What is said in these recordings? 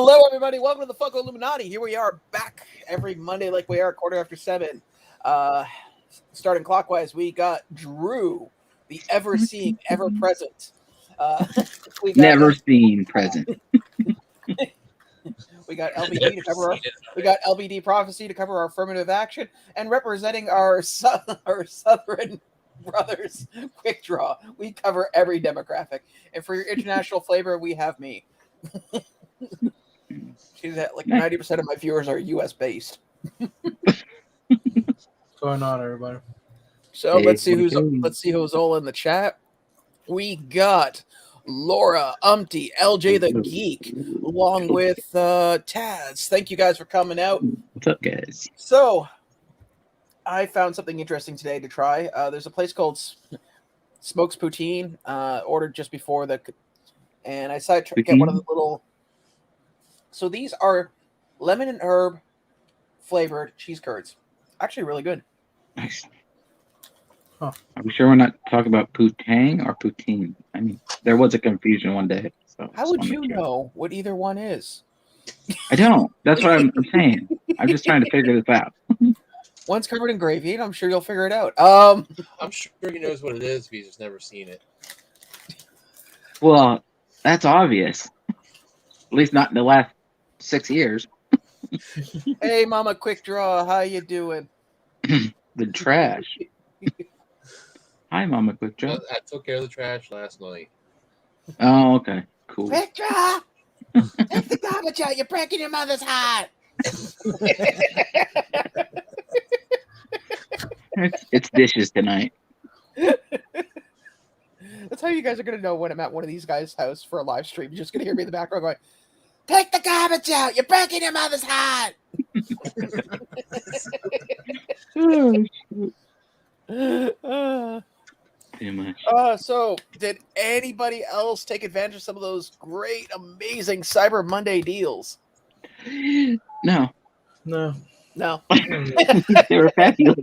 Hello, everybody. Welcome to the Funko Illuminati. Here we are back every Monday like we are, 7:15. Starting clockwise, we got Drew, the ever-seeing, ever-present. We got Never seen present. We got LBD to cover we got LBDProphecy to cover our affirmative action, and representing our Southern brothers, Quick Draw. We cover every demographic, and for your international flavor, we have me. She's at like 90% of my viewers are U.S. based. What's going on, everybody? So let's see who's all in the chat. We got Laura, Umpty, LJ the Geek, along with Taz. Thank you guys for coming out. What's up, guys? So I found something interesting today to try. There's a place called Smokes Poutine, ordered just before and I decided to get one of the little. So these are lemon and herb flavored cheese curds. Actually, really good. Nice. Huh. Are we sure we're not talking about poutine or poutine? I mean, there was a confusion one day. So how would you know what either one is? I don't. That's what I'm saying. I'm just trying to figure this out. One's covered in gravy, and I'm sure you'll figure it out. I'm sure he knows what it is, but he's just never seen it. Well, that's obvious. At least not in the last 6 years. Hey, Mama Quick Draw, how you doing? The trash. Hi, Mama Quick Draw. I took care of the trash last night. Oh, okay. Cool. Quick Draw! Take the garbage out. You're breaking your mother's heart. It's dishes tonight. That's how you guys are going to know when I'm at one of these guys' house for a live stream. You're just going to hear me in the background going, take the garbage out. You're breaking your mother's heart. Too much. So, did anybody else take advantage of some of those great, amazing Cyber Monday deals? No. No. They were fabulous.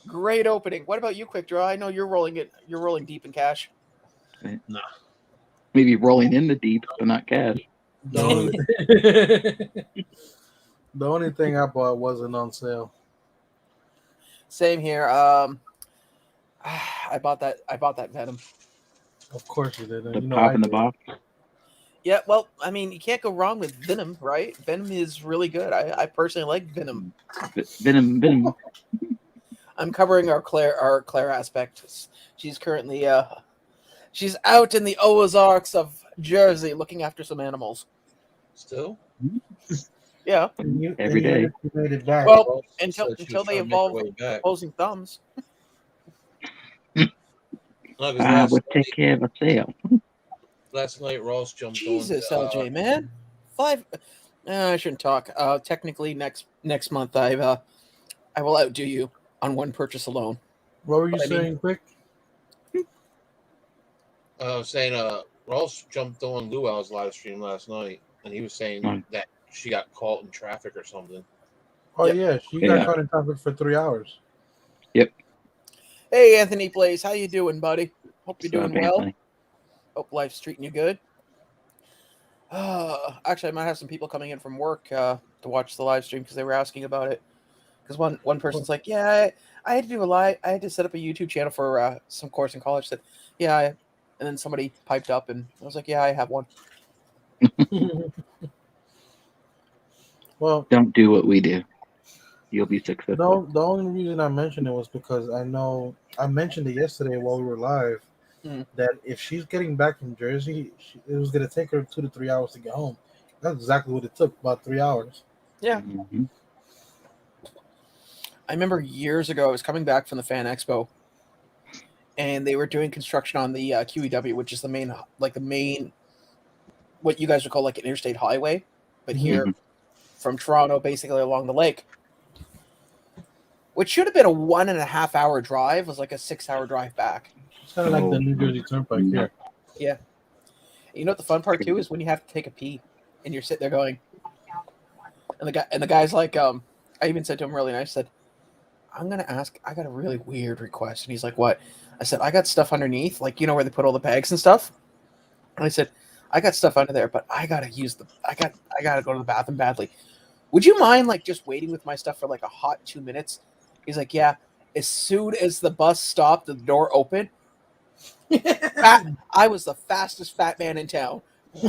Great opening. What about you, Quick Draw? I know you're rolling deep in cash. No. Maybe rolling in the deep, but not cash. The only thing I bought wasn't on sale. Same here. I bought that Venom. Of course you did. The pop in the box. Yeah, well, I mean, you can't go wrong with Venom, right? Venom is really good. I personally like Venom. Venom. I'm covering our Claire aspect. She's currently she's out in the Ozarks of Jersey looking after some animals. Still? Yeah. Every day. You made it back. Well, until they evolve opposing thumbs. I would take care of myself. Last night, Ross jumped Jesus, on. LJ, man. 5. I shouldn't talk. Technically, next month, I will outdo you on one purchase alone. What were you saying, Quick? I was saying, Ross jumped on Luau's live stream last night, and he was saying that she got caught in traffic or something. Oh, yeah. She got caught in traffic for 3 hours. Yep. Hey, Anthony Blaze. How you doing, buddy? Hope you're doing well. Anthony? Hope life's treating you good. Actually, I might have some people coming in from work to watch the live stream because they were asking about it. Because one person's like, yeah, I had to do I had to set up a YouTube channel for some course in college. Said, yeah, and then somebody piped up and I was like, yeah, I have one. Well, don't do what we do. You'll be successful. No, the only reason I mentioned it was because I know I mentioned it yesterday while we were live that if she's getting back from Jersey, it was going to take her 2 to 3 hours to get home. That's exactly what it took, about 3 hours. Yeah. Mm-hmm. I remember years ago, I was coming back from the Fan Expo, and they were doing construction on the QEW, which is the main, what you guys would call like an interstate highway, but here from Toronto, basically along the lake, which should have been a 1.5 hour drive, was like a 6 hour drive back. It's kind of like the New Jersey Turnpike here. Yeah. You know what the fun part too is when you have to take a pee, and you're sitting there going, and the guy's like, I even said to him really nice, I said, I'm going to ask, I got a really weird request. And he's like, what? I said, I got stuff underneath, like, you know, where they put all the bags and stuff. And I said, I got stuff under there, but I gotta I gotta go to the bathroom badly. Would you mind like just waiting with my stuff for like a hot 2 minutes? He's like, yeah. As soon as the bus stopped, the door opened. I was the fastest fat man in town,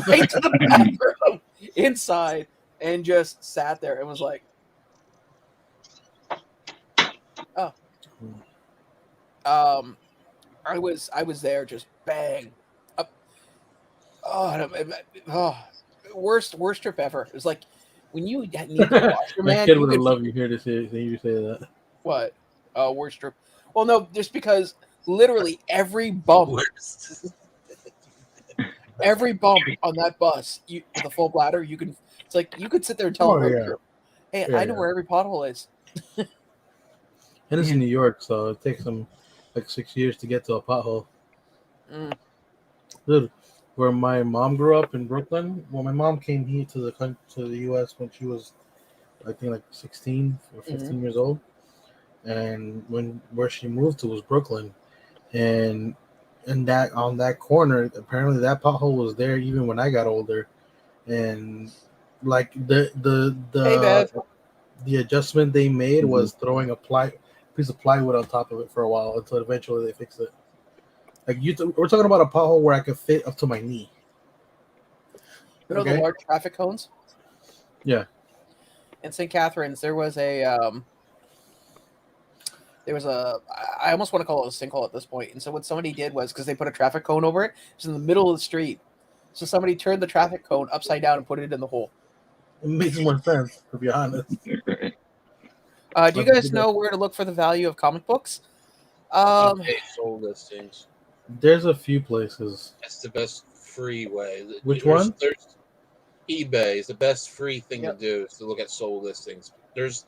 right to the bathroom inside, and just sat there and was like, oh. I was there, just bang. Up. Worst trip ever. It was like when you need to watch your My man. kid You would have could, loved you hear you say that. what? Worst trip. Well, no, just because literally every bump, every bump on that bus, you with a full bladder, you can. It's like you could sit there and tell. Oh, yeah. Hey, Yeah, I know where every pothole is. And it's in New York, so it takes them like 6 years to get to a pothole. Mm. Dude, where my mom grew up in Brooklyn, well, my mom came here to the U.S. when she was, I think, like 16 or 15 years old. And where she moved to was Brooklyn. And that on that corner, apparently that pothole was there even when I got older. And like Hey, Bev. the adjustment they made was throwing a piece of plywood on top of it for a while until eventually they fixed it. Like we're talking about a pothole where I could fit up to my knee. You know the large traffic cones? Yeah. In St. Catharines, there was a I almost want to call it a sinkhole at this point. And so what somebody did was, because they put a traffic cone over it, it was in the middle of the street. So somebody turned the traffic cone upside down and put it in the hole. It makes more sense, to be honest. Do you guys know where to look for the value of comic books? eBay sold listings. There's a few places. That's the best free way. Which one? There's eBay is the best free thing to do is to look at sold listings. There's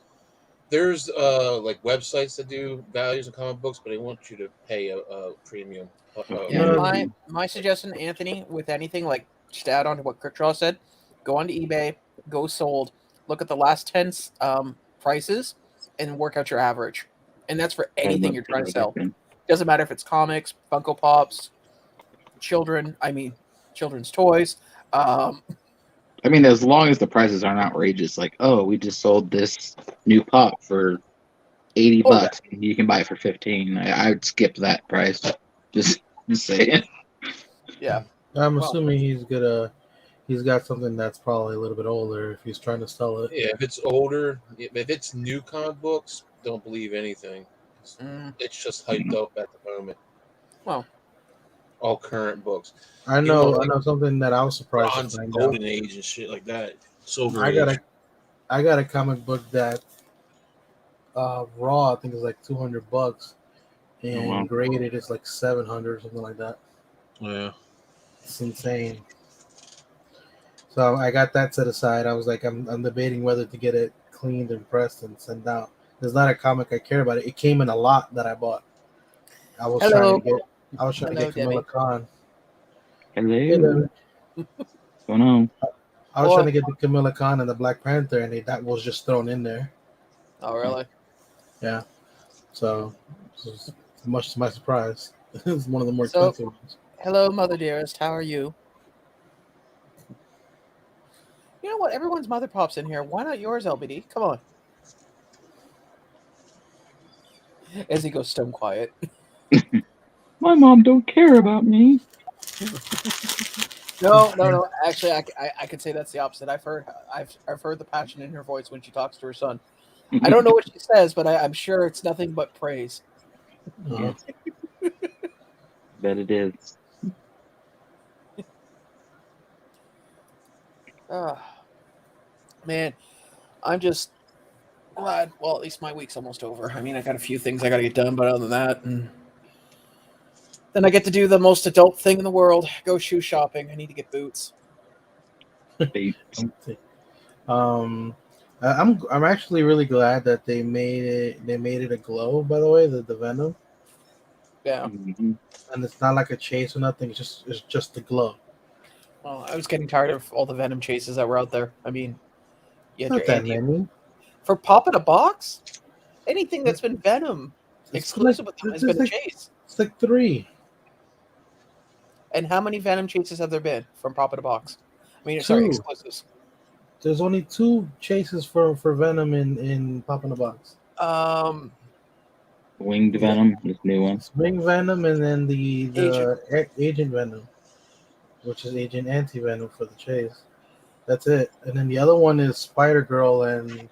like websites that do values of comic books, but they want you to pay a premium. My suggestion, Anthony, with anything, like just add on to what Crickshaw said, go onto eBay, go sold, look at the last 10 prices, and work out your average. And that's for anything you're trying to sell. Doesn't matter if it's comics, Funko Pops, children's toys. I mean, as long as the prices aren't outrageous, like, oh, we just sold this new pop for $80, and you can buy it for $15. I'd skip that price. Just saying. Yeah. I'm assuming he's got something that's probably a little bit older if he's trying to sell it. Yeah, if it's older, if it's new comic books, don't believe anything. It's just hyped up at the moment. Well, all current books. I know something that I was surprised to find Golden Age and shit like that. Silver Age. I got a comic book that raw I think is like $200, and graded is like 700 or something like that. Yeah, it's insane. So I got that set aside. I was like, I'm debating whether to get it cleaned and pressed and sent out. There's not a comic I care about. It came in a lot that I bought. I was trying to get Camilla Khan. Hello. What's going on? I was trying to get the Camilla Khan and the Black Panther, and that was just thrown in there. Oh, really? Yeah. So, much to my surprise, it was one of the more expensive ones. Hello, Mother Dearest. How are you? You know what? Everyone's mother pops in here. Why not yours, LBD? Come on. As he goes stone quiet. My mom don't care about me. No. Actually, I could say that's the opposite. I've heard the passion in her voice when she talks to her son. I don't know what she says, but I'm sure it's nothing but praise. Yes. Bet it is. Man, I'm just glad. Well, at least my week's almost over. I mean, I got a few things I got to get done, but other than that, and then I get to do the most adult thing in the world: go shoe shopping. I need to get boots. I'm actually really glad that they made it a glow. By the way, the Venom. Yeah. Mm-hmm. And it's not like a chase or nothing. It's just the glow. Well, I was getting tired of all the Venom chases that were out there. I mean, not that many. For Pop in a Box, anything that's been Venom exclusive with them has been a chase. It's like 3. And how many Venom chases have there been from Pop in a Box? I mean, 2. sorry, exclusives. There's only 2 chases for Venom in Pop in the Box. Winged Venom, this new one. Spring Venom, and then the Agent Venom, which is Agent Anti-Venom for the chase. That's it. And then the other one is Spider-Girl and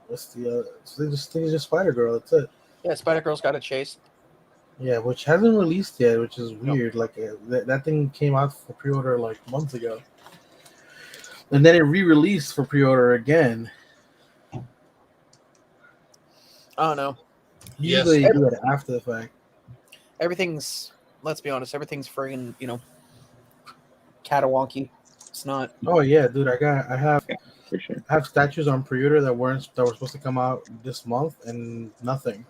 what's the other? So they just Spider-Girl. That's it. Yeah, Spider-Girl's got a chase. Yeah, which hasn't released yet, which is weird. Like that thing came out for pre-order like months ago, and then it re-released for pre-order again. Oh no. Usually they do it after the fact. Everything's, let's be honest, everything's friggin', catawonky. It's not. Oh yeah, dude, I have For sure. I have statues on pre-order that were supposed to come out this month and nothing.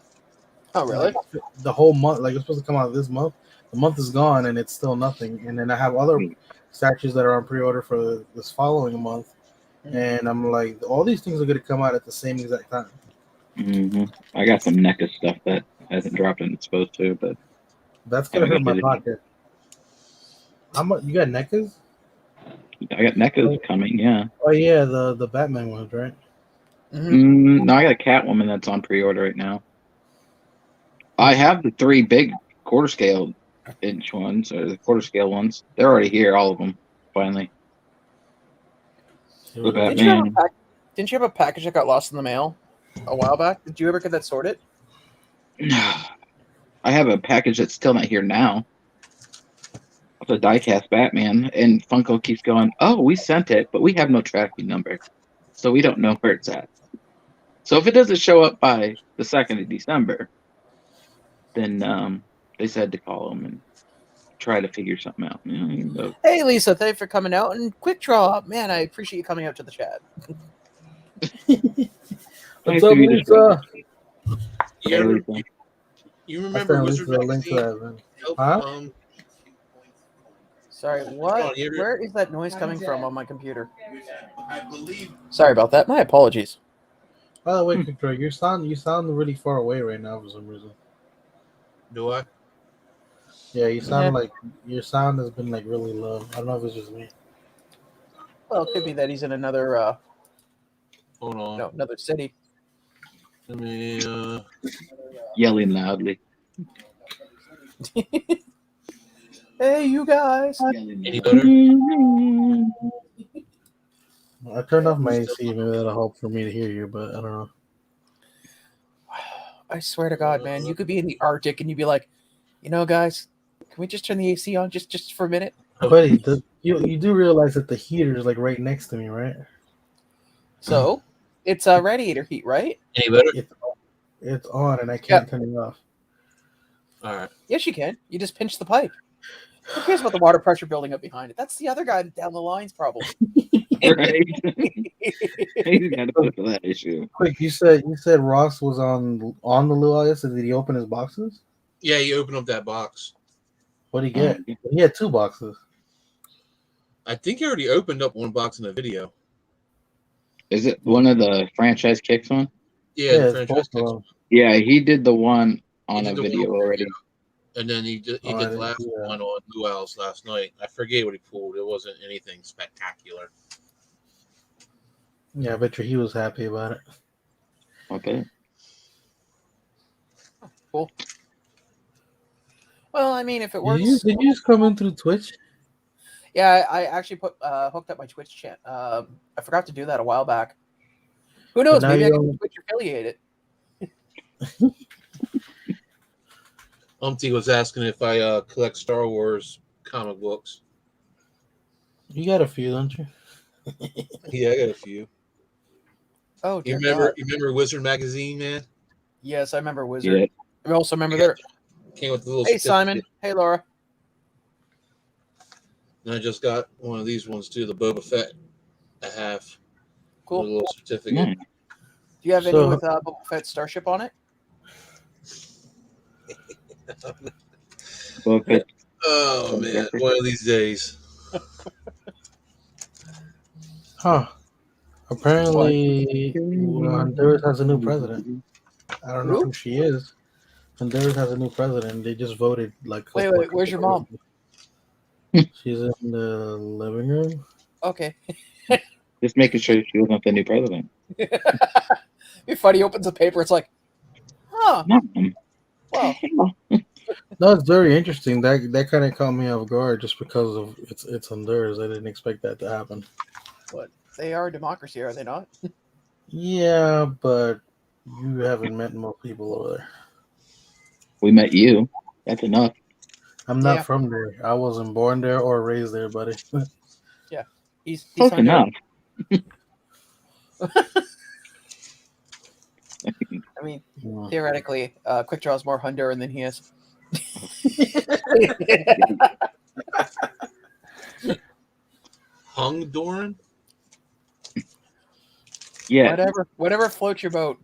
Oh really? Like, the whole month, like it's supposed to come out this month. The month is gone and it's still nothing. And then I have other statues that are on pre-order for this following month, and I'm like, all these things are going to come out at the same exact time. Mm-hmm. I got some NECA stuff that hasn't dropped and it's supposed to, but that's gonna hurt my pocket. How much you got NECAs? I got NECAs coming, yeah. Oh yeah, the Batman ones, right? Mm-hmm. No, I got a Catwoman that's on pre-order right now. I have the 3 big quarter scale inch ones, or the quarter scale ones. They're already here, all of them, finally. The Batman. Didn't you have a package that got lost in the mail a while back? Did you ever get that sorted? I have a package that's still not here now. Of the diecast Batman, and Funko keeps going, oh, we sent it, but we have no tracking number, so we don't know where it's at. So if it doesn't show up by the 2nd of December, then they said to call them and try to figure something out. Hey, Lisa, thanks for coming out. And quick draw. Man, I appreciate you coming out to the chat. What's up, Lisa? You remember Wizard Magazine? Huh? Sorry, what? Where is that noise coming from on my computer? Sorry about that. My apologies. By the way, Victor, you sound really far away right now for some reason. Do I? Yeah, you sound like your sound has been like really low. I don't know if it's just me. Well, it could be that he's in another Hold on. No, another city. Let me yelling loudly. Hey, you guys. Any better? I turned off my AC. Maybe that'll help for me to hear you, but I don't know. I swear to God, man, you could be in the Arctic and you'd be like, guys, can we just turn the AC on just for a minute? Buddy, you do realize that the heater is like right next to me, right? So, it's radiator heat, right? Any better? It's on, and I can't turn it off. All right. Yes, you can. You just pinch the pipe. Who cares about the water pressure building up behind it? That's the other guy down the line's problem. Right? He's got to put for that issue. Quick, you said Ross was on the Lou so did he open his boxes? Yeah, you open up that box. What did he get? He had 2 boxes. I think he already opened up one box in the video. Is it one of the franchise kicks one? Yeah, the franchise kicks one. Yeah, he did the one on a video already. And then he did the last one on Blue Owls last night. I forget what he pulled. It wasn't anything spectacular. Yeah, I bet you he was happy about it. Okay. Cool. Well, I mean, if it works. Did you just come in through Twitch? Yeah, I actually hooked up my Twitch chat. I forgot to do that a while back. Who knows? Maybe I can Twitch affiliate it. Umpty was asking if I collect Star Wars comic books. You got a few, don't you? Yeah, I got a few. Oh, you remember Wizard Magazine, man? Yes, I remember Wizard. Yeah. I also remember came with the little. Hey, Simon. Hey, Laura. And I just got one of these ones too, the Boba Fett. I have. Cool. A little certificate. Do you have any with Boba Fett Starship on it? Oh man, one of these days. Huh. Apparently, Honduras has a new president. I don't know who she is. Honduras has a new president. They just voted like. Wait. Where's your mom? She's in the living room. Okay. Just making sure she wasn't the new president. If Funny opens a paper, it's like, huh, Mom, well, No, it's very interesting. That kind of caught me off guard just because of it's Honduras. I didn't expect that to happen. what? They are a democracy, are they not? Yeah, but you haven't met most people over there. we met you. That's enough. I'm not Yeah. from there. I wasn't born there or raised there, buddy. Yeah. He's Close Honduran. enough. I mean, Yeah. theoretically, Quick Draw is more Honduran than he is. Hung Doran? Yeah. Whatever floats your boat.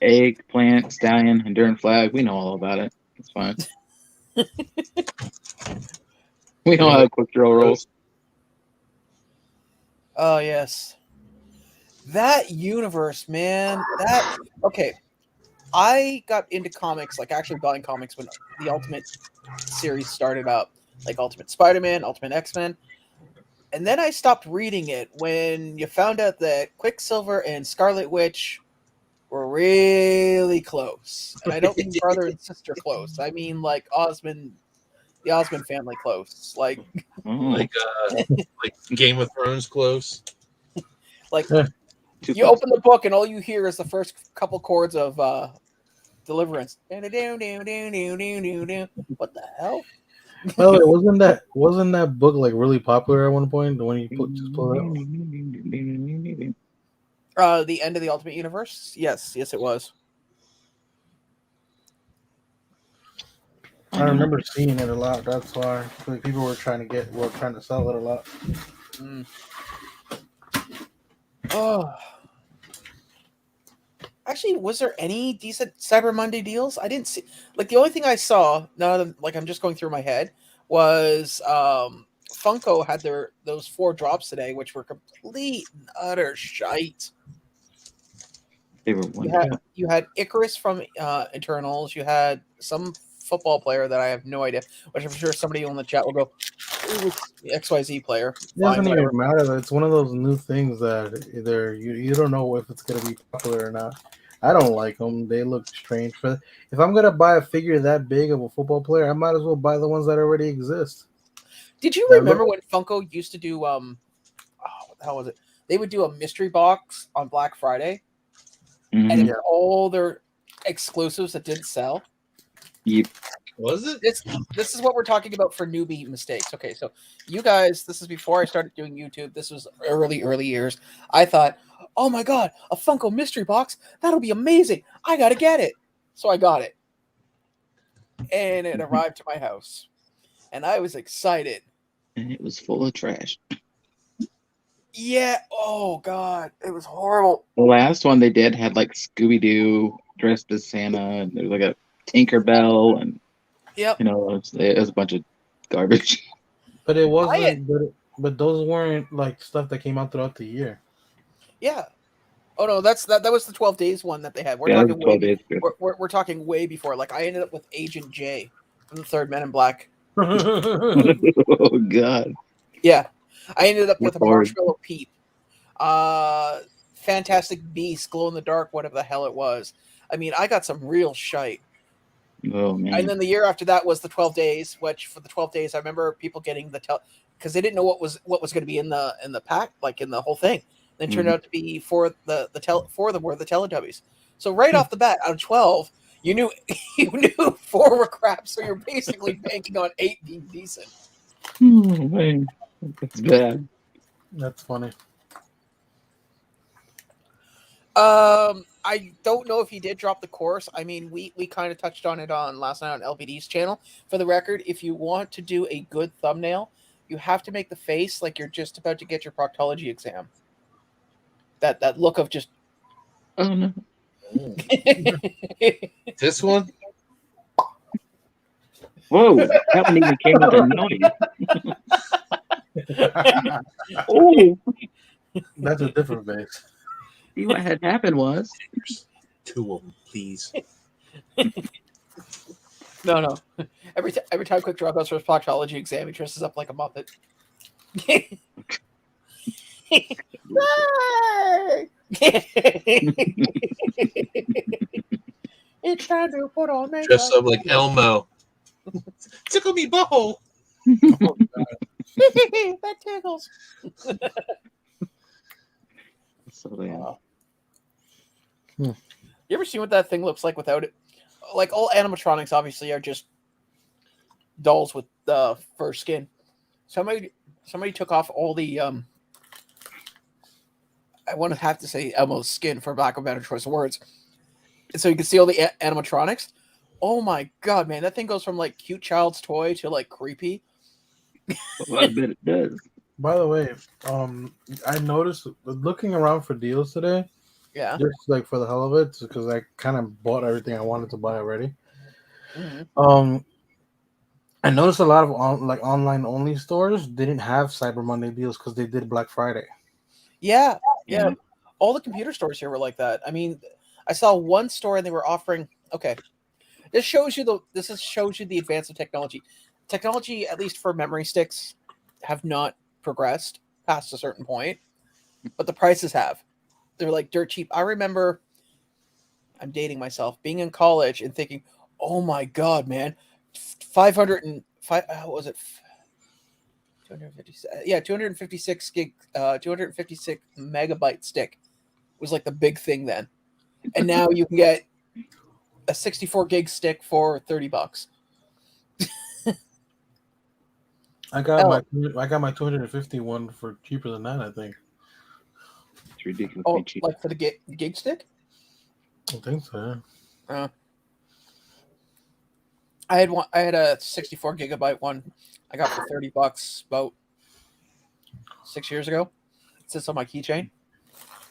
Eggplant, stallion, Honduran flag. We know all about it. It's fine. We know how Quick Draw rolls. Oh yes, that universe, man. Okay. I got into comics, like actually buying comics when the Ultimate series started up, like Ultimate Spider-Man, Ultimate X-Men. And then I stopped reading it when you found out that Quicksilver and Scarlet Witch were really close. And I don't mean brother and sister close. I mean like the Osmond family close. Like Like Game of Thrones close. like Too you close. open the book and all you hear is the first couple chords of Deliverance. What the hell? By the way, wasn't that book like really popular at one point? The one you just pulled out. The end of the Ultimate Universe? Yes, it was. I remember seeing it a lot. That's why like, people were trying to sell it a lot. Mm. Oh. Actually, was there any decent Cyber Monday deals? I didn't see. Like the only thing I saw now that like I'm just going through my head was Funko had those 4 drops today, which were complete and utter shite. They were wonderful. You had Icarus from Eternals. You had some football player that I have no idea, which I'm sure somebody on the chat will go, "It was XYZ player." It doesn't Fine, even whatever. matter. It's one of those new things that either you don't know if it's gonna be popular or not. I don't like them. They look strange. But if I'm gonna buy a figure that big of a football player, I might as well buy the ones that already exist. Did you That remember when Funko used to do what the hell was it? They would do a mystery box on Black Friday, and it Yeah. was all their exclusives that didn't sell. Yep. Was it? This is what we're talking about for Newbie Mistakes. Okay, so you guys, this is before I started doing YouTube. This was early years. I thought, oh my god, a Funko mystery box, that'll be amazing. I gotta get it. So I got it, and it arrived to my house, and I was excited. And it was full of trash. Yeah. Oh god, it was horrible. The last one they did had like Scooby Doo dressed as Santa, and there was like a Tinkerbell, and Yep. you know it was a bunch of garbage. But it wasn't. But those weren't like stuff that came out throughout the year. Yeah. Oh no, that was the 12 days one that they had. We're Yeah, talking 12 days ago. we're talking way before. Like I ended up with Agent J from the 3rd Men in Black. Oh god. Yeah. I ended up with a Lord. Marshmallow Peep. Fantastic Beast, Glow in the Dark, whatever the hell it was. I mean, I got some real shite. Oh man. And then the year after that was the 12 days, which for the 12 days I remember people getting because they didn't know what was going to be in the pack, like in the whole thing. Then it turned out to be for the Teletubbies. So right off the bat, out of 12, you knew 4 were crap. So you're basically banking on 8 being decent. Oh, man. That's bad. That's funny. I don't know if he did drop the course. I mean, we kind of touched on it on last night on LBD's channel. For the record, if you want to do a good thumbnail, you have to make the face like you're just about to get your proctology exam. That look of just. Oh no. This one? Whoa, that one even came with a noise. Oh, That's a different base. see what had happened was 2 of them, please. No. Every time Quick Draw goes for his proctology exam, he dresses up like a Muppet. It's time to put on makeup. Dress up like Elmo. Tickle me butthole. Oh, That tickles. So yeah. You ever seen what that thing looks like without it? Like, all animatronics obviously are just dolls with fur skin. Somebody took off all the I want to have to say Elmo's skin for lack of better choice of words, and so you can see all the animatronics. Oh my god, man, that thing goes from like cute child's toy to like creepy. Well, I bet it does. by the way, I noticed looking around for deals today, Yeah. just like for the hell of it, because I kind of bought everything I wanted to buy already. Mm-hmm. I noticed a lot of online only stores didn't have Cyber Monday deals because they did Black Friday. Yeah. Yeah. All the computer stores here were like that. I mean, I saw one store and they were offering. Okay, this shows you the advance of technology. Technology, at least for memory sticks, have not progressed past a certain point, but the prices have. They're like dirt cheap. I remember, I'm dating myself, being in college and thinking, "Oh my god, man, 505. What was it? 256. Yeah, 256 gig, 256 megabyte stick was like the big thing then, and now you can get a 64 gig stick for $30. I got my 251 for cheaper than that. I think. It's ridiculous. Oh, like for the gig stick? I think so. Yeah. I had a 64 gigabyte one I got for $30 about 6 years ago. It sits on my keychain.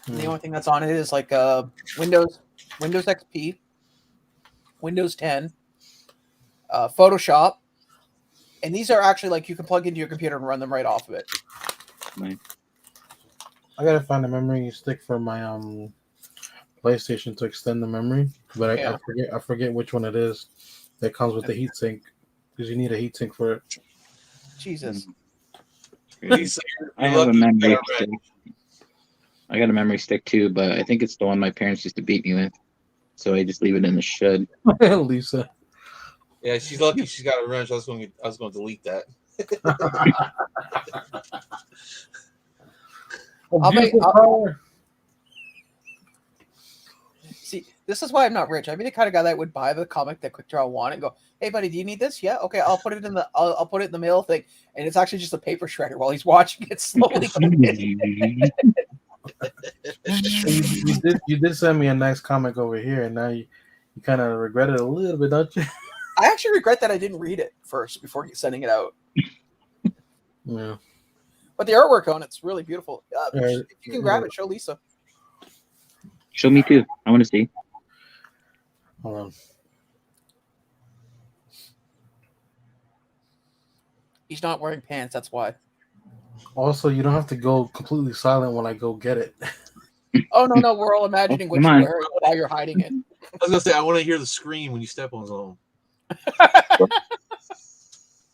The only thing that's on it is like Windows XP, Windows 10, Photoshop, and these are actually like you can plug into your computer and run them right off of it. Nice. I gotta find a memory stick for my PlayStation to extend the memory, but I forget which one it is. That comes with the heatsink because you need a heatsink for it. Jesus. I have a memory stick. I got a memory stick too, but I think it's the one my parents used to beat me with. So I just leave it in the shed. Lisa. Yeah, she's lucky she's got a wrench. I was going to delete that. See, this is why I'm not rich. I'd be the kind of guy that would buy the comic that Quick Draw wanted and go, "Hey, buddy, do you need this? Yeah, okay, I'll put it in I'll put it in the mail thing." And it's actually just a paper shredder while he's watching it slowly. you did send me a nice comic over here, and now you kind of regret it a little bit, don't you? I actually regret that I didn't read it first before sending it out. Yeah. But the artwork on it's really beautiful. If you can grab it, show Lisa. Show me too. I want to see. Hold on. He's not wearing pants. That's why. Also, you don't have to go completely silent when I go get it. Oh no! We're all imagining what you're wearing while you're hiding it. I was gonna say I want to hear the scream when you step on something.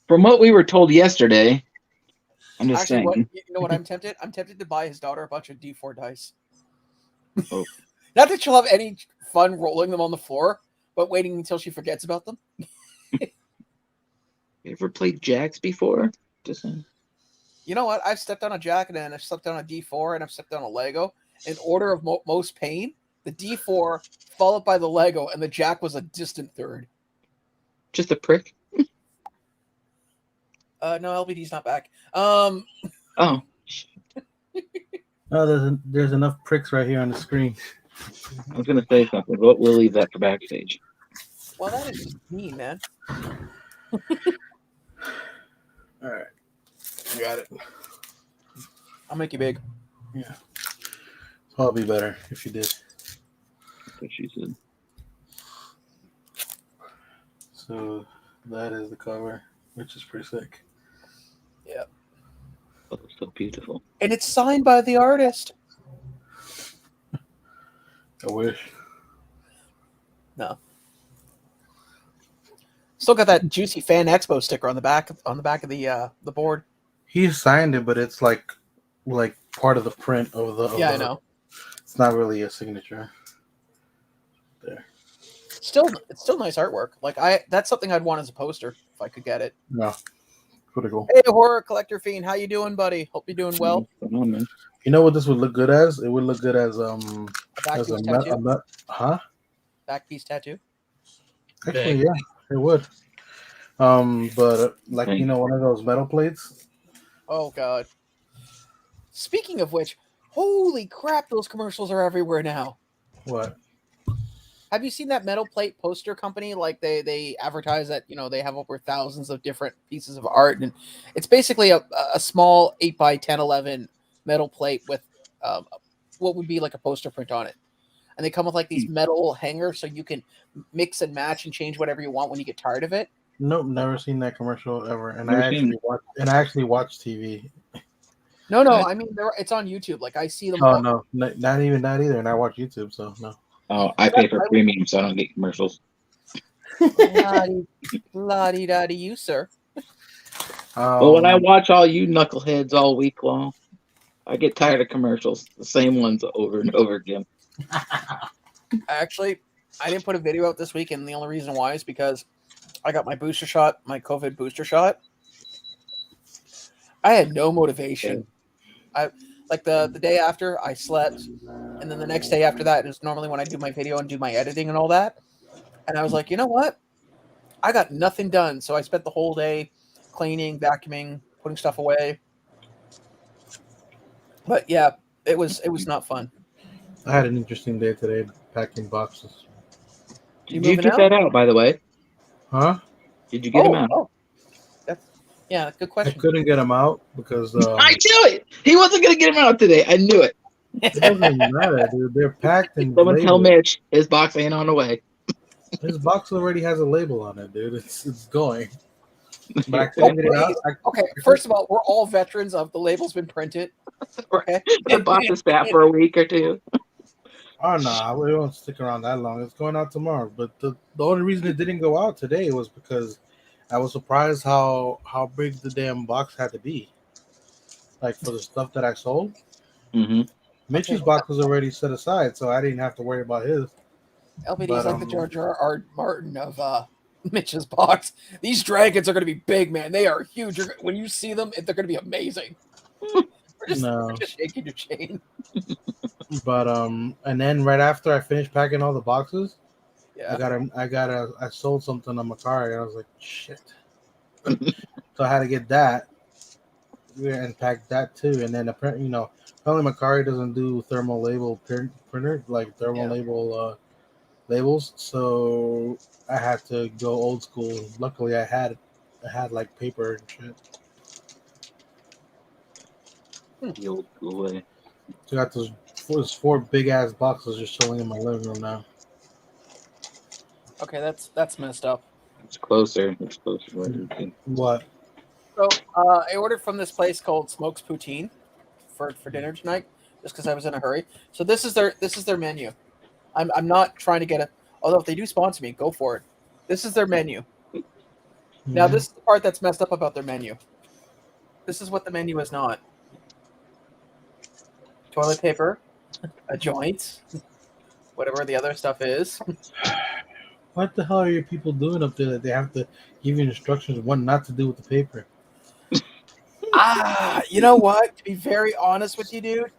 From what we were told yesterday, I'm just saying. You know what? I'm tempted. I'm tempted to buy his daughter a bunch of D4 dice. Oh. Not that she'll have any fun rolling them on the floor, but waiting until she forgets about them. You ever played Jacks before? Just saying. You know what? I've stepped on a Jack and I've stepped on a D4 and I've stepped on a Lego. In order of most pain, the D4 followed by the Lego, and the Jack was a distant third. Just a prick. No, LBD's not back. Oh. Oh, there's enough pricks right here on the screen. I was gonna say something, but we'll leave that for backstage. Well, that is just mean, man. All right, you got it. I'll make you big. Yeah, it's probably better if you did. That's what she said. So that is the cover, which is pretty sick. Yeah. Oh, so beautiful. And it's signed by the artist. I wish. No. Still got that juicy Fan Expo sticker on the back of the board. He signed it, but it's like part of the print of the. Yeah, I know. It's not really a signature. There. It's still nice artwork. Like that's something I'd want as a poster if I could get it. No, pretty cool. Hey, Horror Collector Fiend, how you doing, buddy? Hope you're doing well. You know what this would look good as? It would look good as A back piece tattoo. Back piece tattoo. Actually, yeah, it would. But like one of those metal plates. Oh God. Speaking of which, holy crap, those commercials are everywhere now. What? Have you seen that metal plate poster company? Like they advertise that they have over thousands of different pieces of art, and it's basically a small 8x1011 metal plate with what would be like a poster print on it, and they come with like these metal hangers so you can mix and match and change whatever you want when you get tired of it. Nope, never seen that commercial ever, and I actually watch TV. No, I mean it's on YouTube. Like I see them. Oh no, not even that either, and I watch YouTube, so no. Oh, I pay for premium, so I don't get commercials. La-di-da-di you, sir. But when I watch all you knuckleheads all week long, I get tired of commercials. The same ones over and over again. Actually, I didn't put a video out this week, and the only reason why is because I got my booster shot, my COVID booster shot. I had no motivation. Like the day after, I slept, and then the next day after that is normally when I do my video and do my editing and all that. And I was like, you know what? I got nothing done, so I spent the whole day cleaning, vacuuming, putting stuff away. But yeah, it was not fun. I had an interesting day today, packing boxes. Did you get that out, by the way? Huh? Did you get them out? Oh. Yeah, good question. I couldn't get them out because I knew it. He wasn't gonna get them out today. I knew it. It doesn't matter, dude. They're packed and someone tell Mitch his box ain't on the way. His box already has a label on it, dude. It's going. But I couldn't get it out. Okay, first of all, we're all veterans of the label's been printed. Okay. The box is sat for a week or two. Oh no, it won't stick around that long. It's going out tomorrow. But the only reason it didn't go out today was because I was surprised how big the damn box had to be. Like for the stuff that I sold. Mm-hmm. Mitch's box was already set aside, so I didn't have to worry about his. LBD's like the Jar Jar R. Martin of Mitch's box. These dragons are going to be big, man. They are huge. When you see them, they're going to be amazing. We're just shaking your chain. But and then right after I finished packing all the boxes, yeah, I sold something on Macari, and I was like, shit. So I had to get that and pack that too. And then apparently Macari doesn't do thermal label printer, like thermal label labels. So I had to go old school. Luckily, I had like paper and shit. The old school way. So I got those 4 big ass boxes just chilling in my living room now. Okay, that's messed up. It's closer. What? So I ordered from this place called Smokes Poutine for dinner tonight, just because I was in a hurry. So this is their menu. I'm not trying to get it. Although if they do sponsor me, go for it. This is their menu. Mm-hmm. Now this is the part that's messed up about their menu. This is what the menu is not. Toilet paper, a joint, whatever the other stuff is. What the hell are your people doing up there that they have to give you instructions what not to do with the paper? You know what? To be very honest with you, dude,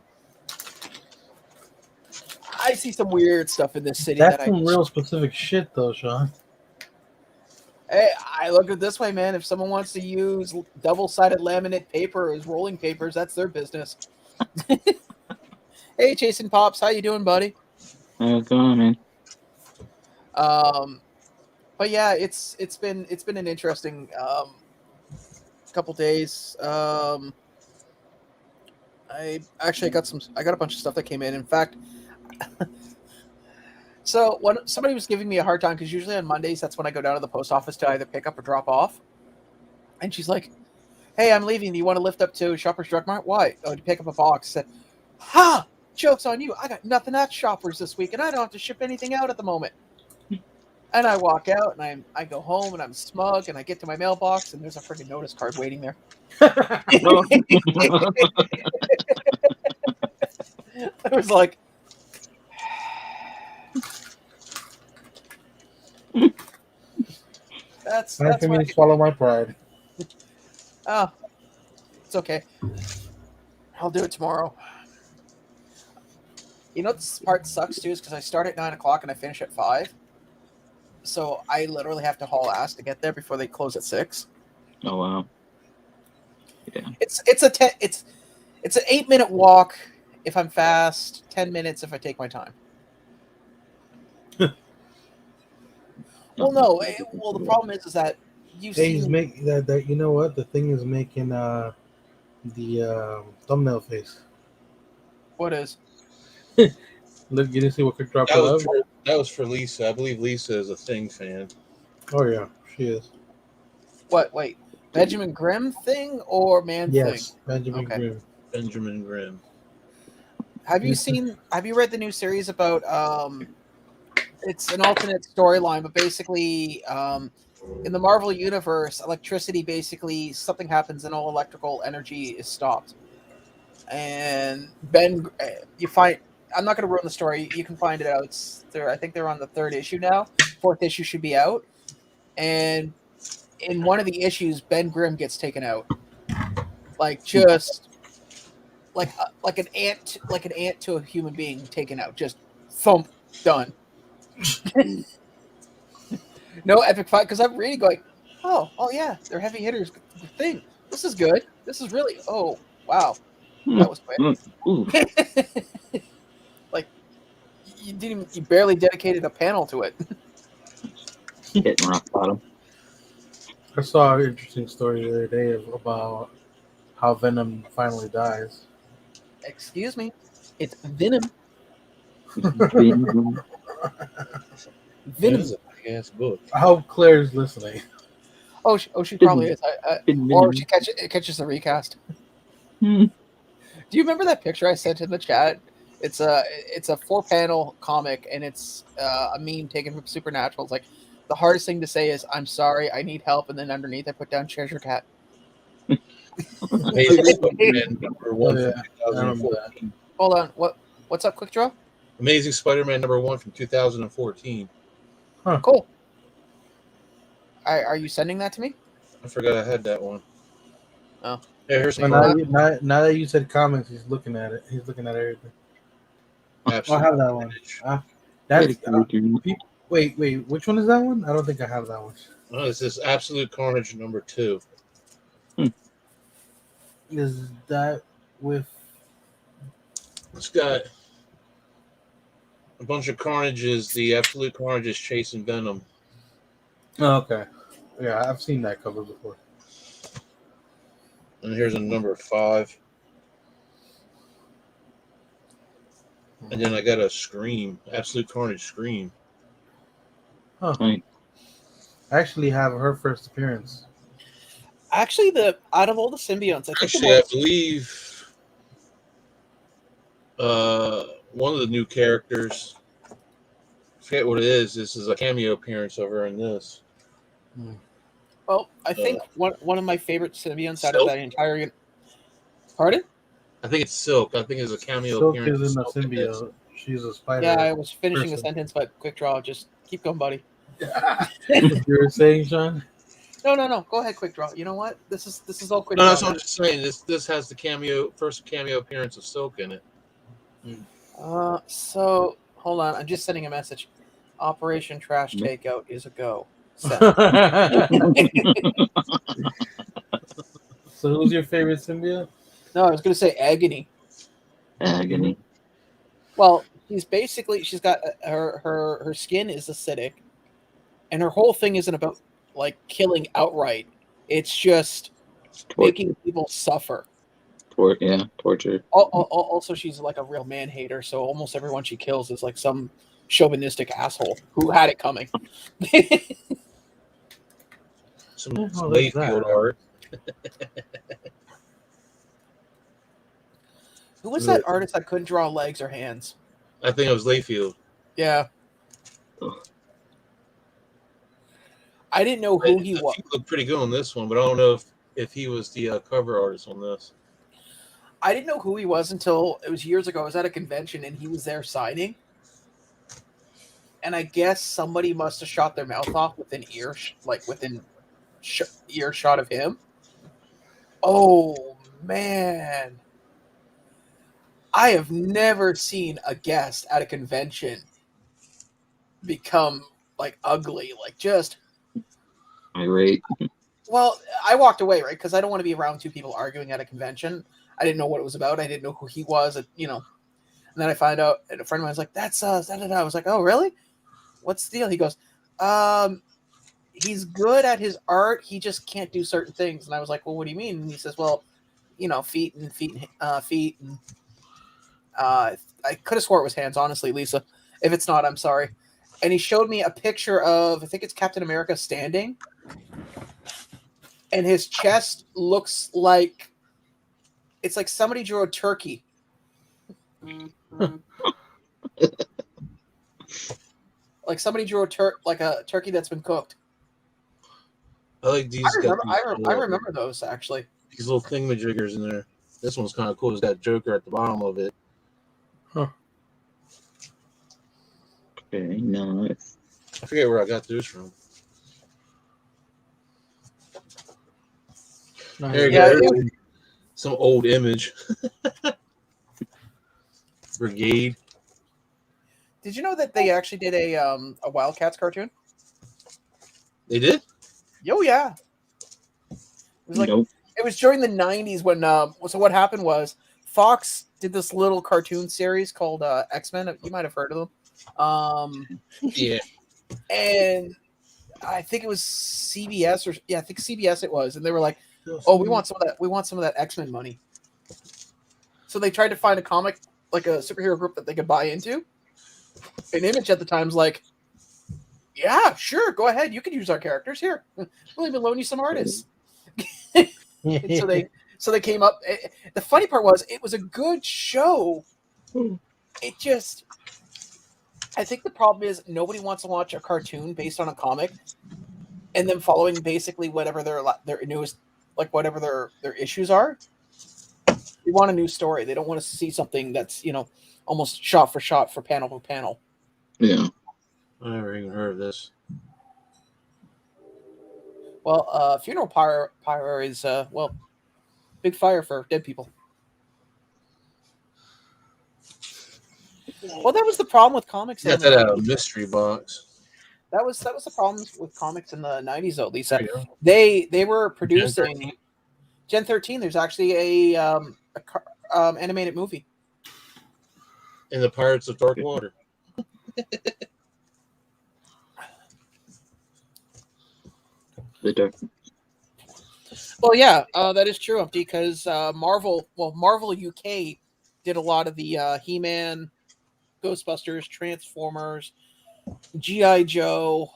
I see some weird stuff in this city. That's some real specific shit, though, Sean. Hey, I look at it this way, man. If someone wants to use double-sided laminate paper as rolling papers, that's their business. Hey, Jason Pops, how you doing, buddy? How's it going, man? But yeah, it's been an interesting couple days. I actually got a bunch of stuff that came in. In fact, so when somebody was giving me a hard time, because usually on Mondays that's when I go down to the post office to either pick up or drop off, and she's like, "Hey, I'm leaving. Do you want to lift up to Shoppers Drug Mart? Why? Oh, to pick up a box." I said, "Ha! Joke's on you. I got nothing at Shoppers this week, and I don't have to ship anything out at the moment." And I walk out, and I go home, and I'm smug, and I get to my mailbox, and there's a freaking notice card waiting there. I was like, that's Time for me why to swallow my pride. oh, it's okay. I'll do it tomorrow. You know, this part sucks too, is because I start at 9 o'clock and I finish at 5. So I literally have to haul ass to get there before they close at 6. Oh wow. Yeah. It's an 8-minute walk if I'm fast, 10 minutes if I take my time. Well, no. Well, the problem is that you've Hey, he's seen. make that. You know what? The thing is making the thumbnail face. What is? Look, you didn't see what Quick Drop That was love? that was for Lisa. I believe Lisa is a Thing fan. Oh yeah, she is. What? Wait, Benjamin Grimm thing or Man Yes, thing? Benjamin Okay. Grimm. Benjamin Grimm. Have you read the new series about it's an alternate storyline, but basically in the Marvel universe, electricity, basically something happens and all electrical energy is stopped. And you find, I'm not going to ruin the story. You can find it out. I think they're on the 3rd issue now. 4th issue should be out. And in one of the issues, Ben Grimm gets taken out. Like just like an ant to a human being taken out. Just thump, done. No epic fight, because I'm reading going, oh yeah, they're heavy hitters thing. This is good. This is really, oh wow, that was quick. Like you barely dedicated a panel to it. Hitting rock bottom. I saw an interesting story the other day about how Venom finally dies. Excuse me, it's Venom. Venom. It Venom. is a big ass book. I hope Claire's listening. Oh, she probably is. Or she catches the recast. Hmm. Do you remember that picture I sent in the chat? It's a 4-panel comic, and it's a meme taken from Supernatural. It's like, the hardest thing to say is "I'm sorry, I need help," and then underneath I put down "Treasure Cat." Amazing Spider-Man number 1 Yeah, from I remember 2014. Hold on, what's up, Quick Draw? Amazing Spider-Man number 1 from 2014. Cool. Are you sending that to me? I forgot I had that one. Oh. Yeah, here's But now that you said comments, he's looking at it. He's looking at everything. Absolute I have that one. Wait, which one is that one? I don't think I have that one. Oh, this is Absolute Carnage number 2. Is that with? It's got a bunch of Carnages. The Absolute Carnage is chasing Venom. Oh, okay. Yeah, I've seen that cover before. And here's a number 5. And then I got a Scream. Absolute Carnage Scream. Huh. Right. I actually have her first appearance. Actually, out of all the symbionts, I believe one of the new characters, I forget what it is. This is a cameo appearance of her in this. Well, I think one of my favorite symbionts out of that entire. Pardon? I think it's Silk. I think it's a cameo Silk appearance. isn't a symbiote. She's a spider. Yeah, I was finishing a person. sentence, but Quick Draw, just keep going, buddy. You were saying, Sean? No. Go ahead, Quick Draw. You know what? This is all Quick No, Draw. that's what I'm just saying. This has the first cameo appearance of Silk in it. So hold on. I'm just sending a message. Operation Trash Takeout is a go. So who's your favorite symbiote? No, I was going to say Agony. Agony. Well, she's got her skin is acidic, and her whole thing isn't about like killing outright. It's just making people suffer. Torture. Also, she's like a real man hater, so almost everyone she kills is like some chauvinistic asshole who had it coming. Some Layfield art. Who was that artist that couldn't draw legs or hands? I think it was Layfield. Yeah. I didn't know who he was. He looked pretty good on this one, but I don't know if he was the cover artist on this. I didn't know who he was until it was years ago. I was at a convention and he was there signing. And I guess somebody must have shot their mouth off within earshot of him. Oh, man. I have never seen a guest at a convention become like ugly, like just irate. Well, I walked away, right? Because I don't want to be around two people arguing at a convention. I didn't know what it was about. I didn't know who he was, you know. And then I find out, and a friend of mine was like, that's da-da-da. I was like, oh, really? What's the deal? He goes, he's good at his art. He just can't do certain things. And I was like, well, what do you mean? And he says, well, you know, feet. And I could have swore it was hands, honestly, Lisa. If it's not, I'm sorry. And he showed me a picture of, I think it's Captain America standing. And his chest looks like, it's like somebody drew a turkey. Like somebody drew a turkey that's been cooked. I like these. I remember those, actually. These little thingamajiggers in there. This one's kind of cool. It's got Joker at the bottom of it. Huh. Okay, nice. I forget where I got those from. There you go. Some old image. Brigade. Did you know that they actually did a Wildcats cartoon? They did? Oh yeah. It was like It was during the 90s when so what happened was Fox did this little cartoon series called X-Men. You might have heard of them. Yeah. And I think it was CBS I think CBS it was, and they were like, "Oh, we want some of that X-Men money." So they tried to find a comic, like a superhero group that they could buy into. And Image at the time's like, "Yeah, sure, go ahead. You can use our characters here. We'll even loan you some artists." So they came up. The funny part was it was a good show. It just, I think the problem is nobody wants to watch a cartoon based on a comic, and then following basically whatever their newest, like whatever their issues are. They want a new story. They don't want to see something that's, you know, almost shot for shot for panel for panel. Yeah. I never even heard of this. Well, funeral pyre is big fire for dead people. Well, that was the problem with comics. Got that out of a mystery box. That was the problem with comics in the 90s, though, Lisa. They were producing Gen 13. There's actually a animated movie. In the Pirates of Dark Water. Well, yeah, that is true, because Marvel UK did a lot of the He-Man, Ghostbusters, Transformers, G.I. Joe,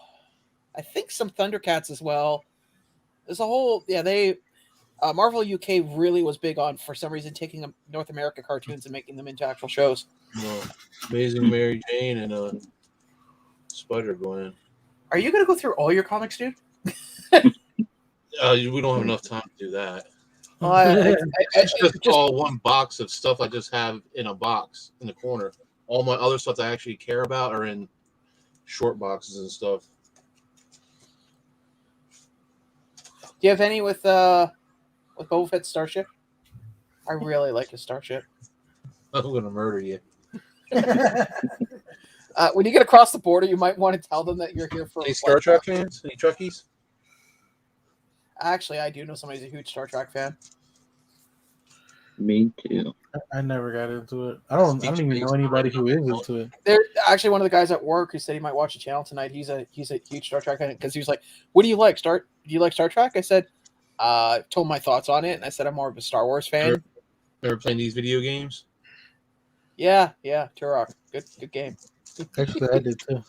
I think some Thundercats as well. There's a whole, Marvel UK really was big on, for some reason, taking North America cartoons and making them into actual shows. Well, Amazing Mary Jane and Spider-Gwen. Are you going to go through all your comics, dude? We don't have enough time to do that. It's just all one box of stuff I just have in a box in the corner. All my other stuff I actually care about are in short boxes and stuff. Do you have any with Boba Fett's starship? I really like his starship. I'm gonna murder you. When you get across the border, you might want to tell them that you're here for. Any Star Trek fans? Any Trekkies? Actually, I do know somebody's a huge Star Trek fan. Me too. I never got into it. I don't even know anybody who is into it. There's actually one of the guys at work who said he might watch the channel tonight. He's a huge Star Trek fan, because he was like, "What do you like? Do you like Star Trek?" I said, told my thoughts on it, and I said I'm more of a Star Wars fan. Ever playing these video games? Yeah, Turok, good game. Actually, I did too.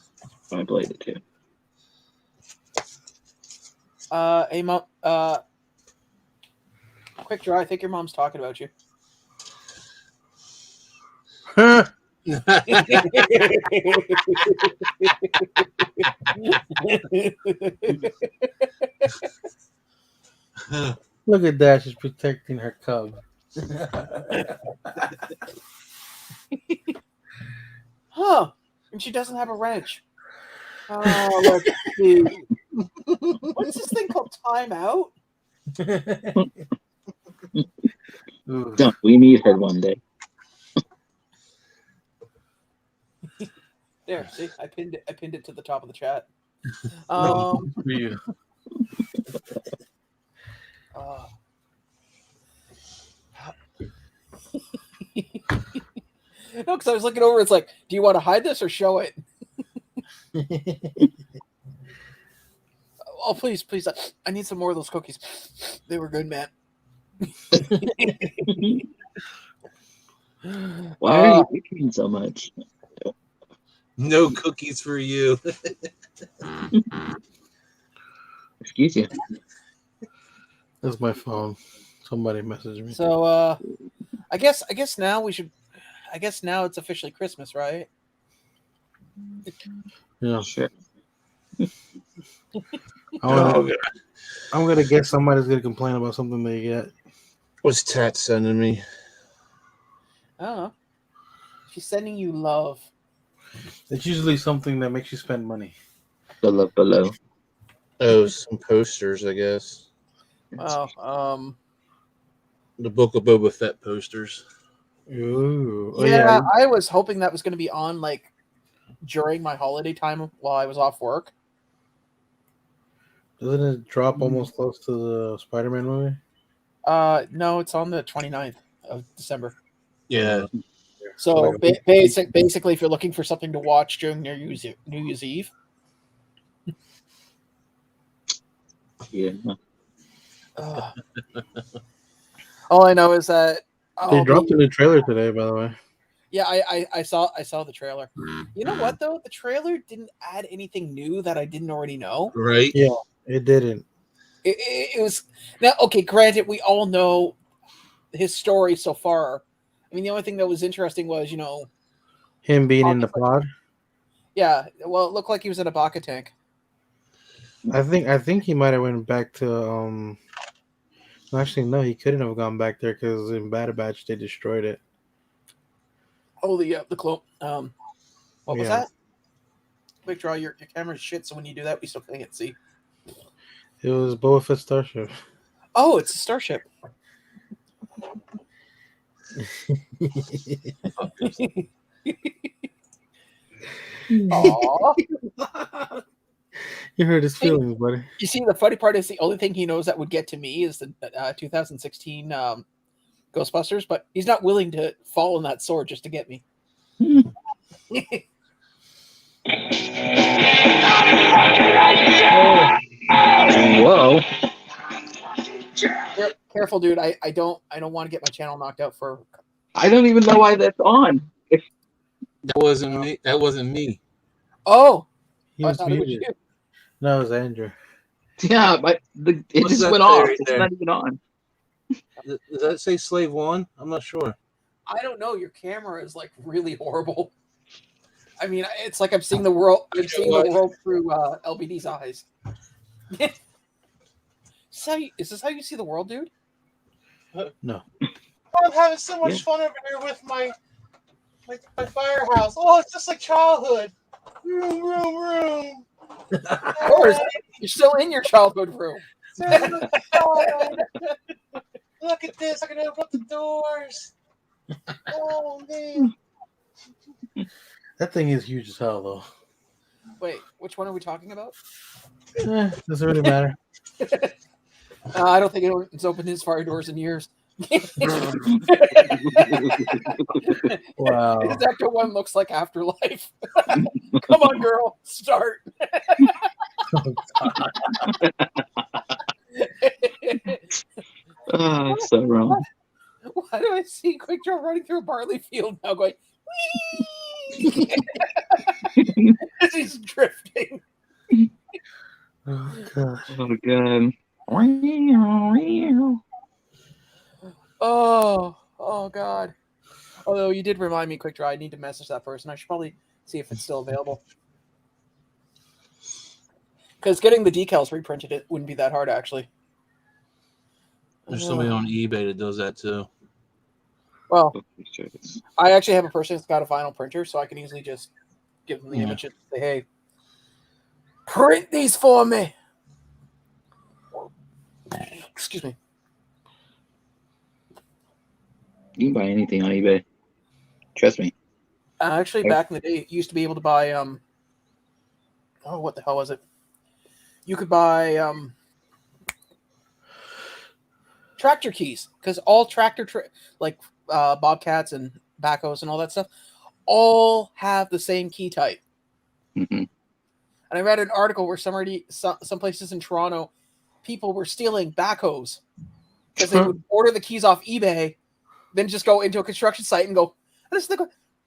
I played it too. Hey, Mom. Quick draw. I think your mom's talking about you. Look at that. She's protecting her cub. Huh. And she doesn't have a wrench. Oh, let's see. What's this thing called? Timeout? Don't we need her one day? There, see, I pinned it to the top of the chat. For you. No, because I was looking over. It's like, do you want to hide this or show it? Oh, please, please! I need some more of those cookies. They were good, man. Why are you picking so much? No cookies for you. Excuse you. That's my phone. Somebody messaged me. So, I guess now we should. I guess now it's officially Christmas, right? Yeah. Sure. I'm gonna guess somebody's gonna complain about something they get. What's Tat sending me? Oh, she's sending you love. It's usually something that makes you spend money. Below. Oh, some posters, I guess. Oh, The Book of Boba Fett posters. Ooh. Oh, yeah. I was hoping that was going to be on like during my holiday time while I was off work. Doesn't it drop almost close to the Spider-Man movie? No, it's on the 29th of December. Yeah. So basically, if you're looking for something to watch during New Year's Eve, Yeah. all I know is that They dropped a new trailer today, by the way. Yeah, I saw the trailer. You know what though? The trailer didn't add anything new that I didn't already know. Right? Yeah, it didn't. It was now okay. Granted, we all know his story so far. I mean, the only thing that was interesting was Him being in the pod. Yeah, well, it looked like he was in a Baka tank. I think he might have went back to Actually, no, he couldn't have gone back there because in Bad Batch they destroyed it. Oh, the clone. What was Yeah. that? Quick draw. Your camera's shit, so when you do that, we still can't see. It was Boba Fett's starship. Oh, it's a starship. Aww. You hurt his feelings, buddy. You see, the funny part is the only thing he knows that would get to me is the 2016 Ghostbusters, but he's not willing to fall on that sword just to get me. Whoa. Careful, dude. I don't want to get my channel knocked out for. I don't even know why that's on. That wasn't me. That wasn't me. Oh, He I was thought it was muted. you. No, it was Andrew. Yeah, but it What's just that went say off. right It's there? not even on. Does that say Slave One? I'm not sure. I don't know. Your camera is like really horrible. I mean, it's like I'm seeing the world. I'm seeing the world through LBD's eyes. Is this how you see the world, dude? No. I'm having so much fun over here with my firehouse. Oh, it's just like childhood. Room, room, room. Of course, you're still in your childhood room. Look at this. I can open up the doors. Oh, man. That thing is huge as hell, though. Wait, which one are we talking about? Doesn't really matter. I don't think anyone's opened his fire doors in years. Wow. His Ecto one looks like Afterlife. Come on, girl, start. Oh, it's so wrong. Why do I see Quick Draw running through a barley field now going, whee? As he's drifting. Oh, gosh. Oh, God. Oh, God. Although you did remind me, Quick Draw, I need to message that person. I should probably see if it's still available. Because getting the decals reprinted, it wouldn't be that hard, actually. There's somebody on eBay that does that too. Well, I actually have a person that's got a vinyl printer, so I can easily just give them the Yeah. image and say, hey, print these for me. Excuse me. You can buy anything on eBay. Trust me. Actually, back in the day, you used to be able to buy, what the hell was it? You could buy tractor keys, because all tractor, Bobcats and backhoes and all that stuff, all have the same key type. Mm-hmm. And I read an article where some places in Toronto, people were stealing backhoes because they would order the keys off eBay, then just go into a construction site and go,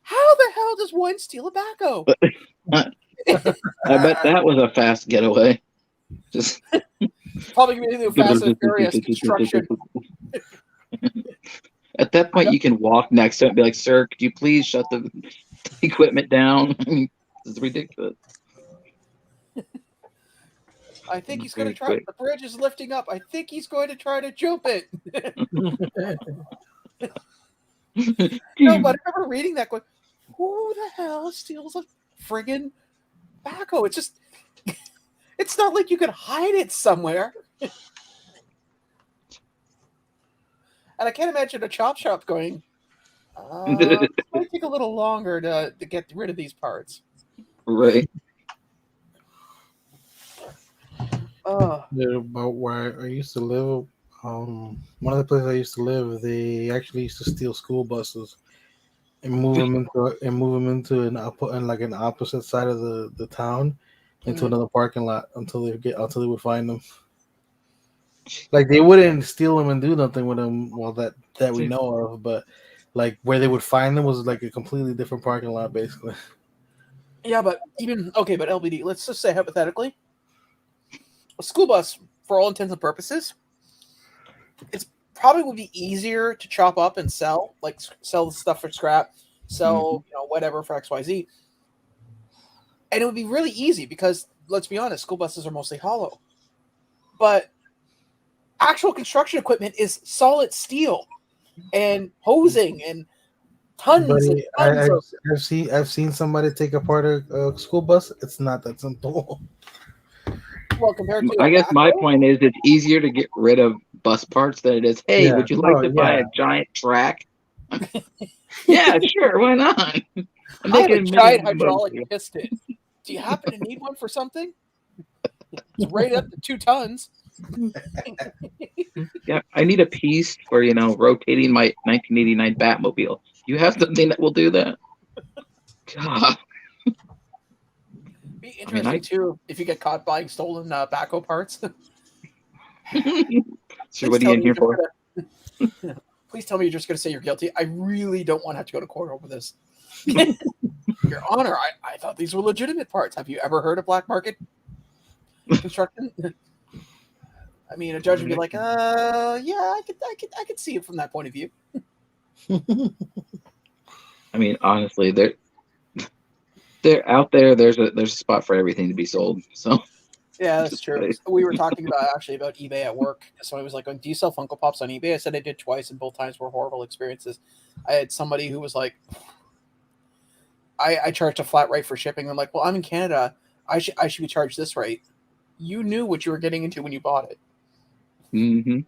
how the hell does one steal a backhoe? I bet that was a fast getaway. Just Probably going to be the Fast and Furious construction. At that point, you can walk next to it and be like, "Sir, could you please shut the equipment down?" I mean, this is ridiculous. I think he's going to try. The bridge is lifting up. I think he's going to try to jump it. No, but I remember reading that going, who the hell steals a friggin' backhoe? It's just, it's not like you could hide it somewhere. And I can't imagine a chop shop going, it might take a little longer to get rid of these parts. Right. About where I used to live, one of the places I used to live, they actually used to steal school buses and move them into an opposite side of the town into another parking lot until they would find them. Like they wouldn't steal them and do nothing with them, well that we know of, but like where they would find them was like a completely different parking lot, basically. Yeah, but but LBD, let's just say hypothetically, a school bus, for all intents and purposes, it's probably would be easier to chop up and sell the stuff for scrap, sell whatever for XYZ, and it would be really easy because let's be honest, school buses are mostly hollow, but actual construction equipment is solid steel and hosing and tons. I've seen somebody take apart a school bus. It's not that simple. Well, compared to I guess my point is it's easier to get rid of bus parts than it is, hey, would you like to buy a giant track? Yeah, sure, why not? I have a giant hydraulic piston. Do you happen to need one for something? It's right up to 2 tons. Yeah, I need a piece for rotating my 1989 Batmobile. You have something that will do that? God. Be interesting too if you get caught buying stolen backhoe parts. So what are you in here for? Please tell me you're just going to say you're guilty. I really don't want to have to go to court over this. Your Honor, I thought these were legitimate parts. Have you ever heard of black market construction? I mean, a judge would be like, yeah, I could see it from that point of view. I mean, honestly, they're out there. There's a spot for everything to be sold. So yeah, that's true. We were talking about eBay at work. Somebody was like, "Do you sell Funko Pops on eBay?" I said I did twice, and both times were horrible experiences. I had somebody who was like, I charged a flat rate for shipping. I'm like, well, I'm in Canada. I should be charged this rate. You knew what you were getting into when you bought it. Mm-hmm.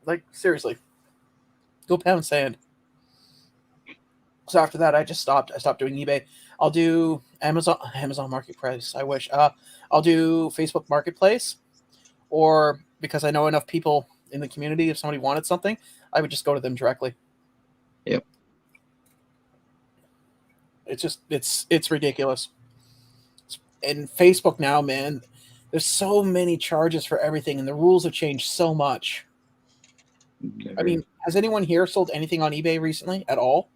Like, seriously. Go pound sand. So after that, I stopped doing eBay. I'll do Amazon Marketplace. I wish. I'll do Facebook Marketplace, or because I know enough people in the community, if somebody wanted something, I would just go to them directly. Yep. It's ridiculous. And Facebook now, man, there's so many charges for everything, and the rules have changed so much. Never. I mean, has anyone here sold anything on eBay recently at all?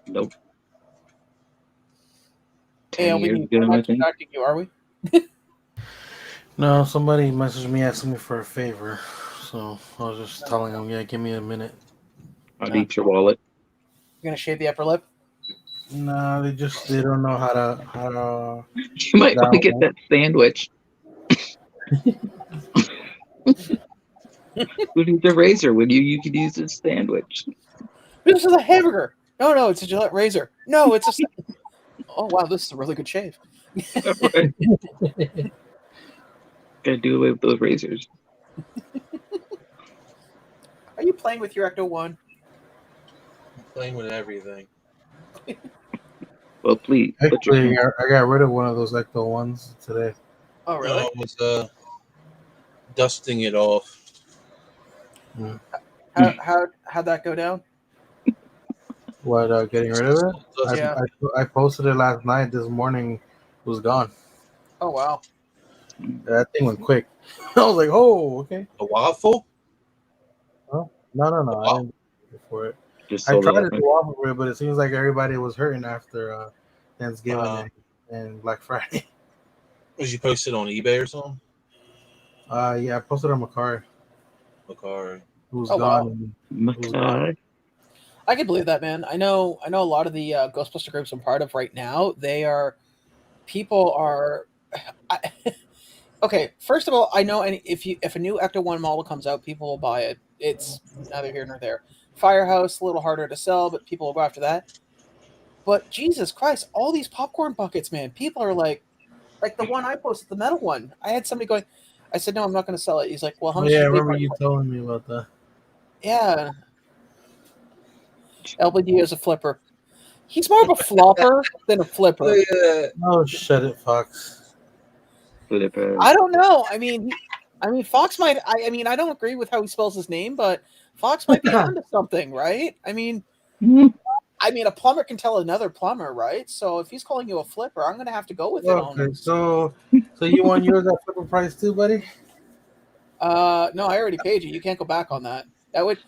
Nope. 10 years ago, I think. You, are we? No, somebody messaged me asking me for a favor, so I was just telling them, yeah, give me a minute. I'll eat your wallet. You're gonna shave the upper lip? No, they don't know how to. You might want to get that sandwich. Who needs a razor when you could use a sandwich? This is a hamburger. No, it's a Gillette razor. No, it's a. Oh wow, this is a really good shave. Right. Gotta do away with those razors. Are you playing with your Ecto One? I'm playing with everything. Well, please. Actually, I got rid of one of those Ecto ones today. Oh really? I was dusting it off. How'd that go down? What, getting rid of it? Yeah. I posted it last night. This morning it was gone. Oh wow. That thing went quick. I was like, oh, okay. A waffle? Oh, no. I didn't do it for it. Just I sold tried it to go off of it, but it seems like everybody was hurting after Thanksgiving and Black Friday. Was you posted on eBay or something? Yeah, I posted on Macari. Macari. It was Oh, gone. wow. It was gone. I can believe that, man. I know a lot of the Ghostbuster groups I'm part of right now. People are. Okay, first of all, I know if a new Ecto One model comes out, people will buy it. It's neither here nor there. Firehouse, a little harder to sell, but people will go after that. But Jesus Christ, all these popcorn buckets, man. People are like the one I posted, the metal one. I had somebody going. I said, no, I'm not going to sell it. He's like, well, how much? Yeah, I remember you telling me about that. Yeah. LBD is a flipper. He's more of a flopper than a flipper. Oh, shut it, Fox. Flipper. I don't know. I mean, Fox might. I mean, I don't agree with how he spells his name, but Fox might be onto something, right? I mean, a plumber can tell another plumber, right? So if he's calling you a flipper, I'm going to have to go with it. Okay, so you want yours at flipper price too, buddy? No, I already paid you. You can't go back on that. That would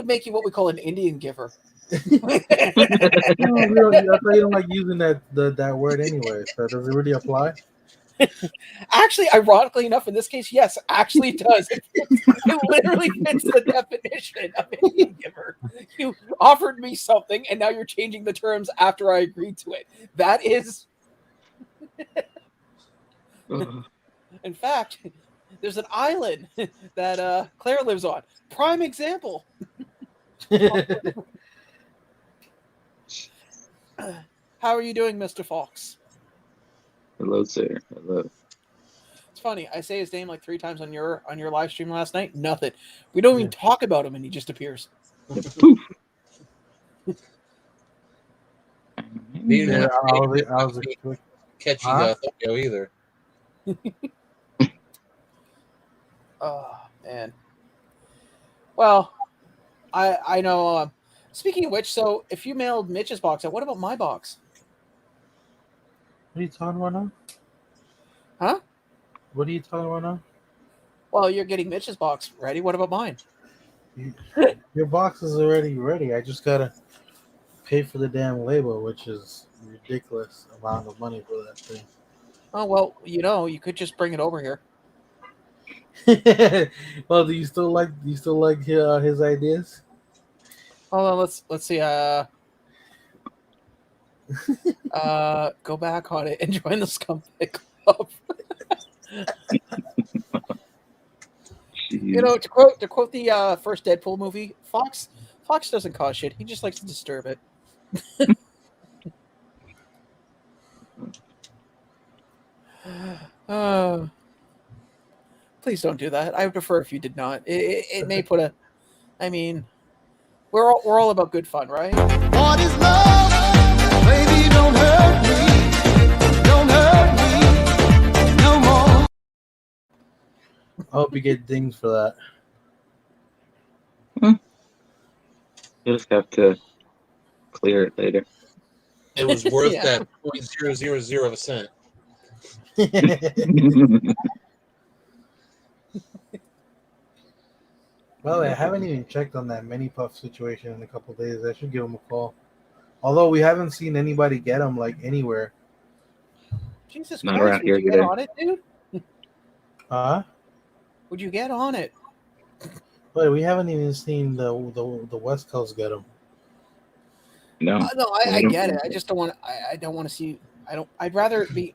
make you what we call an Indian giver. I thought you don't like using that word anyway. So does it really apply? Actually, ironically enough, in this case, yes, actually it does. It literally fits the definition of Indian giver. You offered me something, and now you're changing the terms after I agreed to it. That is, in fact, there's an island that Claire lives on. Prime example. How are you doing, Mr. Fox? Hello, sir. Hello. It's funny. I say his name like 3 times on your live stream last night. Nothing. We don't even talk about him, and he just appears. Poof. Yeah, I was catchy Tokyo either. Oh man. Well, I know. Speaking of which, so if you mailed Mitch's box out, what about my box? What are you talking about now? Huh? What are you talking about now? Well, you're getting Mitch's box ready. What about mine? Your box is already ready. I just gotta pay for the damn label, which is a ridiculous amount of money for that thing. Oh well, you could just bring it over here. Well, do you still like his ideas? Hold on, let's see. Go back on it and join the Scumbag Club. To quote the first Deadpool movie, Fox doesn't cause shit. He just likes to disturb it. Please don't do that. I would prefer if you did not. It may put a. I mean, we're all about good fun, right? What is love? Baby, don't hurt me. Don't hurt me no more. I hope you get dings for that. You just have to clear it later. It was worth that 0.000 of a cent. Well, I haven't even checked on that mini puff situation in a couple of days. I should give him a call. Although we haven't seen anybody get them like anywhere. Jesus Not Christ, around would here you get either. on it, dude? Huh? Would you get on it? But we haven't even seen the West Coast get them. No. No, I get it. I just don't want. I don't want to see. I'd rather it be.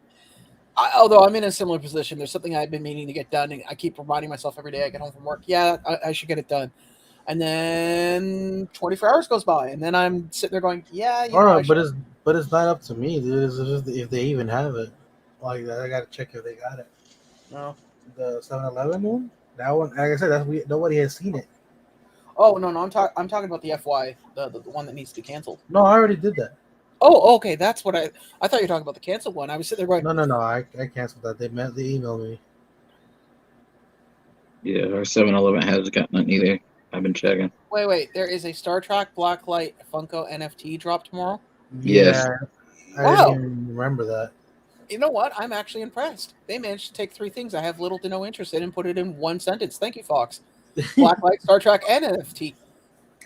Although I'm in a similar position, there's something I've been meaning to get done, and I keep reminding myself every day I get home from work, yeah, I should get it done. And then 24 hours goes by, and then I'm sitting there going, yeah, you All know, I right, should. but it's not up to me, dude. It's just if they even have it. Like I gotta check if they got it. No. The 7-Eleven one, that one. Like I said, nobody has seen it. Oh no, I'm talking about the FY, the one that needs to be canceled. No, I already did that. Oh, okay, that's what I thought you were talking about the canceled one. I was sitting there going, No. I canceled that. They emailed me. Yeah, our 7-Eleven hasn't got none either. I've been checking. wait, there is a Star Trek Blacklight Funko NFT drop tomorrow. Yes. Yeah, I Wow. didn't even remember that. You know what? I'm actually impressed. They managed to take three things I have little to no interest in and put it in one sentence. Thank you, Fox. Blacklight, Star Trek, and NFT.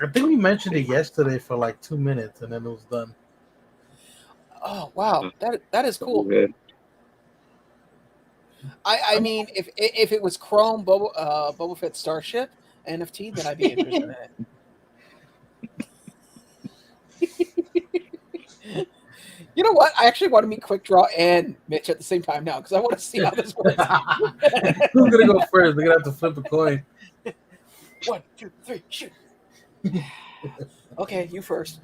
I think we mentioned it yesterday for like 2 minutes, and then it was done. Oh wow, that is cool. Good. I mean, if it was Chrome Boba Fett Starship NFT, then I'd be interested in it. You know what? I actually want to meet Quick Draw and Mitch at the same time now because I want to see how this works. Who's gonna go first? We're gonna have to flip a coin. 1, 2, 3, shoot. Okay, you first.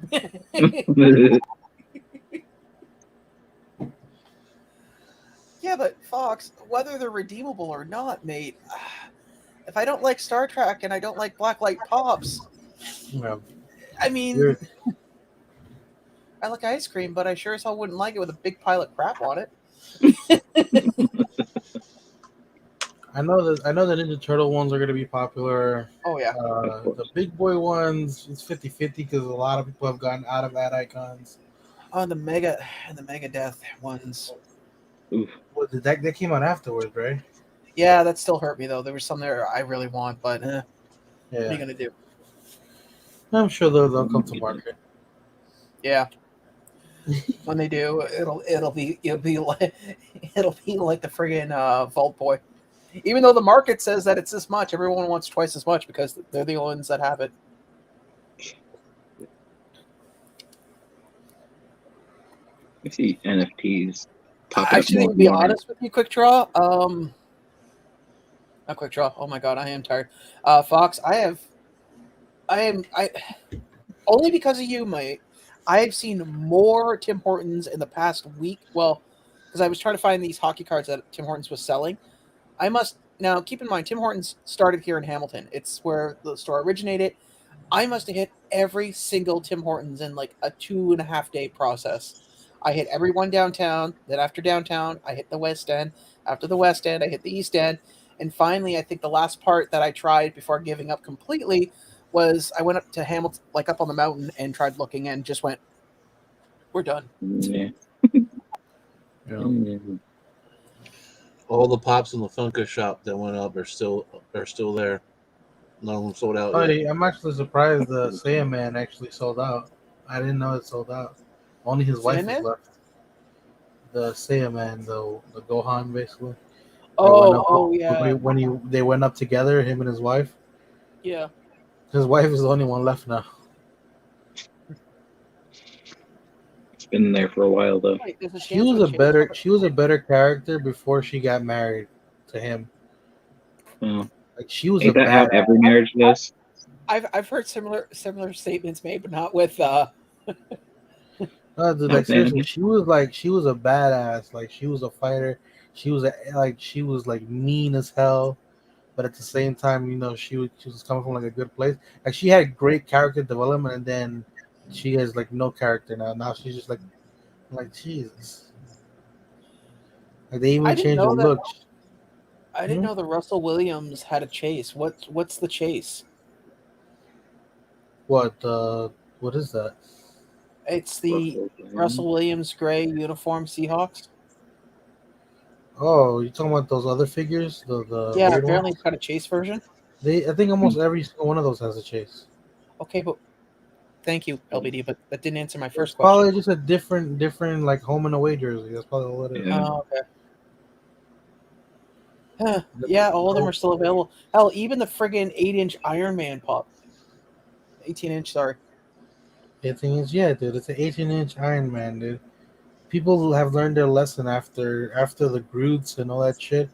Yeah, but Fox, whether they're redeemable or not, mate, if I don't like Star Trek and I don't like Blacklight Pops, Yeah. I mean, You're- I like ice cream, but I sure as hell wouldn't like it with a big pile of crap on it. I know the Ninja Turtle ones are gonna be popular. Oh yeah. The big boy ones, it's 50-50 because a lot of people have gotten out of ad icons. Oh, the Mega Death ones. Oof. Well, that came out afterwards, right? Yeah, that still hurt me though. There was some there I really want, but what are you Yeah, gonna do? I'm sure they'll come to market. Yeah. When they do, it'll be like the friggin' Vault Boy. Even though the market says that it's this much, everyone wants twice as much because they're the only ones that have it. I see NFTs popping up Actually, more to be and more. honest with you, Quick Draw, not Quick Draw. Oh my God, I am tired. Fox, I only because of you, mate. I have seen more Tim Hortons in the past week. Well, because I was trying to find these hockey cards that Tim Hortons was selling. I must now keep in mind Tim Hortons started here in Hamilton. It's where the store originated. I must have hit every single Tim Hortons in like a 2.5 day process. I hit every one downtown. Then after downtown, I hit the West End. After the West End, I hit the East End. And finally, I think the last part that I tried before giving up completely was I went up to Hamilton, like up on the mountain, and tried looking and just went, we're done. Yeah. All the pops in the Funko shop that went up are still there. None of them sold out yet. I'm actually surprised the Saiyaman actually sold out. I didn't know it sold out. Only his wife was Saiyaman? left. The Saiyaman, the Gohan, basically. Yeah. When they went up together, him and his wife. Yeah. His wife is the only one left now. It's been there for a while though. Wait, there's a She chance was when she was a better character before she got married to him. Well, Like she was ain't a that how bad. every marriage goes? I've heard similar statements made, but not with No, dude, No, like seriously, man. she was a badass. Like she was a fighter. She was mean as hell, but at the same time, she was coming from like a good place. Like she had great character development, and then she has like no character now. Now she's just like Jesus. Like they I even didn't changed her know that- look. I didn't know that Russell Williams had a chase. What's the chase? What is that? It's the Russell Williams gray uniform Seahawks. Oh, you talking about those other figures? The Yeah, weird apparently ones? it's got a chase version. I think almost every single one of those has a chase. Okay, but thank you, LBD, but that didn't answer my first question. Probably just a different like home and away jersey. That's probably all it is. Yeah. Oh, okay. Huh. Yeah, all of them are still available. Hell, even the friggin' 8-inch Iron Man pop. 18-inch, sorry. 18 inch, yeah, dude. It's an 18-inch Iron Man, dude. people have learned their lesson after the Groots and all that shit.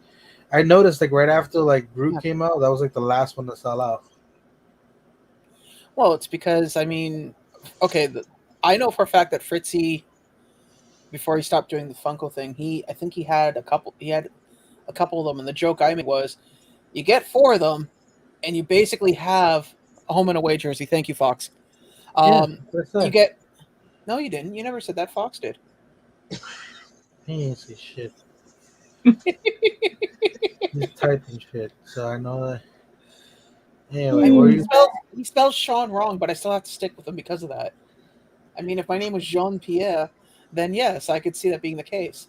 I noticed like right after like Groot came out, that was like the last one to sell out. Well, it's because I mean, okay, I know for a fact that Fritzy, before he stopped doing the Funko thing, I think he had a couple of them, and the joke I made was, you get 4 of them, and you basically have a home and away jersey. Thank you, Fox. You get no, you didn't. You never said that. Fox did. He ain't say shit. He's typing shit, so I know that. Anyway, I where mean, you? he spells Sean wrong, but I still have to stick with him because of that. I mean, if my name was Jean Pierre, then yes, I could see that being the case.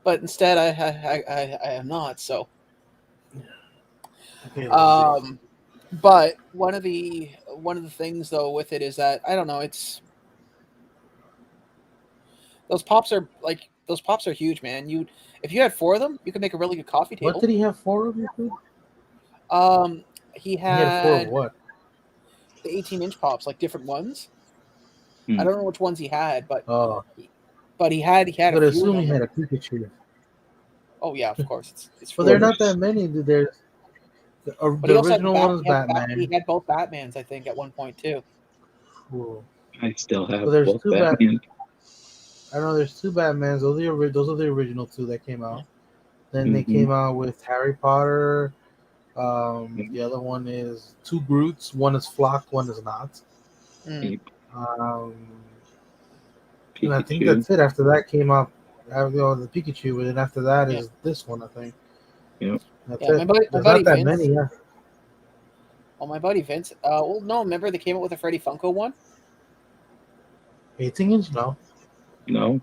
But instead, I am not. So, but one of the things though with it is that I don't know. It's those pops are huge, man. If you had 4 of them, you could make a really good coffee table. What did he have 4 of? He He had 4 of had what? the 18-inch pops, like different ones. Hmm. I don't know which ones he had, but he had I a would few assume of he them. had a Pikachu. Oh yeah, of course. It's But there are not that many. There's but the he also original had one is Batman. he had both Batmans, I think, at one point too. Cool. I still have So there's both 2 Batman. I don't know. There's 2 Batmans. Those are the original 2 that came out. Then they came out with Harry Potter. The other one is 2 Groots. One is Flock. One is not. Mm. And I think that's it. After that came out, the Pikachu, and then after that is this one. I think. Yep. That's Yeah, it. my There's buddy not that Vince. many. Yeah. Oh, my buddy Vince. Well, no, remember they came out with a Freddy Funko one? 18-inch? No. No.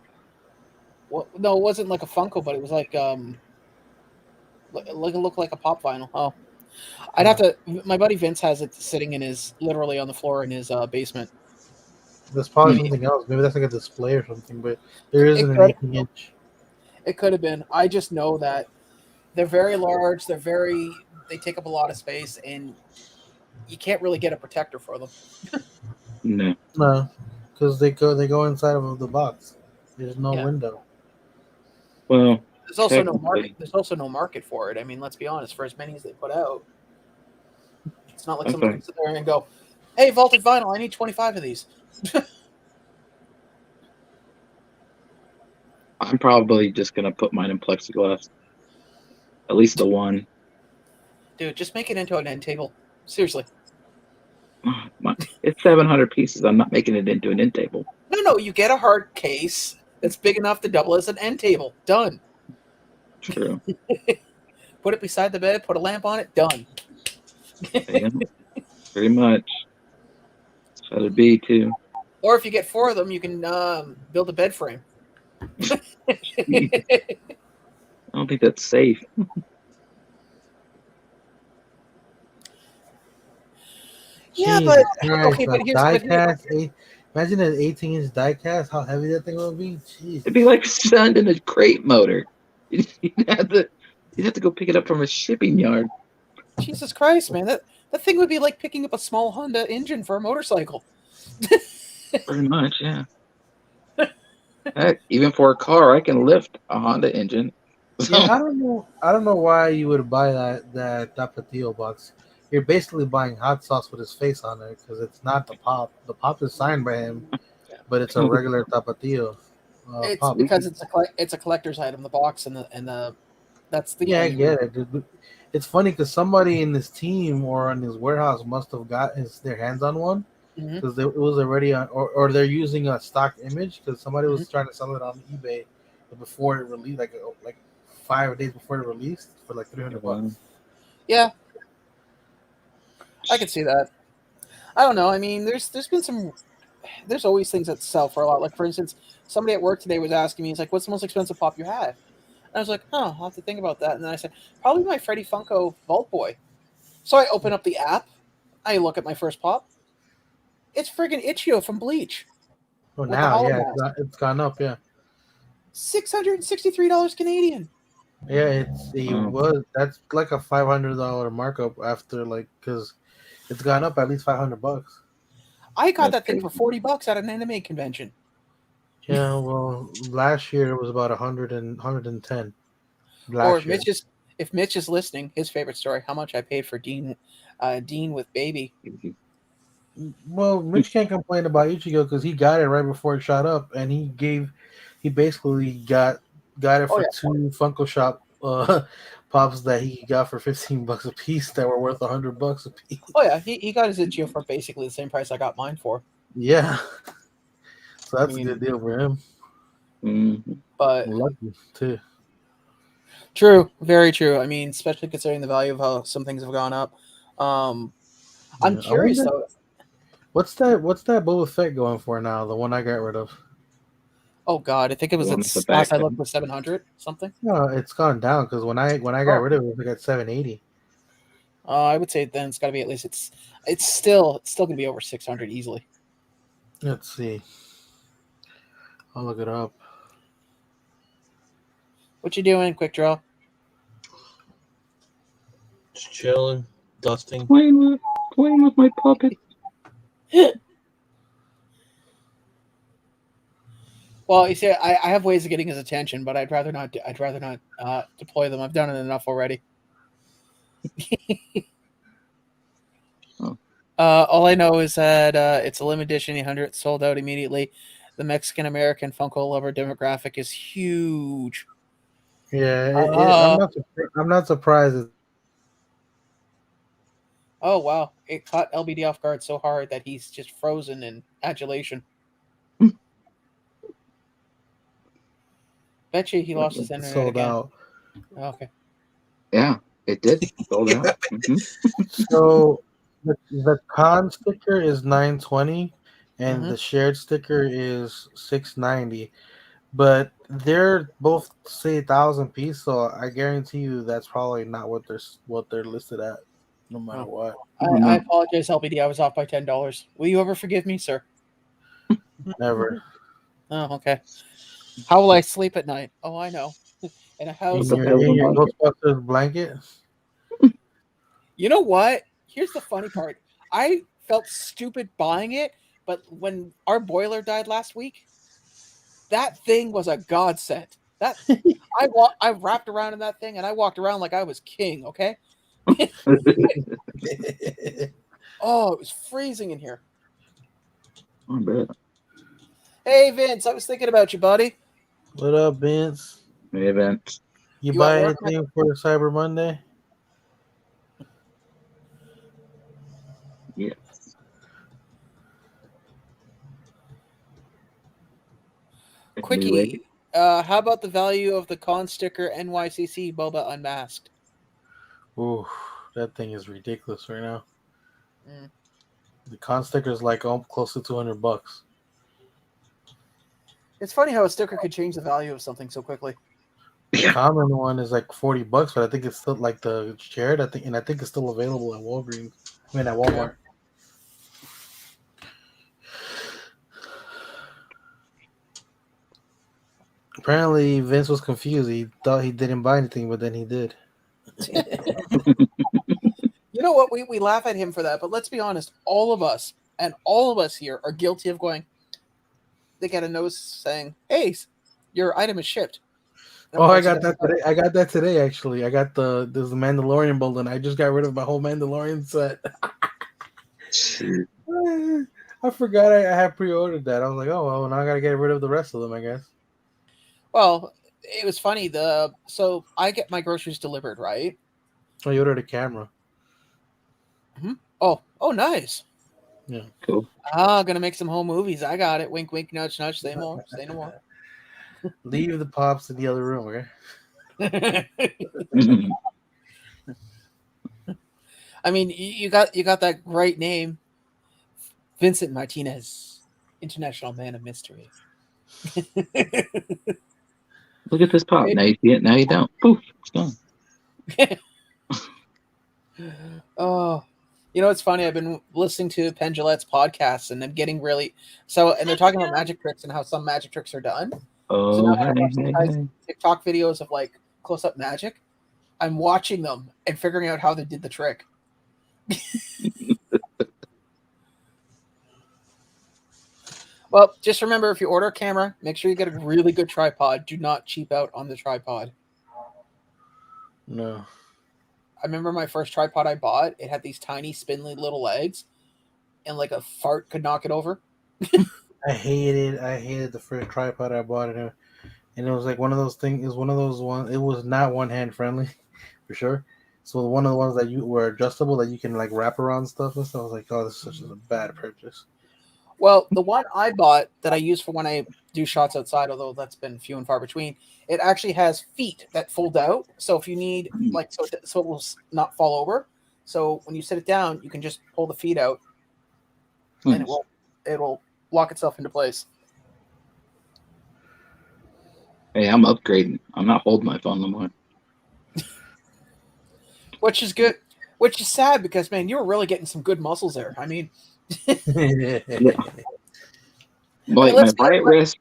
Well, no, it wasn't like a Funko, but it was like it looked like a pop vinyl. Oh, I'd have to. My buddy Vince has it sitting literally on the floor in his basement. There's probably something else. Maybe that's like a display or something. But there isn't an 18-inch. It could have been. I just know that they're very large. They take up a lot of space, and you can't really get a protector for them. No, because they go inside of the box. There's no window. Well, there's also no market. There's also no market for it. I mean, let's be honest. For as many as they put out, it's not like someone can sit there and go, "Hey, vaulted vinyl, I need 25 of these." I'm probably just gonna put mine in plexiglass. At least the one. Dude, just make it into an end table. Seriously. It's 700 pieces. I'm not making it into an end table. No. You get a hard case that's big enough to double as an end table. Done. True. Put it beside the bed. Put a lamp on it. Done. Yeah, pretty much. That's how it'd be too. Or if you get 4 of them, you can build a bed frame. I don't think that's safe. Yeah, but okay, but die-cast. Imagine an 18-inch die-cast. How heavy that thing would be. Jeez. It'd be like sending a crate motor. You'd have to go pick it up from a shipping yard. Jesus Christ, man! That thing would be like picking up a small Honda engine for a motorcycle. Pretty much, yeah. Heck, even for a car, I can lift a Honda engine. So. Yeah, I don't know why you would buy that Tapatio box. You're basically buying hot sauce with his face on it because it's not the pop. The pop is signed by him, but it's a regular Tapatio. It's pop. because it's a collector's item. The box and the that's the I get it. Dude. It's funny because somebody in his team or in his warehouse must have got their hands on one because it was already on, or they're using a stock image because somebody was trying to sell it on eBay before it released, like 5 days before it released for like $300. Yeah, I can see that. I don't know. I mean, there's always things that sell for a lot. Like for instance, somebody at work today was asking me, he's like, "What's the most expensive pop you have?" And I was like, "I'll have to think about that." And then I said, "Probably my Freddy Funko Vault Boy." So I open up the app, I look at my first pop. It's friggin' Ichio from Bleach. Oh, now it's gone up, yeah. $663 Canadian. Yeah, that's like a $500 markup after because it's gone up at least $500. I got That's that thing for $40 at an anime convention. Yeah, well, last year it was about 110. Or Last year. if Mitch is listening, his favorite story: how much I paid for Dean with Baby. Well, Mitch can't complain about Ichigo because he got it right before it shot up, and he basically got it for two Funko Shop pops that he got for $15 a piece that were worth $100 a piece. Oh yeah, he got his Ichigo for basically the same price I got mine for. Yeah, so that's a good deal for him. Mm-hmm. But lucky too. True, very true. I mean, especially considering the value of how some things have gone up. I'm curious though. What's that Boba Fett going for now? The one I got rid of. Oh God, I think it was last I looked was 700 something. No, it's gone down because when I got rid of it, we got 780. I would say then it's got to be at least it's still gonna be over 600 easily. Let's see. I'll look it up. What you doing, Quick Draw? Just chilling, dusting. Playing with my puppet. Well, you see, I have ways of getting his attention, but I'd rather not deploy them. I've done it enough already. All I know is that it's a limited edition 800, sold out immediately. The Mexican American Funko lover demographic is huge. Yeah, I'm not surprised. Oh wow! It caught LBD off guard so hard that he's just frozen in adulation. Bet you he lost his internet sold again. out. Okay. Yeah, it did. Sold out. Mm-hmm. So the con sticker is $920, and the shared sticker is $690. But they're both say 1,000 piece, so I guarantee you that's probably not what they're listed at, no matter what. I apologize, LBD. I was off by $10. Will you ever forgive me, sir? Never. Oh, okay. How will I sleep at night? Oh, I know. In a house. In your Ghostbusters blanket. You know what? Here's the funny part. I felt stupid buying it, but when our boiler died last week, that thing was a godsend. That I wrapped around in that thing and I walked around like I was king, okay? Oh, it was freezing in here. I bet. Hey Vince, I was thinking about you, buddy. What up, Vince? Hey, Vince. You buy anything for Cyber Monday? Yes. Quickie, how about the value of the con sticker NYCC Boba Unmasked? Ooh, that thing is ridiculous right now. The con sticker is like close to $200. It's funny how a sticker could change the value of something so quickly. The common one is like $40, but I think it's still like the shared. I think it's still available at Walgreens. I mean, at Walmart. Apparently, Vince was confused. He thought he didn't buy anything, but then he did. You know what? We laugh at him for that, but let's be honest. All of us here are guilty of going. They get a notice saying, "Hey, your item is shipped." I got that today. I got that today. Actually, I got the Mandalorian bundle, and I just got rid of my whole Mandalorian set. I forgot I had pre-ordered that. I was like, oh well, now I gotta get rid of the rest of them, I guess. Well, it was funny. So I get my groceries delivered, right? Oh, you ordered a camera. Oh, nice. Yeah, cool. Gonna make some home movies. I got it. Wink, wink, nudge, nudge. Say more. Say no more. Leave the pops in the other room, okay? I mean, you got that great name, Vincent Martinez, International Man of Mystery. Look at this pop. Now you see it. Now you don't. Poof, it's gone. Oh, you know, it's funny. I've been listening to Penn Jillette's podcasts, and I'm getting really and they're talking about magic tricks and how some magic tricks are done. Oh, so now when I watch these guys' TikTok videos of like close-up magic, I'm watching them and figuring out how they did the trick. Well, just remember, if you order a camera, make sure you get a really good tripod. Do not cheap out on the tripod. No. I remember my first tripod I bought. It had these tiny, spindly little legs, and like a fart could knock it over. I hated the first tripod I bought, and it was like one of those things. It was one of those ones. It was not one hand friendly, for sure. So one of the ones that you were adjustable that you can like wrap around stuff and stuff. I was like, oh, this is such a bad purchase. Well, the one I bought that I use for when I do shots outside, although that's been few and far between, it actually has feet that fold out. So if you need, like, so it will not fall over. So when you sit it down, you can just pull the feet out, and it will lock itself into place. Hey, I'm upgrading. I'm not holding my phone no more. Which is good. Which is sad because, man, you were really getting some good muscles there. I mean, Yeah. Like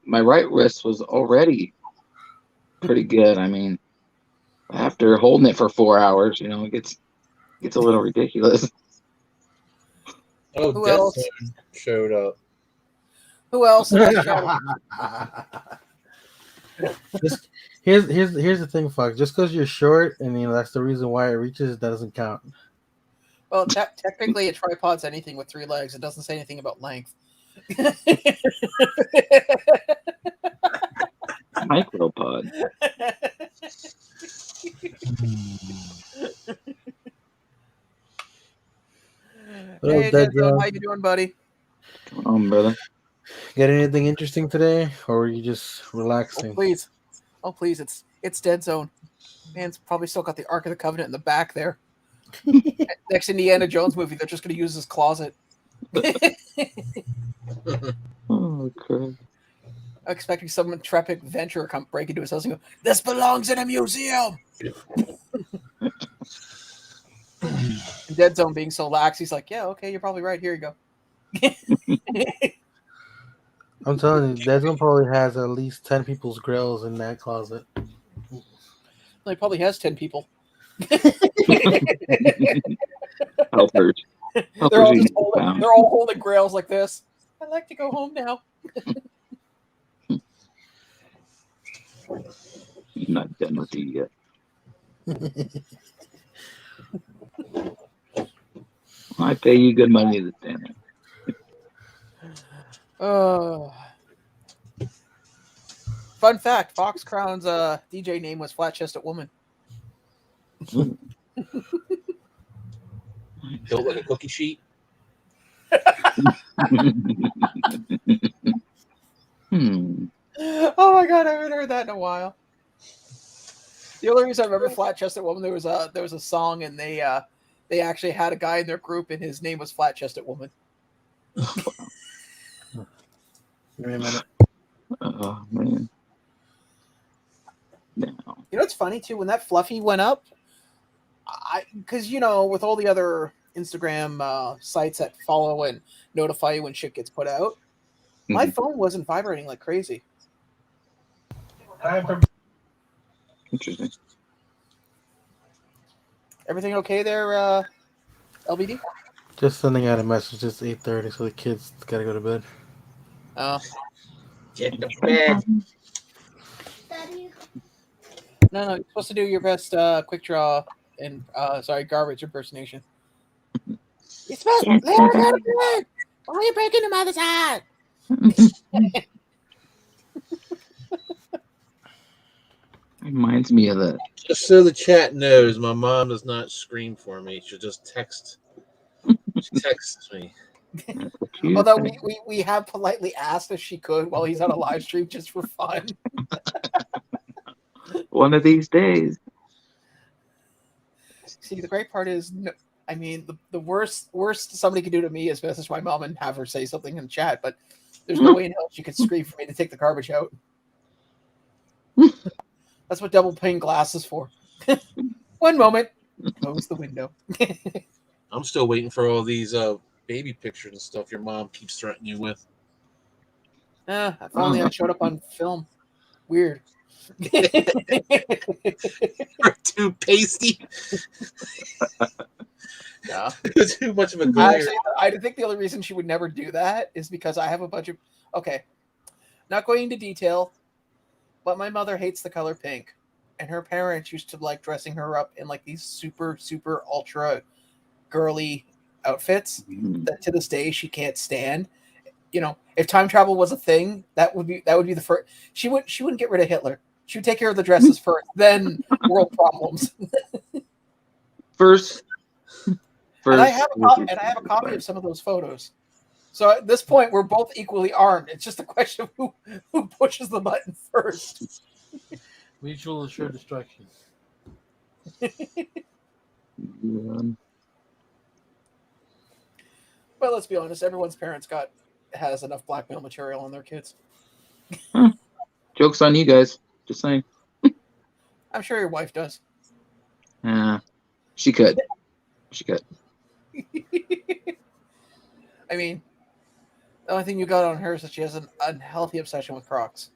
my right wrist was already pretty good. I mean, after holding it for 4 hours, you know, it gets a little ridiculous. Oh, Who Death else? Zone showed up. Who else in the show? Here's the thing, Fox. Just because you're short, and that's the reason why it reaches, that doesn't count. Well, technically, a tripod's anything with 3 legs. It doesn't say anything about length. Micropod. Hey, Denzel, how you doing, buddy? Come on, brother. Got anything interesting today, or were you just relaxing? Oh please, it's Dead Zone. Man's probably still got the Ark of the Covenant in the back there. Next Indiana Jones movie, they're just going to use his closet. Oh, crap. I'm expecting some intrepid venturer come break into his house and go, "This belongs in a museum." Dead Zone being so lax, he's like, "Yeah, okay, you're probably right. Here you go." I'm telling you, Dead Zone probably has at least 10 people's grills in that closet. Well, he probably has 10 people. Helpers. They're all holding grails like this. I'd like to go home now. You're not done with you yet. I pay you good money to stand there. Fun fact: Fox Crown's DJ name was Flat Chested Woman. Built like a cookie sheet. Oh my god, I haven't heard that in a while. The only reason I remember Flat Chested Woman, there was a song, and they actually had a guy in their group, and his name was Flat Chested Woman. Give me a minute. Oh man. No. You know what's funny too? When that Fluffy went up, because with all the other Instagram sites that follow and notify you when shit gets put out, my phone wasn't vibrating like crazy. Interesting. Everything okay there, LBD? Just sending out a message. It's 8:30, so the kids gotta go to bed. Oh. Get to bed. No, you're supposed to do your best quick draw and garbage impersonation. You're supposed to let her go to bed. Why are you breaking the mother's heart? Reminds me of that. Just so the chat knows, my mom does not scream for me. She'll just text. She texts me. Although we have politely asked if she could while he's on a live stream just for fun. One of these days. See, the great part is, the worst somebody could do to me is message my mom and have her say something in chat, but there's no way in hell she could scream for me to take the garbage out. That's what double pane glass is for. One moment. Close the window. I'm still waiting for all these baby pictures and stuff your mom keeps threatening you with. If only I showed up on film. Weird. You're too pasty. No. Too much of a glare. Actually, I think the only reason she would never do that is because I have a bunch of. Okay, not going into detail, but my mother hates the color pink, and her parents used to like dressing her up in like these super, super ultra girly outfits that to this day she can't stand. You know, if time travel was a thing, that would be the first. She wouldn't get rid of Hitler. She would take care of the dresses first, then world problems. First, and I have a copy of some of those photos. So at this point, we're both equally armed. It's just a question of who pushes the button first. Mutual assured destruction. But let's be honest, everyone's parents has enough blackmail material on their kids. Joke's on you guys. Just saying. I'm sure your wife does. She could. She could. I mean, the only thing you got on her is that she has an unhealthy obsession with Crocs.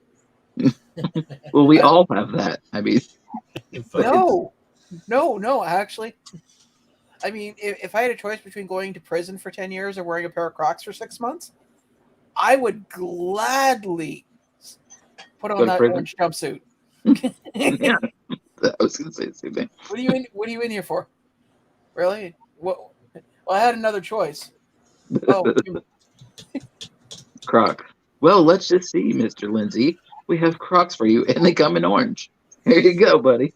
Well, we all have that. I mean, no, actually. I mean, if I had a choice between going to prison for 10 years or wearing a pair of Crocs for 6 months, I would gladly put on that orange jumpsuit. Yeah, I was going to say the same thing. What are you in here for? Really? Well, I had another choice. Oh, Croc. Well, let's just see, Mr. Lindsay. We have Crocs for you, and they come in orange. Here you go, buddy.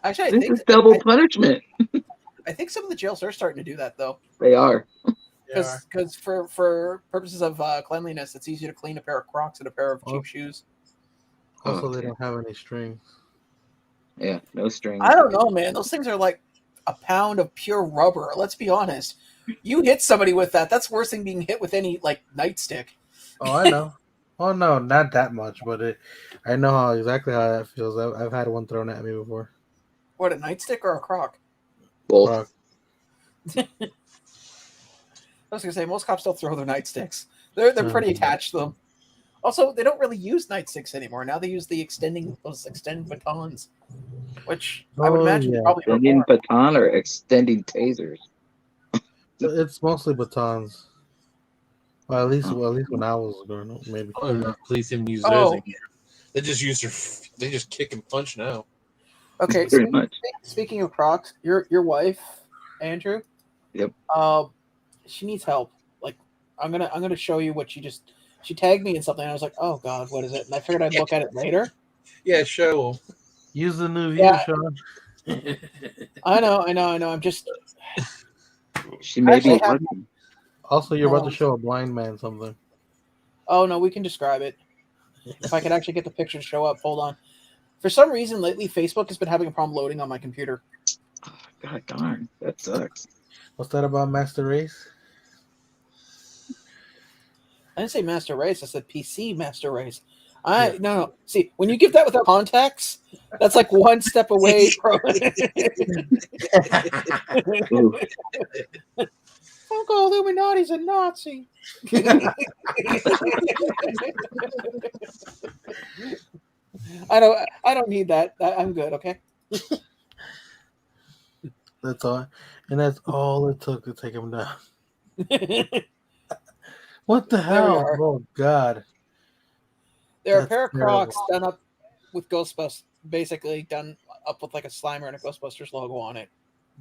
Actually, This is double punishment. I think some of the jails are starting to do that, though. They are. Because for purposes of cleanliness, it's easier to clean a pair of Crocs than a pair of cheap shoes. Also, they don't have any strings. Yeah, no strings. I don't know, man. Those things are like a pound of pure rubber. Let's be honest. You hit somebody with that. That's worse than being hit with any like nightstick. Oh, I know. Oh no, not that much, but I know exactly how that feels. I've had one thrown at me before. What, a nightstick or a Croc? Both. I was gonna say most cops don't throw their nightsticks. They're pretty attached to them. Also, they don't really use nightsticks anymore. Now they use those extending batons, which I would imagine probably extending baton or extending tasers. It's mostly batons. Well, at least when I was growing up, maybe. Oh, no, police didn't use theirs anymore. They just kick and punch now. Okay, speaking of Crocs, your wife, Andrew. Yep. She needs help. Like, I'm gonna show you what she tagged me in something. And I was like, oh god, what is it? And I figured I'd look at it later. Yeah, show them. Use the new view, Sean. I know. I'm just. She may be working. Also, you're about to show a blind man something. Oh no, we can describe it. If I could actually get the picture to show up, hold on. For some reason lately, Facebook has been having a problem loading on my computer. Oh, god darn, that sucks. What's that about Master Race? I didn't say Master Race. I said PC Master Race. No. See, when you give that without context, that's like one step away from. Funko Illuminati's a Nazi. I don't need that. I'm good. Okay. That's all, and that's all it took to take him down. What the hell? Oh god! There are a pair of Crocs done up with Ghostbusters, basically done up with like a Slimer and a Ghostbusters logo on it.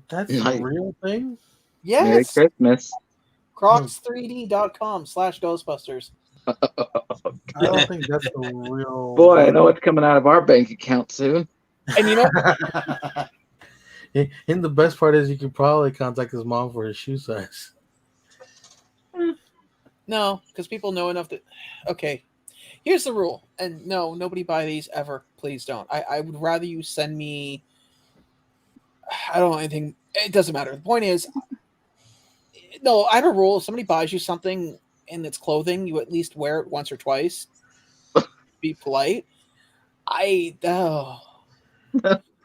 That's a real thing? Yes. Merry Christmas. Crocs3d.com/Ghostbusters. I don't think that's the real. Boy, I know what's coming out of our bank account soon. And you know, and the best part is you could probably contact his mom for his shoe size. No, because people know enough to. Okay, here's the rule, and no, nobody buy these ever. Please don't. I would rather you send me. I don't know anything. It doesn't matter. The point is, no, I have a rule. If somebody buys you something and it's clothing, you at least wear it once or twice. Be polite.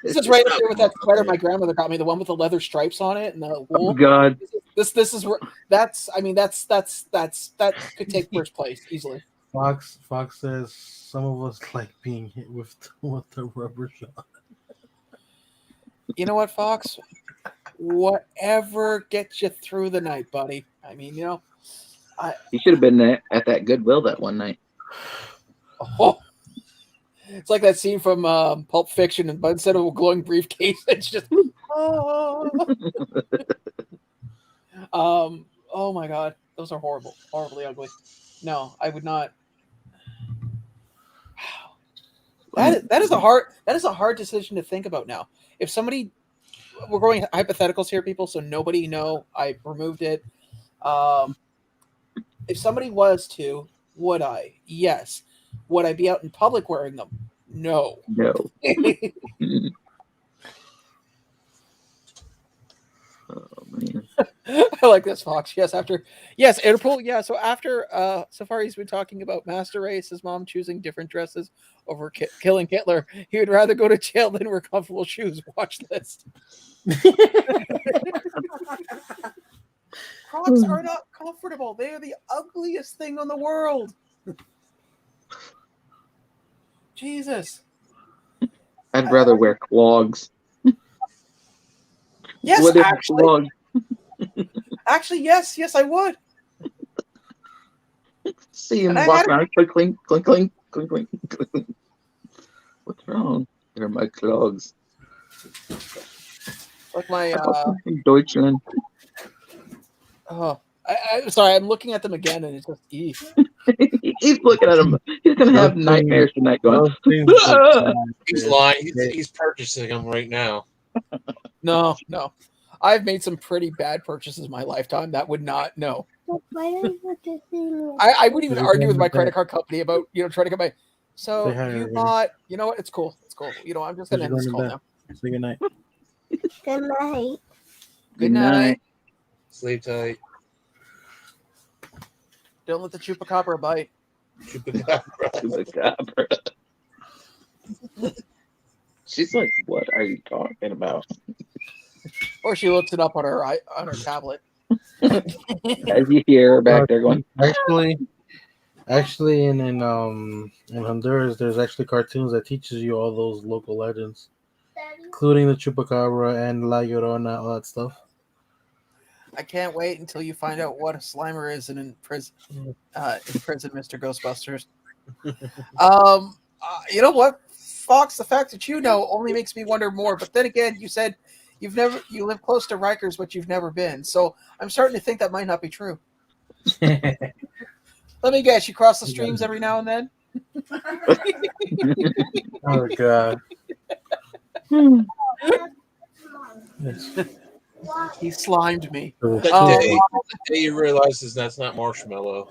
This is right up there with that sweater my grandmother got me, the one with the leather stripes on it and the wool. Oh god. This is that could take first place easily. Fox says some of us like being hit with the rubber shot. You know what, Fox? whatever gets you through the night, buddy. I mean, you know, You should have been at that Goodwill that one night. oh, it's like that scene from Pulp Fiction, but instead of a glowing briefcase, it's just. Oh my god, those are horrible, horribly ugly. No, I would not. That is a hard decision to think about now. If somebody, we're going hypotheticals here, people, so nobody know I removed it. If somebody was to, would I? Yes. Would I be out in public wearing them? No. No. Oh man. I like this, Fox. Yes, Interpol. Yeah, so after Safari's been talking about Master Race, his mom choosing different dresses over killing Hitler, he would rather go to jail than wear comfortable shoes. Watch this. Crocs are not comfortable. They are the ugliest thing in the world. Jesus. I'd rather wear clogs. Yes, What is actually. clogs? Actually, yes, I would. See him And I walk had- around, clink, clink, clink, clink, clink, clink, clink. What's wrong? They're my clogs. Like my In Deutschland. oh, I'm sorry, I'm looking at them again, and it's just He's looking at him. He's gonna have nightmares tonight. Going, He's lying. He's purchasing them right now. No. I've made some pretty bad purchases in my lifetime. That would not no. I wouldn't even argue with my credit card company about trying to get my. So you bought. You know what? It's cool. I'm just gonna end this call now. Say good night. Good night. Good night. Sleep tight. Don't let the chupacabra bite. Chupacabra. She's like, what are you talking about? Or she looks it up on her tablet. As you hear her back there going, Actually, in Honduras, there's actually cartoons that teaches you all those local legends, including the chupacabra and La Llorona, all that stuff. I can't wait until you find out what a Slimer is in prison, Mr. Ghostbusters. You know what, Fox? The fact that you know only makes me wonder more. But then again, you said you live close to Rikers, but you've never been. So I'm starting to think that might not be true. Let me guess, you cross the streams every now and then? Oh God. He slimed me. The day you realize that's not marshmallow.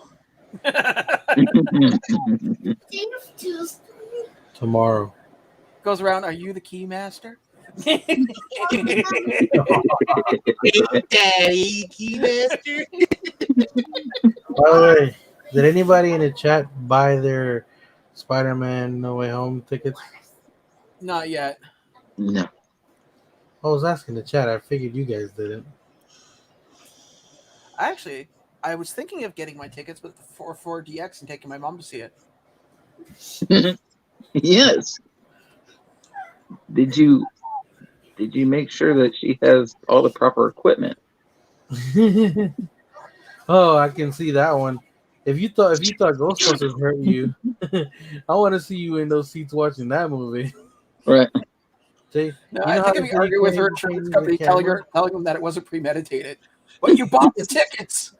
Tomorrow. Goes around, are you the key master? Daddy, key master. By the way, did anybody in the chat buy their Spider-Man No Way Home tickets? Not yet. no. I was asking the chat. I figured you guys didn't. Actually, I was thinking of getting my tickets for 4DX and taking my mom to see it. Yes. Did you make sure that she has all the proper equipment? Oh, I can see that one. If you thought Ghostbusters hurt you, I want to see you in those seats watching that movie. Right. See, I think I'd be arguing with her insurance company, telling them that it wasn't premeditated. But you bought the tickets.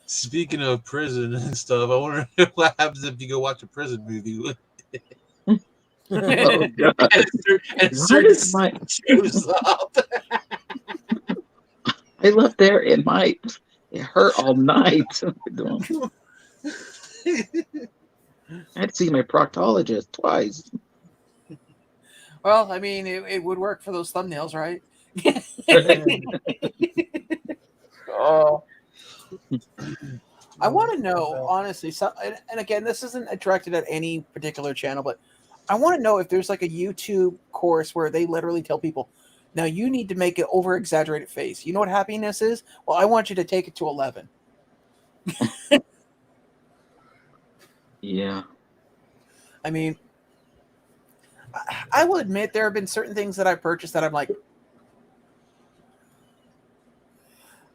Speaking of prison and stuff, I wonder what happens if you go watch a prison movie. Oh, God. and certain shows up. I left there. It hurt all night. I had to see my proctologist twice. Well, I mean, it would work for those thumbnails, right? Oh. I want to know, honestly, and again, this isn't directed at any particular channel, but I want to know if there's like a YouTube course where they literally tell people, now you need to make an over-exaggerated face. You know what happiness is? Well, I want you to take it to 11. Yeah. I mean, I will admit there have been certain things that I purchased that I'm like,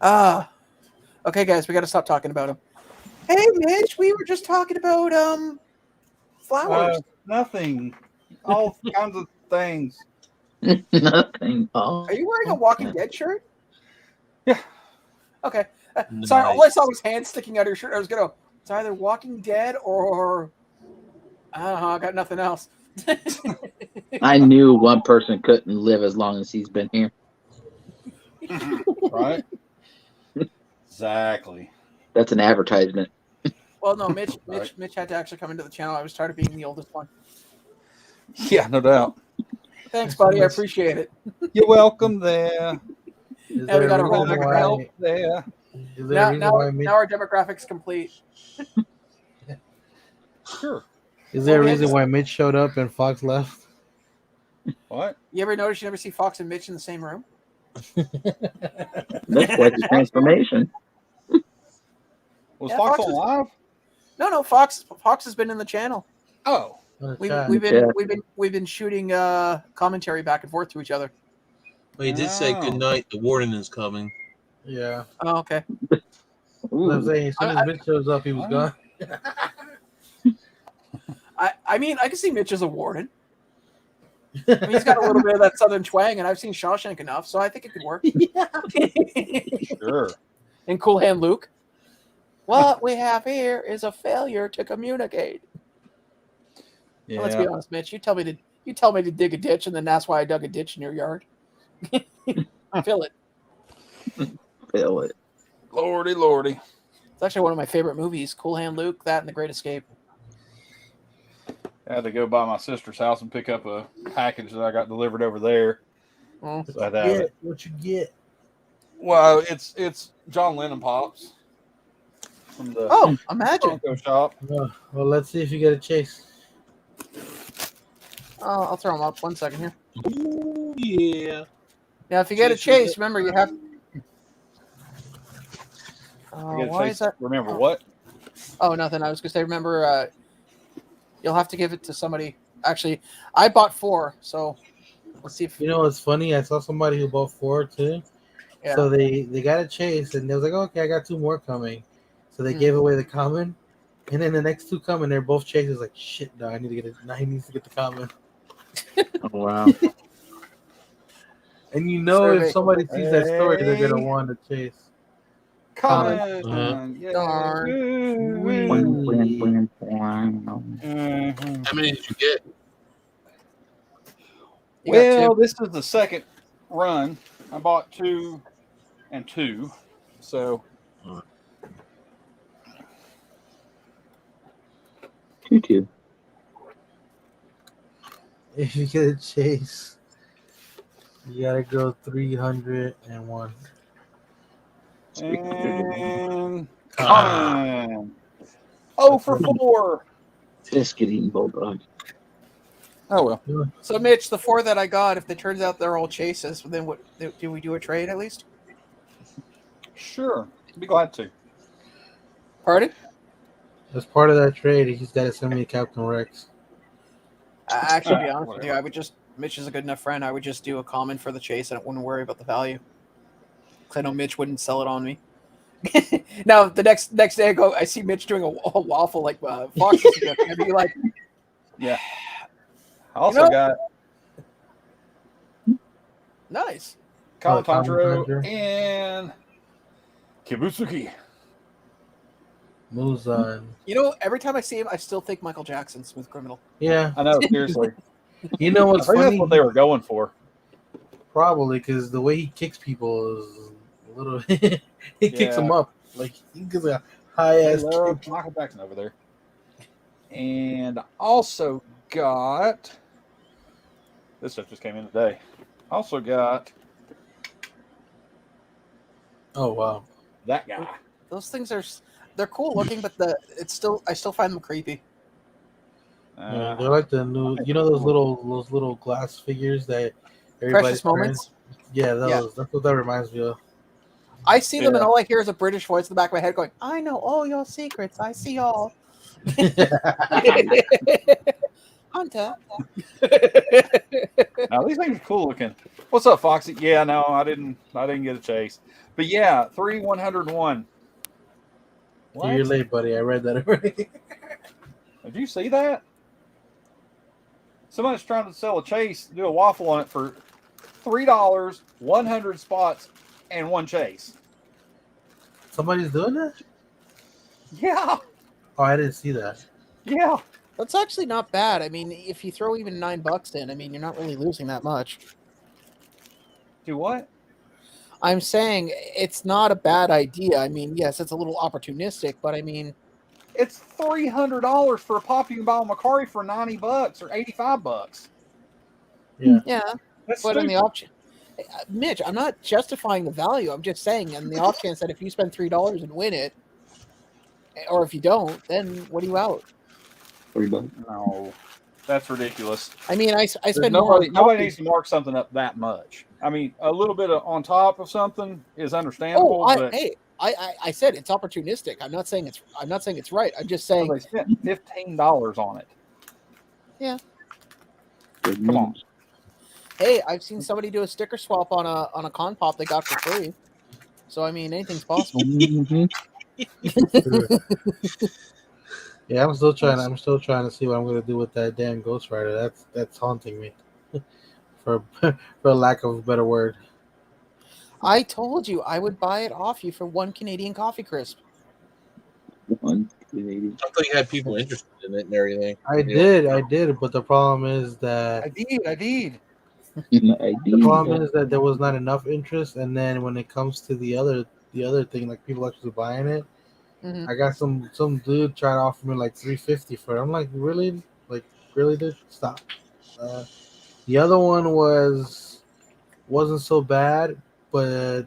Okay, guys, we got to stop talking about him. Hey, Mitch, we were just talking about flowers. Nothing. All kinds of things. Nothing. Oh, Are you wearing a Walking Dead shirt? Yeah. Okay. Sorry, all I Nice. saw was hands sticking out of your shirt. I was gonna. It's either Walking Dead or I don't know. I got nothing else. I knew one person couldn't live as long as he's been here. Right? Exactly. That's an advertisement. Well, no, Mitch Right. had to actually come into the channel. I was tired of being the oldest one. Yeah, no doubt. Thanks, buddy. I appreciate it. You're welcome there. Is Now we there got a a reason roll why? Help there. Is there a reason why? Now our demographics complete. Sure. Is there a Well, reason yeah, why Mitch showed up and Fox left? What? You ever notice you never see Fox and Mitch in the same room? That's quite the transformation. Was Yeah, Fox Fox on is- live? No. Fox has been in the channel. Oh. We've been shooting commentary back and forth to each other. Well, he did say Oh. good night. The warden is coming. Yeah. Oh, okay. I'm saying, as soon as Mitch shows up, he was gone. I mean, I can see Mitch as a warden. I mean, he's got a little bit of that southern twang, and I've seen Shawshank enough, so I think it could work. Sure. And Cool Hand Luke. What we have here is a failure to communicate. Yeah. Well, let's be honest, Mitch. You tell me to dig a ditch, and then that's why I dug a ditch in your yard. Fill it. Feel it. Lordy, lordy. It's actually one of my favorite movies. Cool Hand Luke, that, and The Great Escape. I had to go by my sister's house and pick up a package that I got delivered over there. Oh. So I had to have it. What you get? Well, it's John Lennon Pops from the Oh, imagine. Funko shop. Well, let's see if you get a chase. Oh, I'll throw them up. 1 second here. Ooh, yeah. Now, if you get a chase, remember you have. You gotta Why chase- is that? Remember what? Oh, nothing. I was gonna say, remember, you'll have to give it to somebody. Actually, I bought 4, so let's see if You know what's funny? I saw somebody who bought 4 too. Yeah. So they got a chase, and they was like, okay, I got 2 more coming. So they gave away the common, and then the next 2 coming, they're both chases. Like, shit, no, I need to get it. Now he needs to get the common. Oh, wow. And you know, Survey. if somebody sees that story, they're gonna want to chase. Come Uh-huh. on. Yeah. Darn. Woo-wee. Wow. Mhm. How many did you get? You got Well, 2. this is the second run. I bought 2 and 2. So Tutu. If you get a chase, you gotta go 301. and come. Oh, for 4. Biscuit eating bulldog. Oh well. So, Mitch, the 4 that I got, if it turns out they're all chases, then what? Do we do a trade at least? Sure. Be glad to. Pardon? As part of that trade, he's got to send me Captain Rex. Actually, to be honest with you, I would just. Mitch is a good enough friend. I would just do a common for the chase, and I wouldn't worry about the value. Because I know Mitch wouldn't sell it on me. Now, the next day, I see Mitch doing a waffle like Fox. I'd be like, Yeah. I also You know- got nice. Kamatandro Kamatandro. and Kibutsuki. Muzan. You know, every time I see him, I still think Michael Jackson, Smooth Criminal. Yeah. I know, seriously. You know I what's think that's funny? what they were going for. Probably because the way he kicks people is a little. He kicks Yeah. them up. Like, he gives a high I ass love kick. Michael Jackson over there. And also got this stuff just came in today. Also got Oh, wow. that guy. Those things they're cool looking, but I still find them creepy. Yeah, they're like the new, you know, those little glass figures that everybody. Precious moments. Yeah, those. That's what that reminds me of. I see them, and Yeah. all I hear is a British voice in the back of my head going, "I know all your secrets. I see all." Hunter. Now these things are cool looking. What's up, Foxy? Yeah, no, I didn't get a chase. But yeah, 101. You're late, buddy. I read that already. Did you see that? Somebody's trying to sell a chase, do a waffle on it for $3, 100 spots, and 1 chase. Somebody's doing that? Yeah. Oh, I didn't see that. Yeah. That's actually not bad. I mean, if you throw even $9 in, I mean, you're not really losing that much. Do what? I'm saying it's not a bad idea. I mean, yes, it's a little opportunistic, but I mean, it's $300 for a pop you can buy on Macari for $90 or $85. Yeah. Yeah. That's but on stupid. the option, Mitch, I'm not justifying the value. I'm just saying, in the off chance that if you spend $3 and win it, or if you don't, then what are you out? $3. No, that's ridiculous. I mean, I spend nobody more. needs to mark something up that much. I mean, a little bit on top of something is understandable. But I said it's opportunistic. I'm not saying it's right. I'm just saying they spent $15 on it. Yeah. Come on. Hey, I've seen somebody do a sticker swap on a con pop they got for free. So I mean, anything's possible. Yeah, I'm still trying to see what I'm gonna do with that damn Ghost Rider. That's haunting me. for lack of a better word. I told you I would buy it off you for 1 Canadian coffee crisp. 1 Canadian. I thought you had people interested in it and everything. I did, but the problem is that I did. The problem is that there was not enough interest, and then when it comes to the other thing, like people actually buying it, Mhm. I got some dude try to offer me like $350 for it. I'm like, really, dude, stop. The other one wasn't so bad, but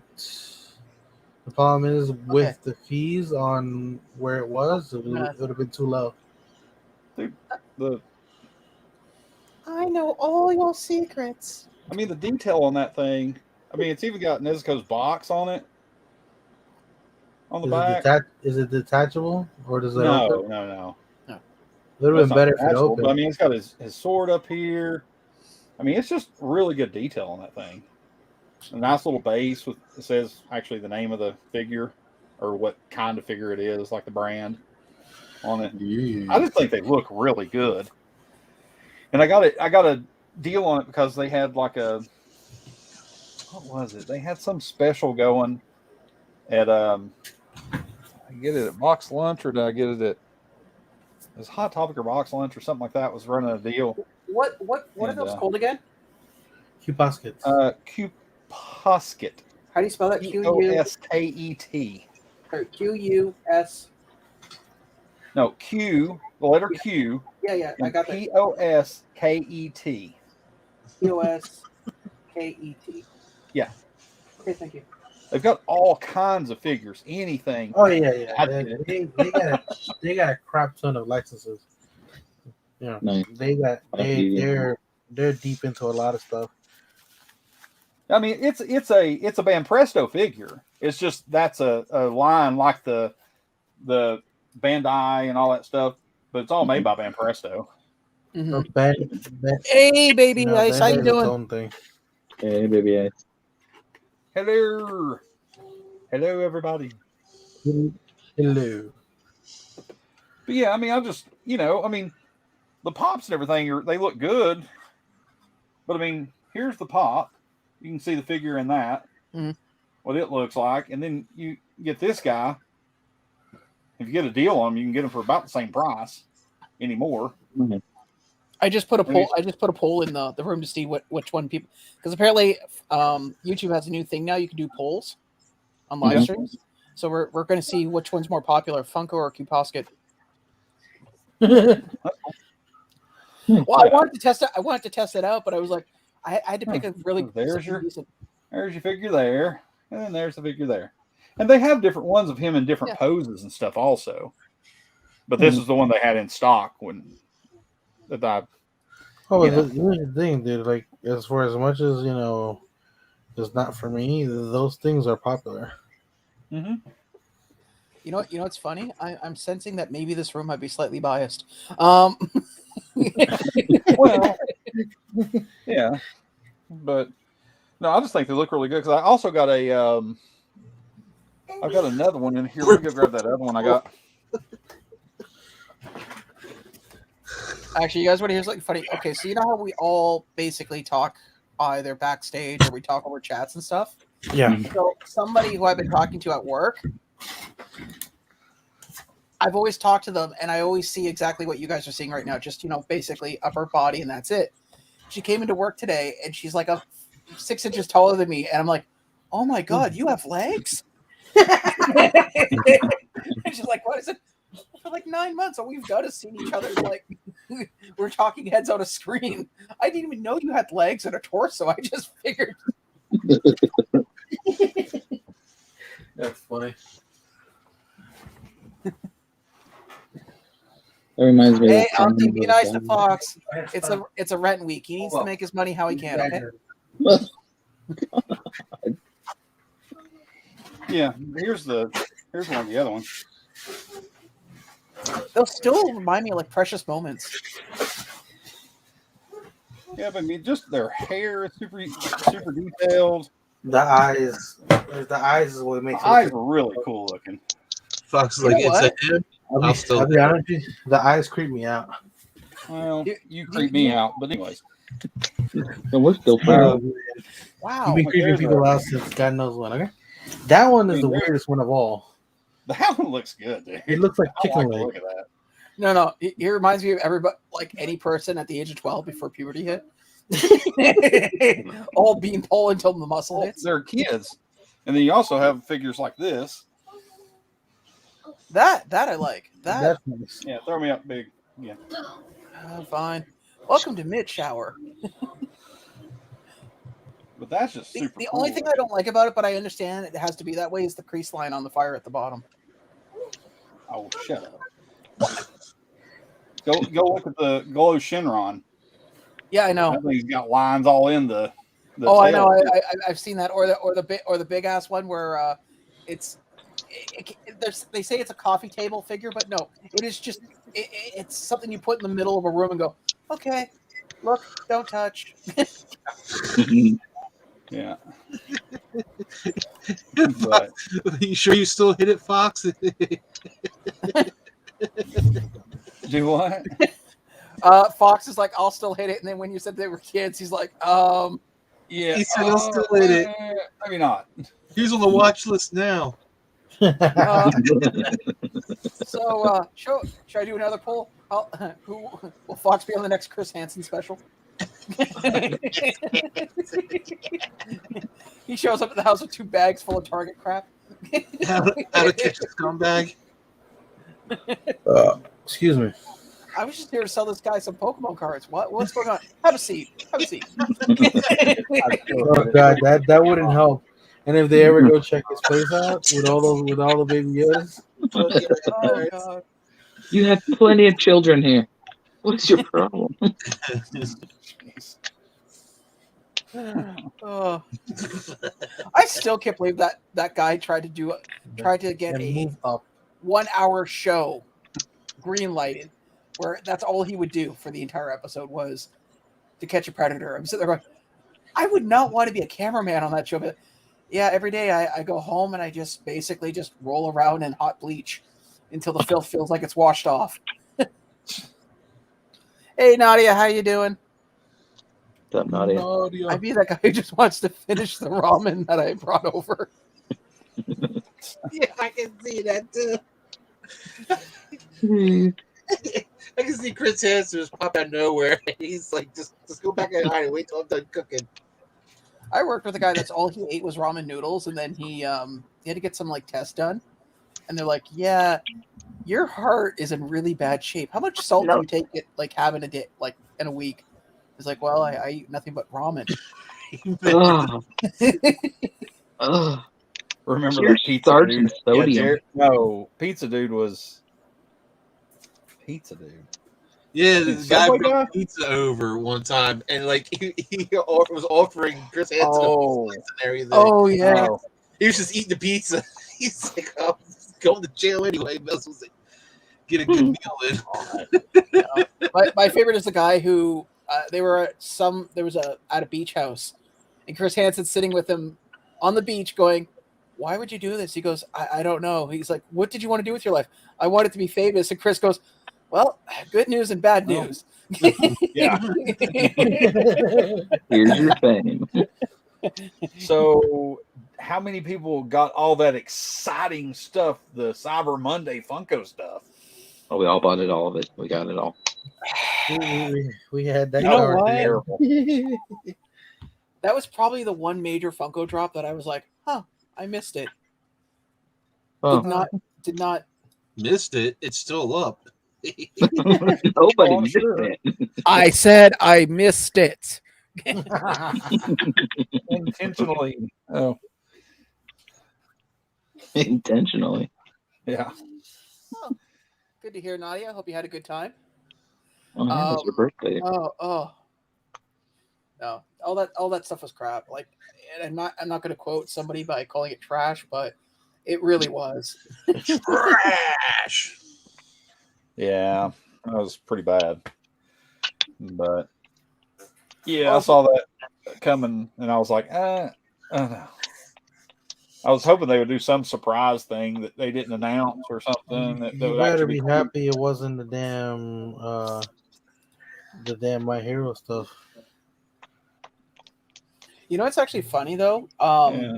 the problem is with the fees on where it was, it would have been too low. Dude, I know all your secrets. I mean, the detail on that thing. I mean, it's even got Nezuko's box on it. On the back. Is it detachable or does it No. open? No. It would have been better if it opened. But I mean, it's got his sword up here. I mean, it's just really good detail on that thing. A nice little base with it says actually the name of the figure or what kind of figure it is, like the brand on it. Yeah. I just think they look really good. And I got a deal on it because they had like what was it? They had some special going at I get it at Box Lunch, or did I get it at Hot Topic or Box Lunch or something like that? Was running a deal. What are those called again? Q-Poskets. Q-Posket. How do you spell that? Q-O-S-K-E-T. Or Q-U-S. No, Q, the letter Q. Yeah, I got that. P-O-S-K-E-T. P-O-S-K-E-T. Yeah. Okay, thank you. They've got all kinds of figures, anything. Oh yeah. They got a crap ton of licenses. Yeah, Nice. they're deep into a lot of stuff. I mean, it's a Banpresto figure. It's just that's a line like the Bandai and all that stuff, but it's all made by Banpresto. Mm-hmm. Hey, baby Ice, how you doing? Hey, baby Ice. Hello, everybody. Hello. But yeah, I mean, the pops and everything they look good, but I mean, here's the pop. You can see the figure in that, what it looks like, and then you get this guy. If you get a deal on him, you can get him for about the same price anymore. Mm-hmm. I just put a poll. I just put a poll in the room to see which one people, because apparently YouTube has a new thing now. You can do polls on live streams. So we're going to see which one's more popular, Funko or Q-Posket. Well, I wanted to test it. I wanted to test it out, but I was like, I had to pick a really. There's your figure there, and then there's the figure there, and they have different ones of him in different poses and stuff also. But this is the one they had in stock when that I. Oh, here's the thing, dude. Like, as much as it's not for me. Those things are popular. Mm-hmm. You know what's funny? I'm sensing that maybe this room might be slightly biased. Well, yeah, but No, I just think they look really good because I also got a. I've got another one in here. Let me go grab that other one I got. Actually, you guys want to hear something funny? Okay, so you know how we all basically talk either backstage or we talk over chats and stuff? Yeah. So somebody who I've been talking to at work, I've always talked to them and I always see exactly what you guys are seeing right now. Just, basically upper body and that's it. She came into work today and she's like 6 inches taller than me. And I'm like, oh my God, you have legs? And she's like, what is it? For like 9 months, all we've done is seen each other like we're talking heads on a screen. I didn't even know you had legs and a torso. I just figured. That's funny. That reminds me. Hey, Alfie, be nice to Fox. It's a rent week. He needs to make his money how he can. Okay. Yeah, here's one of the other ones. They'll still remind me of like precious moments. Yeah, but I mean, just their hair is super detailed. The eyes is what makes The eyes are really cool looking. Fox is You like, know it's what? a him. I'll still. I'll be honest with you, the eyes creep me out. Well, you creep me out, but anyways. And we're still Uh, friends. Wow. You've been creeping there's people a- out since God knows when. Okay, that one is the there- weirdest one of all. That one looks good, dude. It looks like I chicken like the leg. look of that. No. He reminds me of everybody, like any person at the age of 12 before puberty hit. All beanpole until the muscle hits. They're kids, and then you also have figures like this. That I like. That That's nice. Yeah, throw me up big. Yeah, fine. Welcome to mid shower. but that's just The, super. the cool. only thing I don't like about it, but I understand it has to be that way, is the crease line on the fire at the bottom. Oh, shut up. Go look at the Glow Shinron. Yeah, I know. That thing's got lines all in the Oh, I tail. know. I've seen that, or the big ass one where they say it's a coffee table figure, but no, it is just it's something you put in the middle of a room and go, okay, look, don't touch. Yeah. But You sure you still hit it, Fox? do what? Fox is like, I'll still hit it, and then when you said they were kids, he's like, Yeah. He said he'll still hit it. Maybe not. He's on the watch list now. So, should I do another poll? Who will Fox be on the next Chris Hansen special? He shows up at the house with 2 bags full of Target crap. How to catch a scumbag? Excuse me. I was just here to sell this guy some Pokemon cards. What's going on? Have a seat. Oh God, that wouldn't help. And if they ever go check his place out with all the baby Yodas, Oh, God. You have plenty of children here. What's your problem? Oh. I still can't believe that guy tried to get and a move up. 1 hour show green lighted, where that's all he would do for the entire episode was to catch a predator. I'm sitting there going, I would not want to be a cameraman on that show, but yeah, every day I go home and I just basically just roll around in hot bleach until the filth feels like it's washed off. Hey Nadia, how you doing? What's up, Nadia? I'd be that guy who just wants to finish the ramen that I brought over. Yeah, I can see that too. I can see Chris Hansen just pop out of nowhere. He's like, just go back and hide and wait till I'm done cooking. I worked with a guy that's all he ate was ramen noodles, and then he had to get some like tests done, and they're like, "Yeah, your heart is in really bad shape. How much salt do you take it like having a day like in a week?" He's like, "Well, I eat nothing but ramen." Ugh. Ugh. Remember Pure that pizza starch dude? and sodium. No, pizza dude was pizza dude. Yeah, the guy Subway guy? brought pizza over one time. And like he was offering Chris Hansen Oh, and everything. Oh yeah, no. He was just eating the pizza. He's like, oh, going to jail anyway. Might as well say, Get a good meal in. my favorite is the guy who there was at a beach house, And Chris Hansen's sitting with him on the beach going, why would you do this? He goes, I don't know. He's like, what did you want to do with your life? I wanted to be famous. And Chris goes, well, good news and bad news. Yeah. Here's your fame. So, how many people got all that exciting stuff, the Cyber Monday Funko stuff? Oh, we all bought it, all of it. We got it all. We had that. You know card what? there. That was probably the one major Funko drop that I was like, huh, I missed it. Oh. Did not. Missed it. It's still up. Nobody Oh, missed sure. it. I said I missed it. Intentionally. Oh, Intentionally. yeah. Oh, good to hear, Nadia. Hope you had a good time. Oh, yeah, it was your birthday. No, all that stuff was crap. Like, and I'm not going to quote somebody by calling it trash, but it really was. Trash. Yeah, that was pretty bad. But yeah, I saw that coming, and I was like, I don't know. I was hoping they would do some surprise thing that they didn't announce or something. That You would better actually be cool. happy it wasn't the damn My Hero stuff. You know, it's actually funny though. Yeah.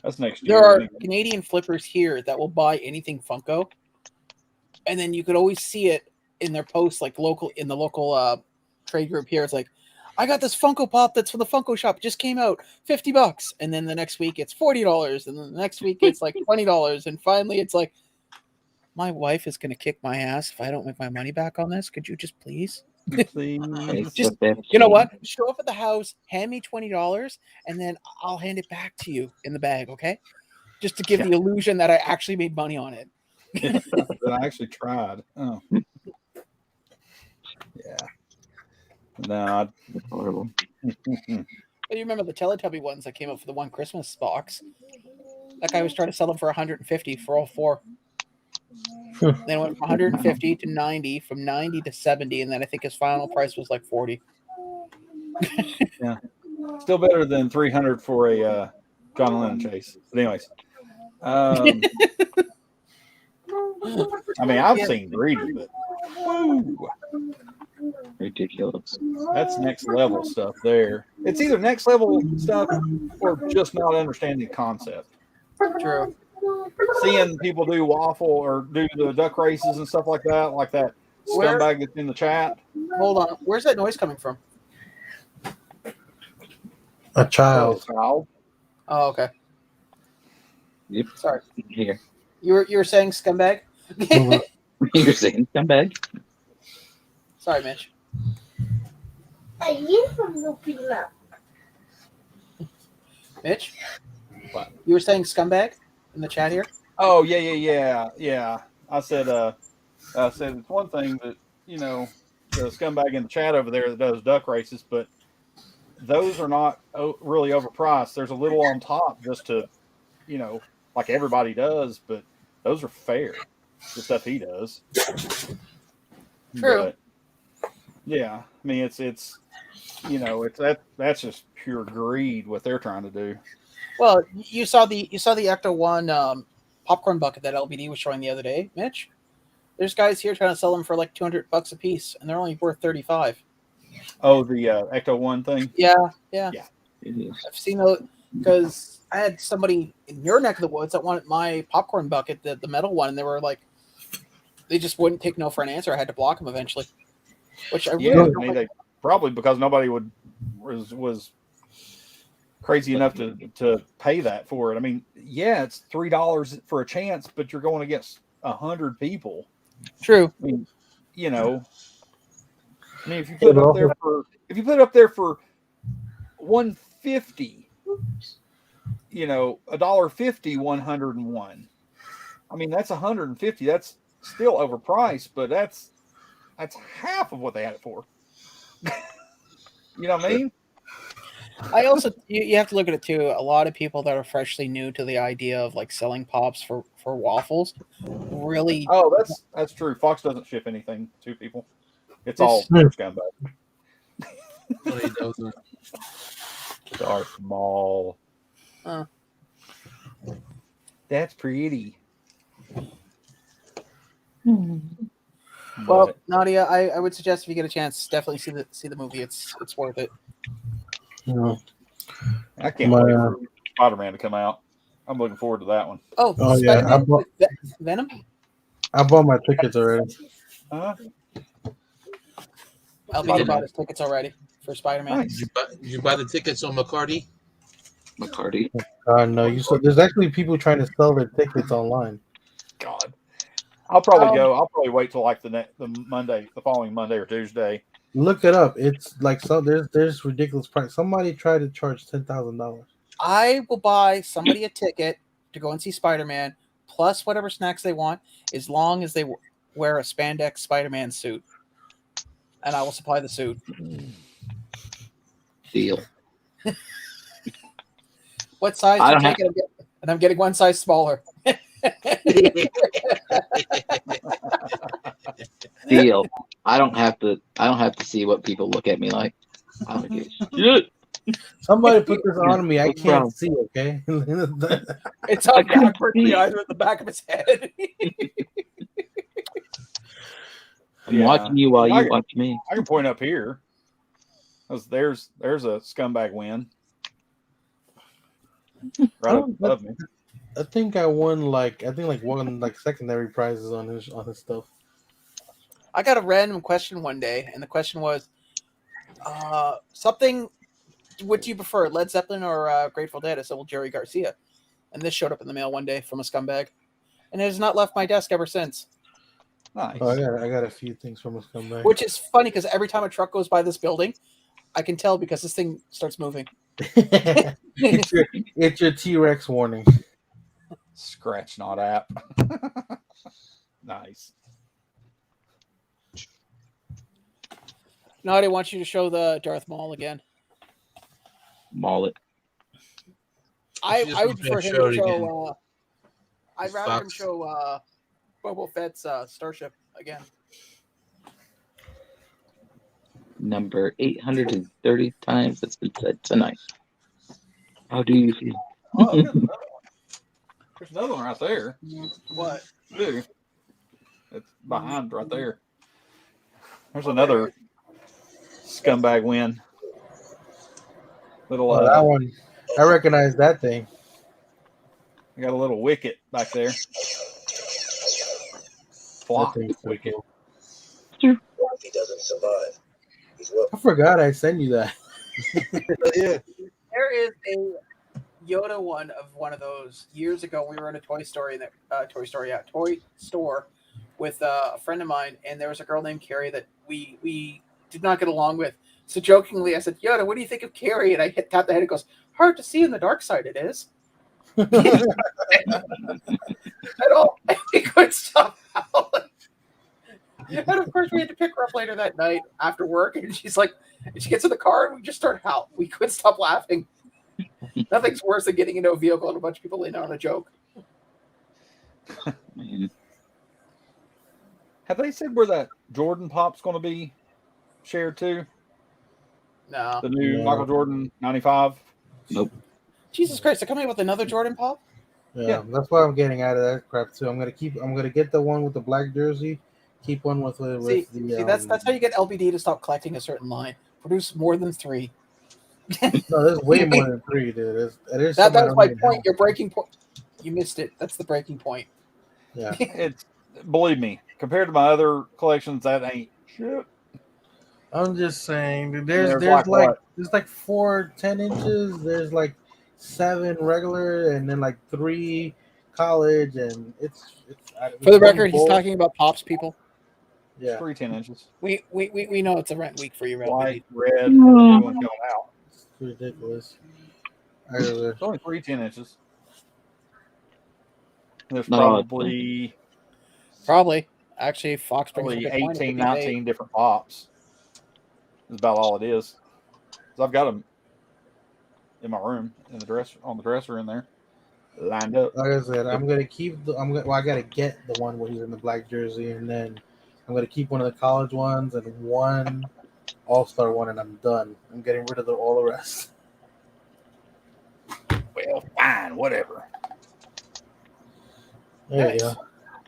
That's next year. There are isn't it? Canadian flippers here that will buy anything Funko, and then you could always see it in their posts, like in the local trade group here. It's like, I got this Funko Pop that's from the Funko shop. It just came out, $50, and then the next week it's $40, and then the next week it's like $20, and finally it's like, my wife is gonna kick my ass if I don't make my money back on this. Could you just please? Please. Just, you know what? Show up at the house, hand me $20, and then I'll hand it back to you in the bag, okay? Just to give the illusion that I actually made money on it. That I actually tried. Oh. Yeah. No. That's horrible. But you remember the Teletubby ones that came out for the one Christmas box? That guy was trying to sell them for $150 for all four. Then it went from 150 to 90, from 90 to 70, and then I think his final price was like 40. Yeah. Still better than 300 for a John Lennon chase. But anyways. I mean, I've seen greedy, but woo, Ridiculous. that's next level stuff there. It's either next level stuff or just not understanding the concept. True. Seeing people do waffle or do the duck races and stuff like that scumbag that's in the chat. Hold on. Where's that noise coming from? A child. Child. Oh, okay. Yep. Sorry. Here. You were saying scumbag? You're saying scumbag? Sorry, Mitch. Mitch? What? You were saying scumbag in the chat here? Oh yeah. I said it's one thing that, you know, the scumbag in the chat over there that does duck races, but those are not really overpriced. There's a little on top just to, you know, like everybody does, but those are fair. The stuff he does. True. But, yeah, I mean it's you know, that's just pure greed what they're trying to do. Well, you saw the Ecto One popcorn bucket that LBD was showing the other day, Mitch. There's guys here trying to sell them for like $200 a piece, and they're only worth $35. Oh, the Ecto One thing. Yeah. It is. I've seen those because I had somebody in your neck of the woods that wanted my popcorn bucket, the metal one, and they were like, they just wouldn't take no for an answer. I had to block them eventually. Which I Yeah, really I mean, they probably because nobody was crazy enough to pay that for it. I mean, yeah, it's $3 for a chance, but you're going against 100 people. True. I mean, you know, if you put it up there for $150, you know, $1.50, 101. I mean, that's 150. That's still overpriced, but that's half of what they had it for. You know what I mean? I also you have to look at it too. A lot of people that are freshly new to the idea of like selling pops for waffles really. Oh, that's true. Fox doesn't ship anything to people. It's all scumbag. But he doesn't. Darth Maul. Uh, That's pretty. well, But Nadia, I would suggest if you get a chance, definitely see the movie. It's worth it. I can't wait for Spider-Man to come out. I'm looking forward to that one. Oh, Oh, yeah, Spider-Man with Venom. I bought my tickets already. Huh? LBD bought his tickets already for Spider-Man. Nice. Did you buy the tickets on McCarty? McCarty. No, you said there's actually people trying to sell their tickets online. God. I'll probably go. I'll probably wait till like the following Monday or Tuesday. Look it up. It's like there's ridiculous price. Somebody tried to charge $10,000. I will buy somebody a ticket to go and see Spider-Man, plus whatever snacks they want, as long as they wear a spandex Spider-Man suit, and I will supply the suit. Deal. What size do you take? And I'm getting one size smaller. Deal. I don't have to see what people look at me like. I don't give a shit. Somebody put this on me. I What's can't wrong? see. Okay. It's on backwards, either at the back of his head. I'm watching you while you watch me. I can point up here. There's a scumbag win. Right up above me. I think I won one secondary prizes on his stuff. I got a random question one day, and the question was, something. What do you prefer, Led Zeppelin or Grateful Dead? I said, well, Jerry Garcia, and this showed up in the mail one day from a scumbag, and it has not left my desk ever since. Nice. Oh, I got a few things from a scumbag. Which is funny because every time a truck goes by this building, I can tell because this thing starts moving. It's your T-Rex warning. Scratch not app. Nice. Nadia wants you to show the Darth Maul again. Maul it. I would prefer him to again. show. I'd rather him show Boba Fett's starship again. Number 830 times that's been said tonight. How do you feel? Oh, there's another one right there. What? Dude, it's behind right there. There's another scumbag win. Little that one, I recognize that thing. I got a little wicket back there. Flock That thing's so wicket. cool. If he doesn't survive, he's I forgot I sent you that. Yeah. There is a Yoda one of those years ago. We were in a toy store with a friend of mine, and there was a girl named Carrie that we did not get along with. So jokingly, I said, "Yoda, what do you think of Carrie?" And I tapped the head. It goes, "Hard to see in the dark side. It is." At all, we couldn't stop howling. And of course, we had to pick her up later that night after work, and she gets in the car, and we just start howling. We couldn't stop laughing. Nothing's worse than getting into a vehicle and a bunch of people in on a joke. Have they said where that Jordan pop's going to be shared to? No. The new Michael Jordan 95? Nope. Jesus Christ, they're coming up with another Jordan pop? Yeah, that's why I'm getting out of that crap too. I'm gonna get the one with the black jersey. Keep one with See, that's how you get LBD to stop collecting a certain line. Produce more than 3. No, there's way more than 3, dude. That's my point. Your breaking point. You missed it. That's the breaking point. Yeah. It's, believe me, compared to my other collections, that ain't shit. I'm just saying, dude, there's like 4 10 inches. There's like 7 regular, and then like 3 college, and it's For the record, he's talking about pops, people. Yeah, 3 10 inches. We know it's a rent week for you, White, red, and the new one coming out. It's ridiculous. It's only 3 10 inches. There's probably actually Fox brings probably a good point. 18, 19 different pops. That's about all it is. So I've got them in my room on the dresser in there, lined up. Like I said, I'm gonna keep I gotta get the one where he's in the black jersey, and then I'm gonna keep one of the college ones and one all-star one, and I'm done. I'm getting rid of all the rest. Well, fine, whatever. There you go.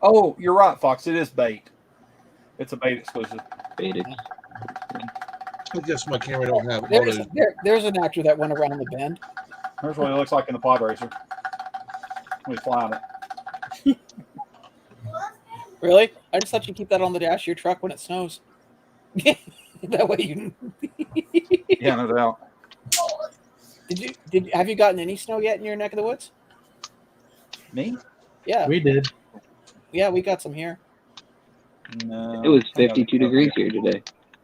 Oh, you're right, Fox. It is bait. It's a bait exclusive. Baited. I guess my camera don't have There's, auto. there's an actor that went around the bend. Here's what he looks like in the pod racer. When he's flying it. Really? I just thought you'd keep that on the dash of your truck when it snows. That way you. Yeah, no doubt. Have you gotten any snow yet in your neck of the woods? Me? Yeah. We did. Yeah, we got some here. No. It was 52 degrees here today.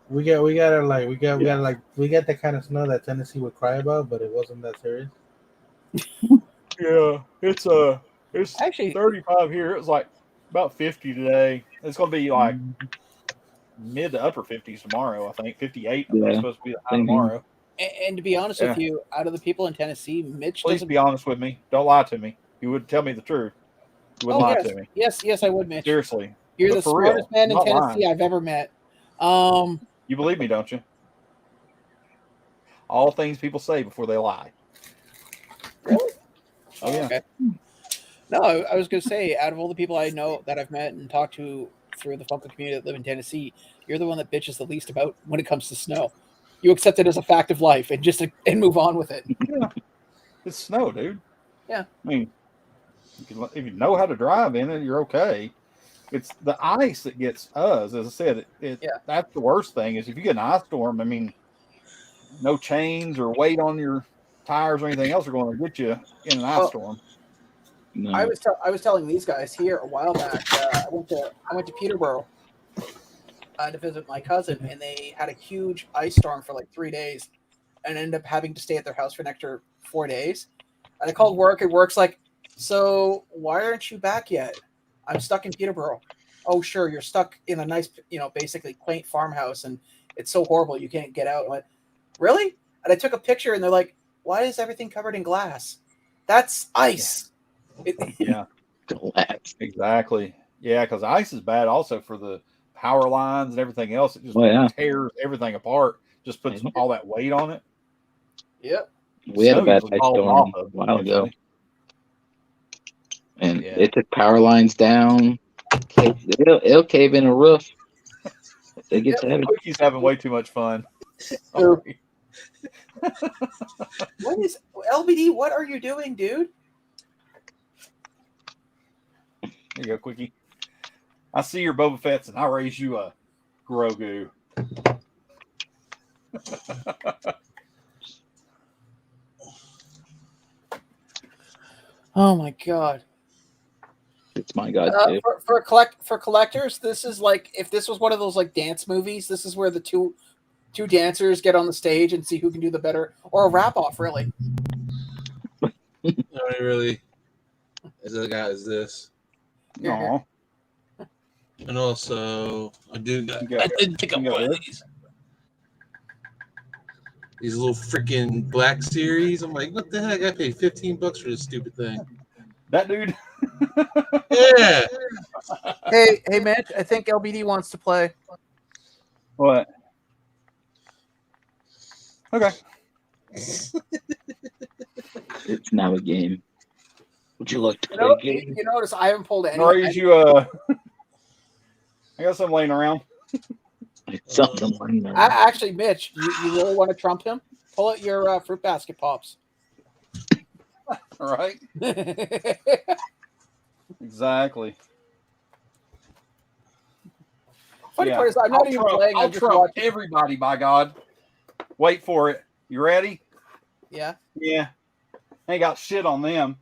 We got that kind of snow that Tennessee would cry about, but it wasn't that serious. Yeah, it's Actually 35 here. It was like about 50 today. It's gonna be like mid to upper 50s tomorrow. I think 58. Yeah. It's supposed to be the high tomorrow. And to be honest with you, out of the people in Tennessee, Mitch Please doesn't. be honest with me. Don't lie to me. You would tell me the truth. You wouldn't lie yes. to me. Yes, I would, Mitch. Seriously. You're But the for real, smartest man in not Tennessee lying. I've ever met. You believe me, don't you? All things people say before they lie. Really? Oh, yeah. Okay. No, I was going to say, out of all the people I know that I've met and talked to through the Funko community that live in Tennessee, you're the one that bitches the least about when it comes to snow. You accept it as a fact of life and move on with it. Yeah. It's snow, dude. Yeah. I mean, if you know how to drive in it, you're okay. It's the ice that gets us. As I said, that's the worst thing is if you get an ice storm, I mean, no chains or weight on your tires or anything else are going to get you in an ice storm. No. I was telling these guys here a while back. I went to Peterborough to visit my cousin, and they had a huge ice storm for like 3 days, and ended up having to stay at their house for an extra 4 days. And I called work, and work's like, "So why aren't you back yet?" "I'm stuck in Peterborough." "Oh, sure, you're stuck in a nice, basically quaint farmhouse, and it's so horrible you can't get out." I went, "Really?" And I took a picture, and they're like, "Why is everything covered in glass?" That's ice. Yeah. Glass. Exactly. Yeah, because ice is bad also for the power lines and everything else. It just tears everything apart. Just puts all that weight on it. Yep. We had a bad ice storm a while ago. And it took power lines down. It'll cave in a roof. It gets heavy. He's having way too much fun. What is LBD? What are you doing, dude? There you go, Quickie. I see your Boba Fett's and I raise you a Grogu. Oh my god. It's my god too. For collectors, this is like if this was one of those like dance movies, this is where the two dancers get on the stage and see who can do the better, or a rap off, really. No, really. As a guy as this. No. And also, I did pick up one of these. These little freaking black series. I'm like, what the heck? I paid $15 for this stupid thing. That dude. Yeah. Hey, Mitch. I think LBD wants to play. What? Okay. It's now a game. Would you like to play a game? You notice I haven't pulled any. Raise you I got some laying around. Something laying around. Actually, Mitch, you really want to trump him? Pull out your fruit basket pops. All right. Exactly. Funny part is I'm not even playing. I'll trump everybody, by God. Wait for it. You ready? Yeah. Yeah. Ain't got shit on them.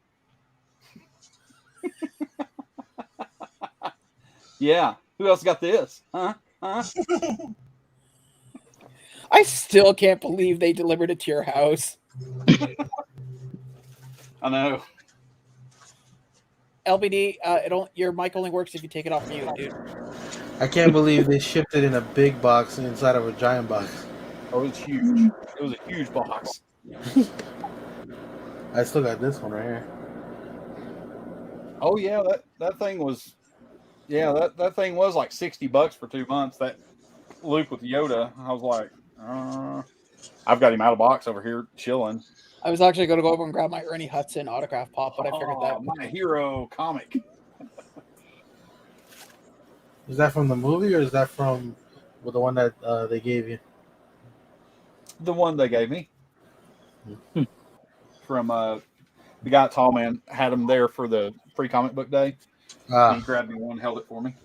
Yeah. Who else got this? Huh? I still can't believe they delivered it to your house. I know. LBD, your mic only works if you take it off mute, dude. I can't believe they shipped it in a big box inside of a giant box. Oh, it was huge. It was a huge box. I still got this one right here. Oh yeah, that thing was, that thing was like $60 for 2 months. That loop with Yoda, I was like, I've got him out of box over here chilling. I was actually going to go over and grab my Ernie Hudson autograph pop, but I figured that my hero comic. Is that from the movie or is that from the one that they gave you? The one they gave me from the guy at Tall Man had him there for the free comic book day. He grabbed me one, held it for me.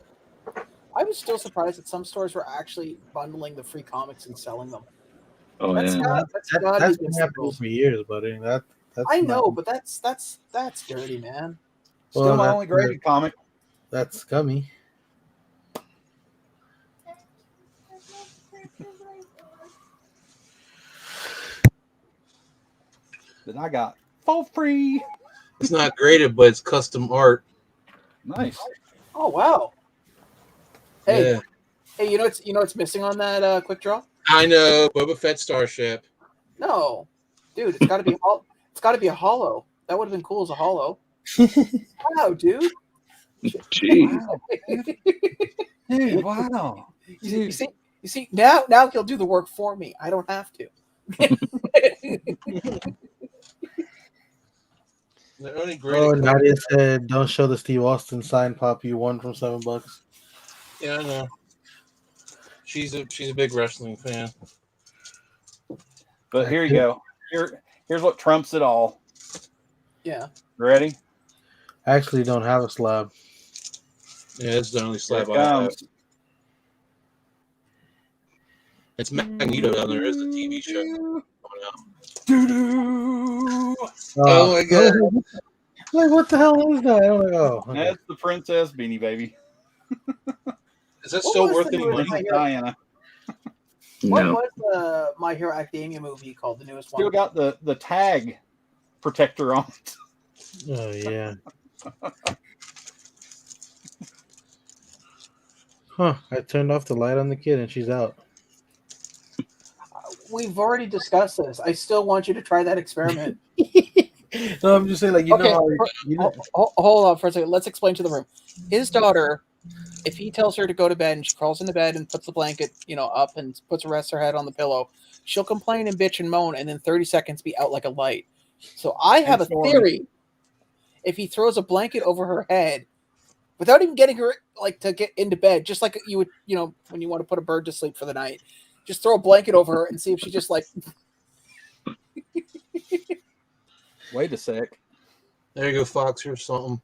I was still surprised that some stores were actually bundling the free comics and selling them. Oh That's yeah. not- That's been happening for years, buddy. That's I know, not- but that's dirty, man. Still Well, my that's only graded comic. That's scummy. That I got for free. It's not graded, but it's custom art. Nice. Oh wow. Hey, Yeah. hey, you know what's missing on that quick draw? I know, Boba Fett Starship. No, dude, it's got to be it's got to be a hollow. That would have been cool as a hollow. Wow, dude. Jeez. Dude, wow. You see, now he'll do the work for me. I don't have to. The only Oh, graded Nadia said, "Don't show the Steve Austin sign pop you won from $7." Yeah, I know. She's a big wrestling fan. But here you go. Here's what trumps it all. Yeah. Ready? I actually don't have a slab. Yeah, it's the only slab Here it I have. comes. It's Magneto down there. Is the TV show coming out? Doo-doo. Oh my god! Like, what the hell is that? I'm like, oh, okay. That's the Princess Beanie Baby. Is that What still was worth the any newest money? My Hero- Diana. What No. was the My Hero Academia movie called? The newest Still one. got the tag protector on it. Oh yeah. Huh? I turned off the light on the kid and she's out. We've already discussed this. I still want you to try that experiment. No, I'm just saying, like, you Okay, know how you know. Hold on for a second. Let's explain to the room. His daughter, if he tells her to go to bed and she crawls into bed and puts the blanket, up and rests her head on the pillow, she'll complain and bitch and moan, and then 30 seconds be out like a light. So I have a theory. If he throws a blanket over her head without even getting her to get into bed, just like you would, when you want to put a bird to sleep for the night, just throw a blanket over her and see if she just Wait a sec. There you go, Fox. Here's something.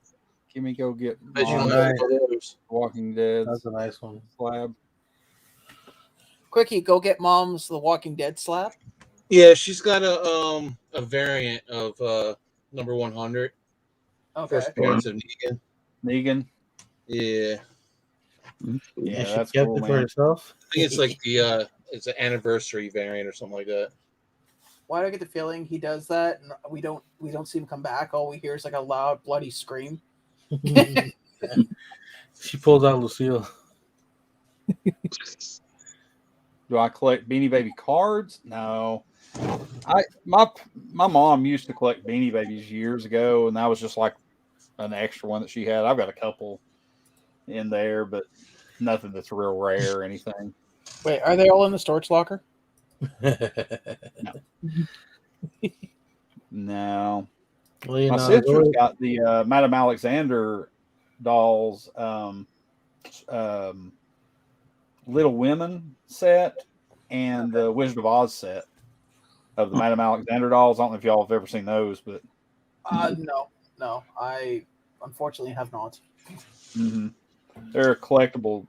Let me go get Bet you Oh, don't nice. have those. Walking Dead That's a nice one. slab. Quickie, go get Mom's The Walking Dead slab. Yeah, she's got a variant of number 100. Okay. First appearance of Negan. Negan. Yeah, Yeah, And she that's kept cool, it for man. herself. I think it's like it's an anniversary variant or something like that. Why do I get the feeling he does that and we don't see him come back? All we hear is like a loud, bloody scream. She pulls out Lucille. Do I collect Beanie Baby cards? No. My mom used to collect Beanie Babies years ago, and that was just like an extra one that she had. I've got a couple in there, but nothing that's real rare or anything. Wait, are they all in the storage locker? No. Well, you My know, sister's got the Madame Alexander dolls, Little Women set and the Wizard of Oz set of the Madame Alexander dolls. I don't know if y'all have ever seen those, but No, I unfortunately have not. mm-hmm. They're collectible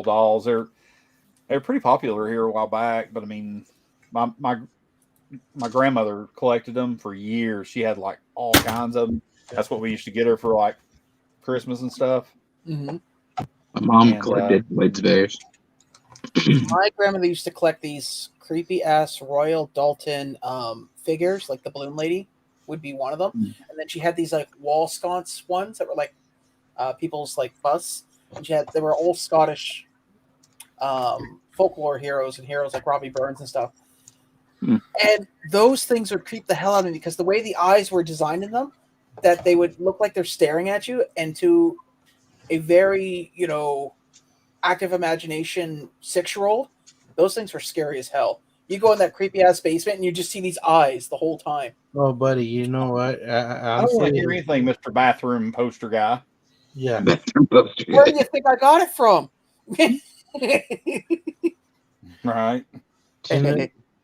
dolls. They're pretty popular here a while back, but I mean, my grandmother collected them for years. She had like all kinds of them. That's what we used to get her for like Christmas and stuff. Mm-hmm. My mom And, collected Wade's Bears. My grandmother used to collect these creepy ass Royal Dalton figures, like the balloon lady would be one of them, and then she had these like wall sconce ones that were like people's like busts, and they were old Scottish folklore heroes and heroes like Robbie Burns and stuff. And those things would creep the hell out of me because the way the eyes were designed in them, that they would look like they're staring at you, and to a very, active imagination 6-year-old, those things were scary as hell. You go in that creepy ass basement and you just see these eyes the whole time. Oh, buddy, you know what? I don't want to hear anything, Mr. Bathroom Poster Guy. Yeah. Where do you think I got it from? Right.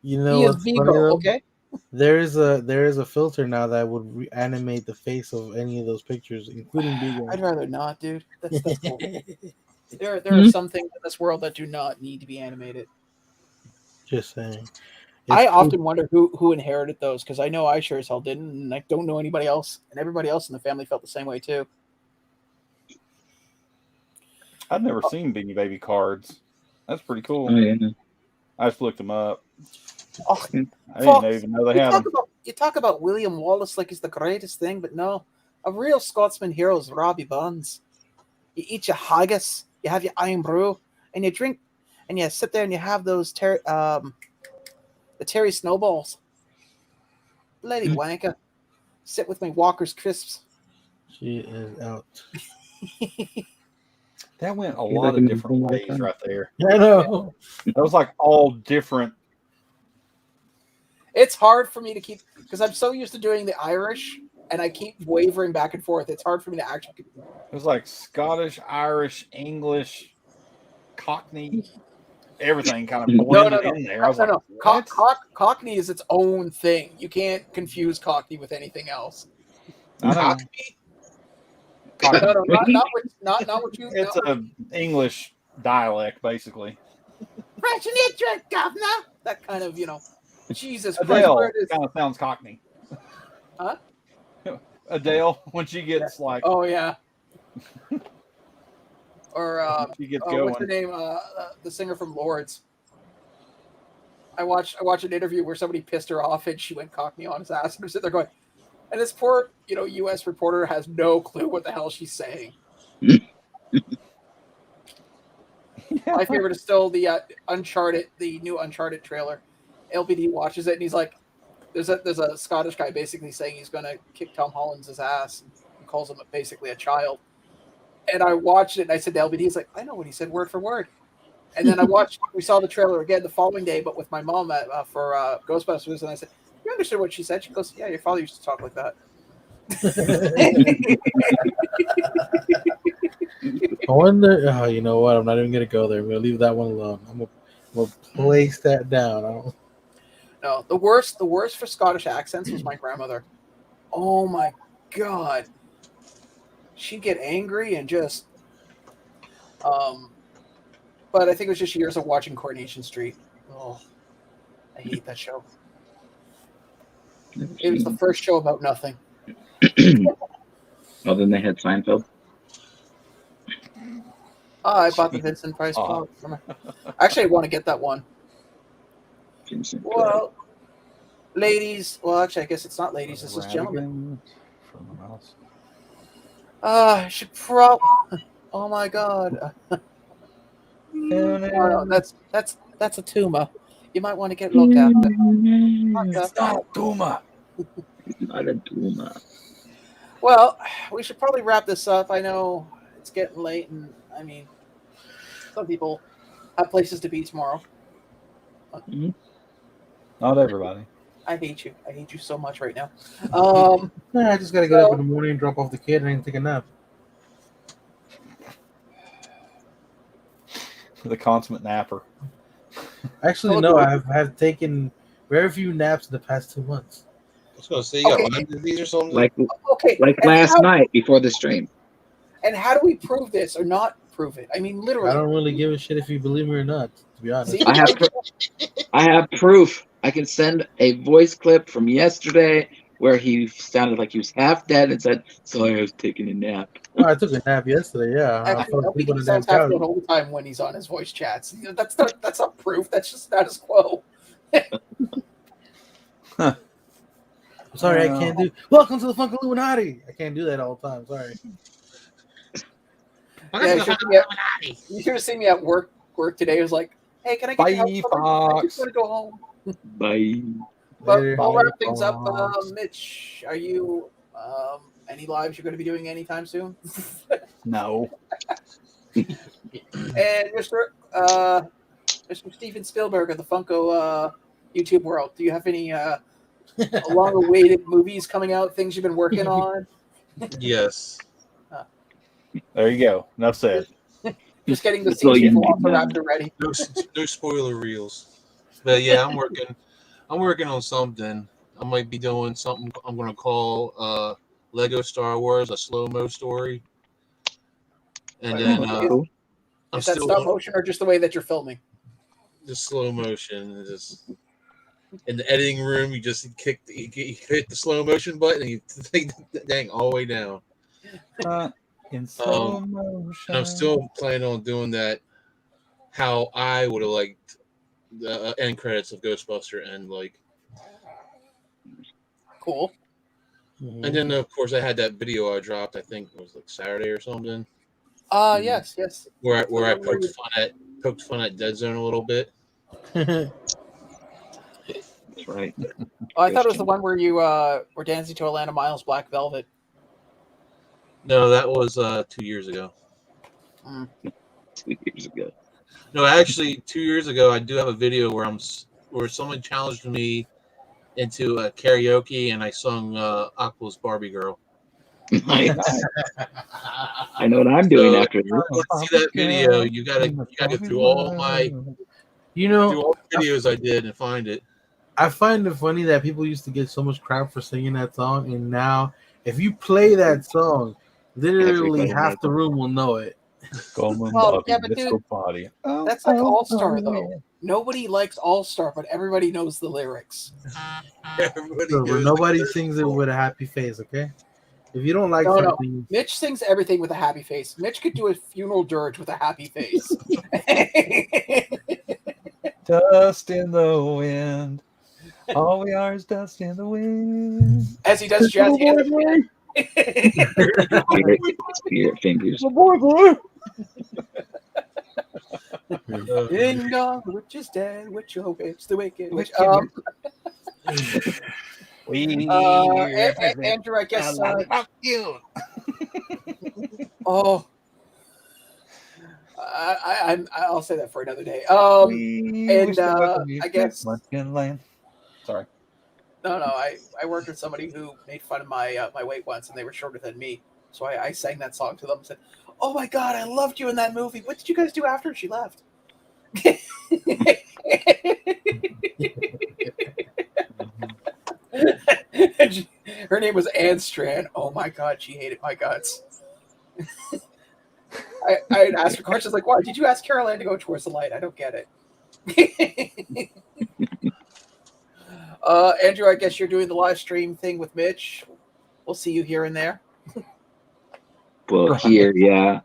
You know He is what's funny, Vigo, though? okay? There is a filter now that would reanimate the face of any of those pictures, including Beagle. I'd rather not, dude. That's cool. There are some things in this world that do not need to be animated. Just saying. I often wonder who inherited those, because I know I sure as hell didn't, and I don't know anybody else, and everybody else in the family felt the same way too. I've never seen Beanie Baby cards. That's pretty cool. Oh, yeah. I just looked them up. Oh, I didn't even know they had them. You talk about William Wallace like he's the greatest thing, but no. A real Scotsman hero is Robbie Buns. You eat your haggis, you have your iron brew, and you drink, and you sit there and you have those the Terry Snowballs. Bloody wanker. Sit with my Walker's crisps. She is out. That went a lot of different ways right there. I know. That was like all different. It's hard for me to keep, because I'm so used to doing the Irish, and I keep wavering back and forth. It's hard for me to actually. It was like Scottish, Irish, English, Cockney, everything kind of blended in there. I was like, what? Cockney is its own thing. You can't confuse Cockney with anything else. Cockney? Not what you. It's an English dialect, basically. Governor. That kind of, Jesus Adele Christ. kind of sounds Cockney. Huh? Adele, when she gets like. Oh, yeah. Or she gets going. what's her name? The singer from Lords. I watched an interview where somebody pissed her off and she went Cockney on his ass, and they're sitting there going, and this poor, U.S. reporter has no clue what the hell she's saying. My favorite is still the new Uncharted trailer. LBD watches it and he's like, there's a Scottish guy basically saying he's going to kick Tom Holland's ass and calls him basically a child. And I watched it and I said to LBD, he's like, I know what he said word for word. And then we saw the trailer again the following day, but with my mom for Ghostbusters, and I said, you understood what she said? She goes, yeah, your father used to talk like that. I wonder. Oh, you know what? I'm not even gonna go there. I'm gonna leave that one alone. I'm gonna place that down. No, the worst for Scottish accents was my grandmother. Oh my God, she'd get angry and just. But I think it was just years of watching Coronation Street. Oh, I hate that show. It was the first show about nothing. Well, then they had Seinfeld. Oh, I bought the Vincent Price book. Actually, I want to get that one. Well, ladies. Well, actually, I guess it's not ladies. This is gentlemen. I should probably. Oh my God. No, that's a tumor. You might want to get looked after. It's not a tumor. It's not a tumor. Well, we should probably wrap this up. I know it's getting late, and I mean, some people have places to be tomorrow. Mm-hmm. Not everybody. I hate you. I hate you so much right now. I just gotta get up in the morning, drop off the kid, and I can take a nap. The consummate napper. Actually, no. I have taken very few naps in the past 2 months. I was gonna say, you got Lyme disease or something. Like last night before the stream. And how do we prove this or not prove it? I mean, literally. I don't really give a shit if you believe me or not. To be honest, See? I have proof. I can send a voice clip from yesterday where he sounded like he was half dead and said, "Sorry, I was taking a nap." Oh, I took a nap yesterday. Yeah, Actually, he sounds half dead all the time when he's on his voice chats. That's not proof. That's just status quo. I'm sorry, I can't do. Welcome to the Funko Illuminati. I can't do that all the time. Sorry. You should have seen me at work today. It was like, hey, can I get your help? I just want to go home. Bye. But I'll wrap things up. Mitch, are you any lives you're going to be doing anytime soon? No. And Mr. Steven Spielberg of the Funko YouTube world? Do you have any long-awaited movies coming out? Things you've been working on? Yes. There you go. Enough said. Just getting the That's all scenes you people need off the now. raptor ready. No spoiler reels. But yeah, I'm working on something. I might be doing something I'm gonna call Lego Star Wars, a slow-mo story. And Wait, then Cool. I'm Is that still stop motion or just the way that you're filming? just slow motion. Just in the editing room, you just you hit the slow motion button and you take the dang all the way down. In slow And motion. I'm still planning on doing that how I would have liked the end credits of Ghostbuster and like. Cool. And then of course I had that video I dropped. I think it was like Saturday or something. Yes. Where I The one where poked fun at Dead Zone a little bit. That's right. Oh, I thought it was the one where you were dancing to Atlanta Miles' Black Velvet. No, that was 2 years ago. 2 years ago. No, actually, 2 years ago, I do have a video where someone challenged me into a karaoke, and I sung Aqua's Barbie Girl. Nice. I know what I'm doing after If you this. want to see that video, you gotta go through all the videos I did and find it. I find it funny that people used to get so much crap for singing that song, and now if you play that song, literally Everybody half knows the room will know it. Well, yeah, but dude, body. that's like All Star though. Nobody likes All Star, but everybody knows the lyrics. Nobody sings it with a happy face, okay? If you don't like No. something, Mitch sings everything with a happy face. Mitch could do a funeral dirge with a happy face. Dust in the wind. All we are is dust in the wind. As he does jazz hands. Spirit fingers. In God, which is dead, which you hope it's the wicked. Which, Andrew, I guess. You. Oh, I'll say that for another day. I guess. Sorry. No. I worked with somebody who made fun of my my weight once, and they were shorter than me. So I sang that song to them and said, "Oh my God, I loved you in that movie. What did you guys do after she left?" Her name was Ann Strand. Oh my God, she hated my guts. I asked her questions like, "Why did you ask Carol Ann to go towards the light? I don't get it." Andrew, I guess you're doing the live stream thing with Mitch. We'll see you here and there. Well, here, yeah.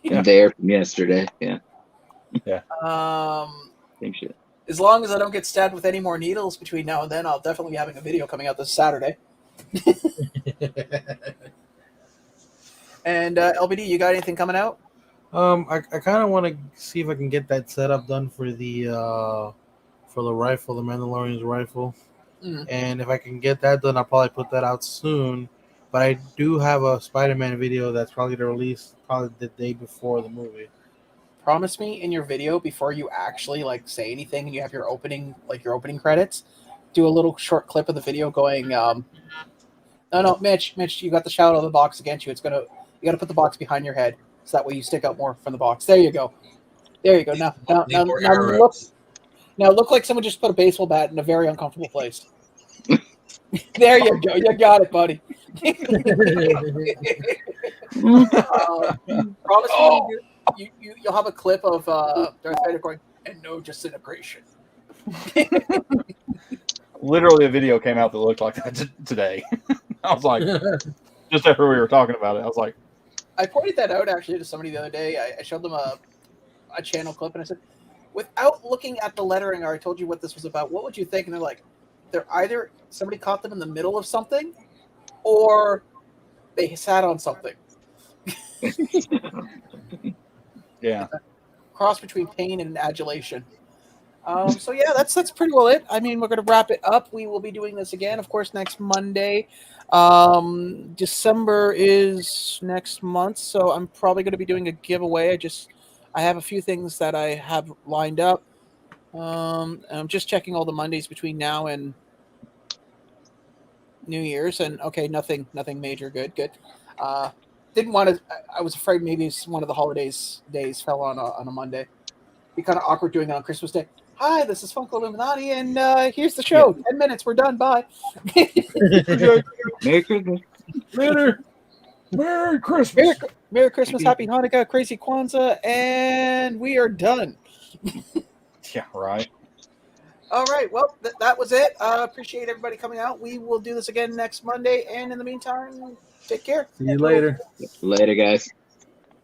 And there from yesterday, yeah. Same shit. As long as I don't get stabbed with any more needles between now and then, I'll definitely be having a video coming out this Saturday. And LBD, you got anything coming out? I kind of want to see if I can get that setup done for the rifle, the Mandalorian's rifle. And if I can get that done, I'll probably put that out soon. But I do have a Spider-Man video that's probably to release probably the day before the movie. Promise me in your video before you actually like say anything and you have your opening credits, do a little short clip of the video going, no, Mitch, you got the shadow of the box against you. You got to put the box behind your head so that way you stick out more from the box. There you go. Now look like someone just put a baseball bat in a very uncomfortable place. There you go. You got it, buddy. Promise me you'll have a clip of Darth Vader going, "And no disintegration." Literally, a video came out that looked like that today. I was like, just after we were talking about it, I was like, I pointed that out actually to somebody the other day. I showed them a channel clip and I said, without looking at the lettering, or I told you what this was about, what would you think? And they're like, they're either somebody caught them in the middle of something or they sat on something. yeah. Cross between pain and adulation. So yeah, that's pretty well it. I mean, we're going to wrap it up. We will be doing this again, of course, next Monday. December is next month, so I'm probably going to be doing a giveaway. I have a few things that I have lined up. I'm just checking all the Mondays between now and New Year's, and okay, nothing major. Good. Didn't want to. I was afraid maybe one of the holidays days fell on a Monday. Be kind of awkward doing it on Christmas Day. Hi, this is Funko Illuminati, and here's the show. 10 minutes, we're done. Bye. Merry Christmas. Later. Merry Christmas. Merry Christmas, Happy Hanukkah, Crazy Kwanzaa, and we are done. Yeah, right. All right, well, that was it. Appreciate everybody coming out. We will do this again next Monday, and in the meantime, take care. See you later. Later, guys.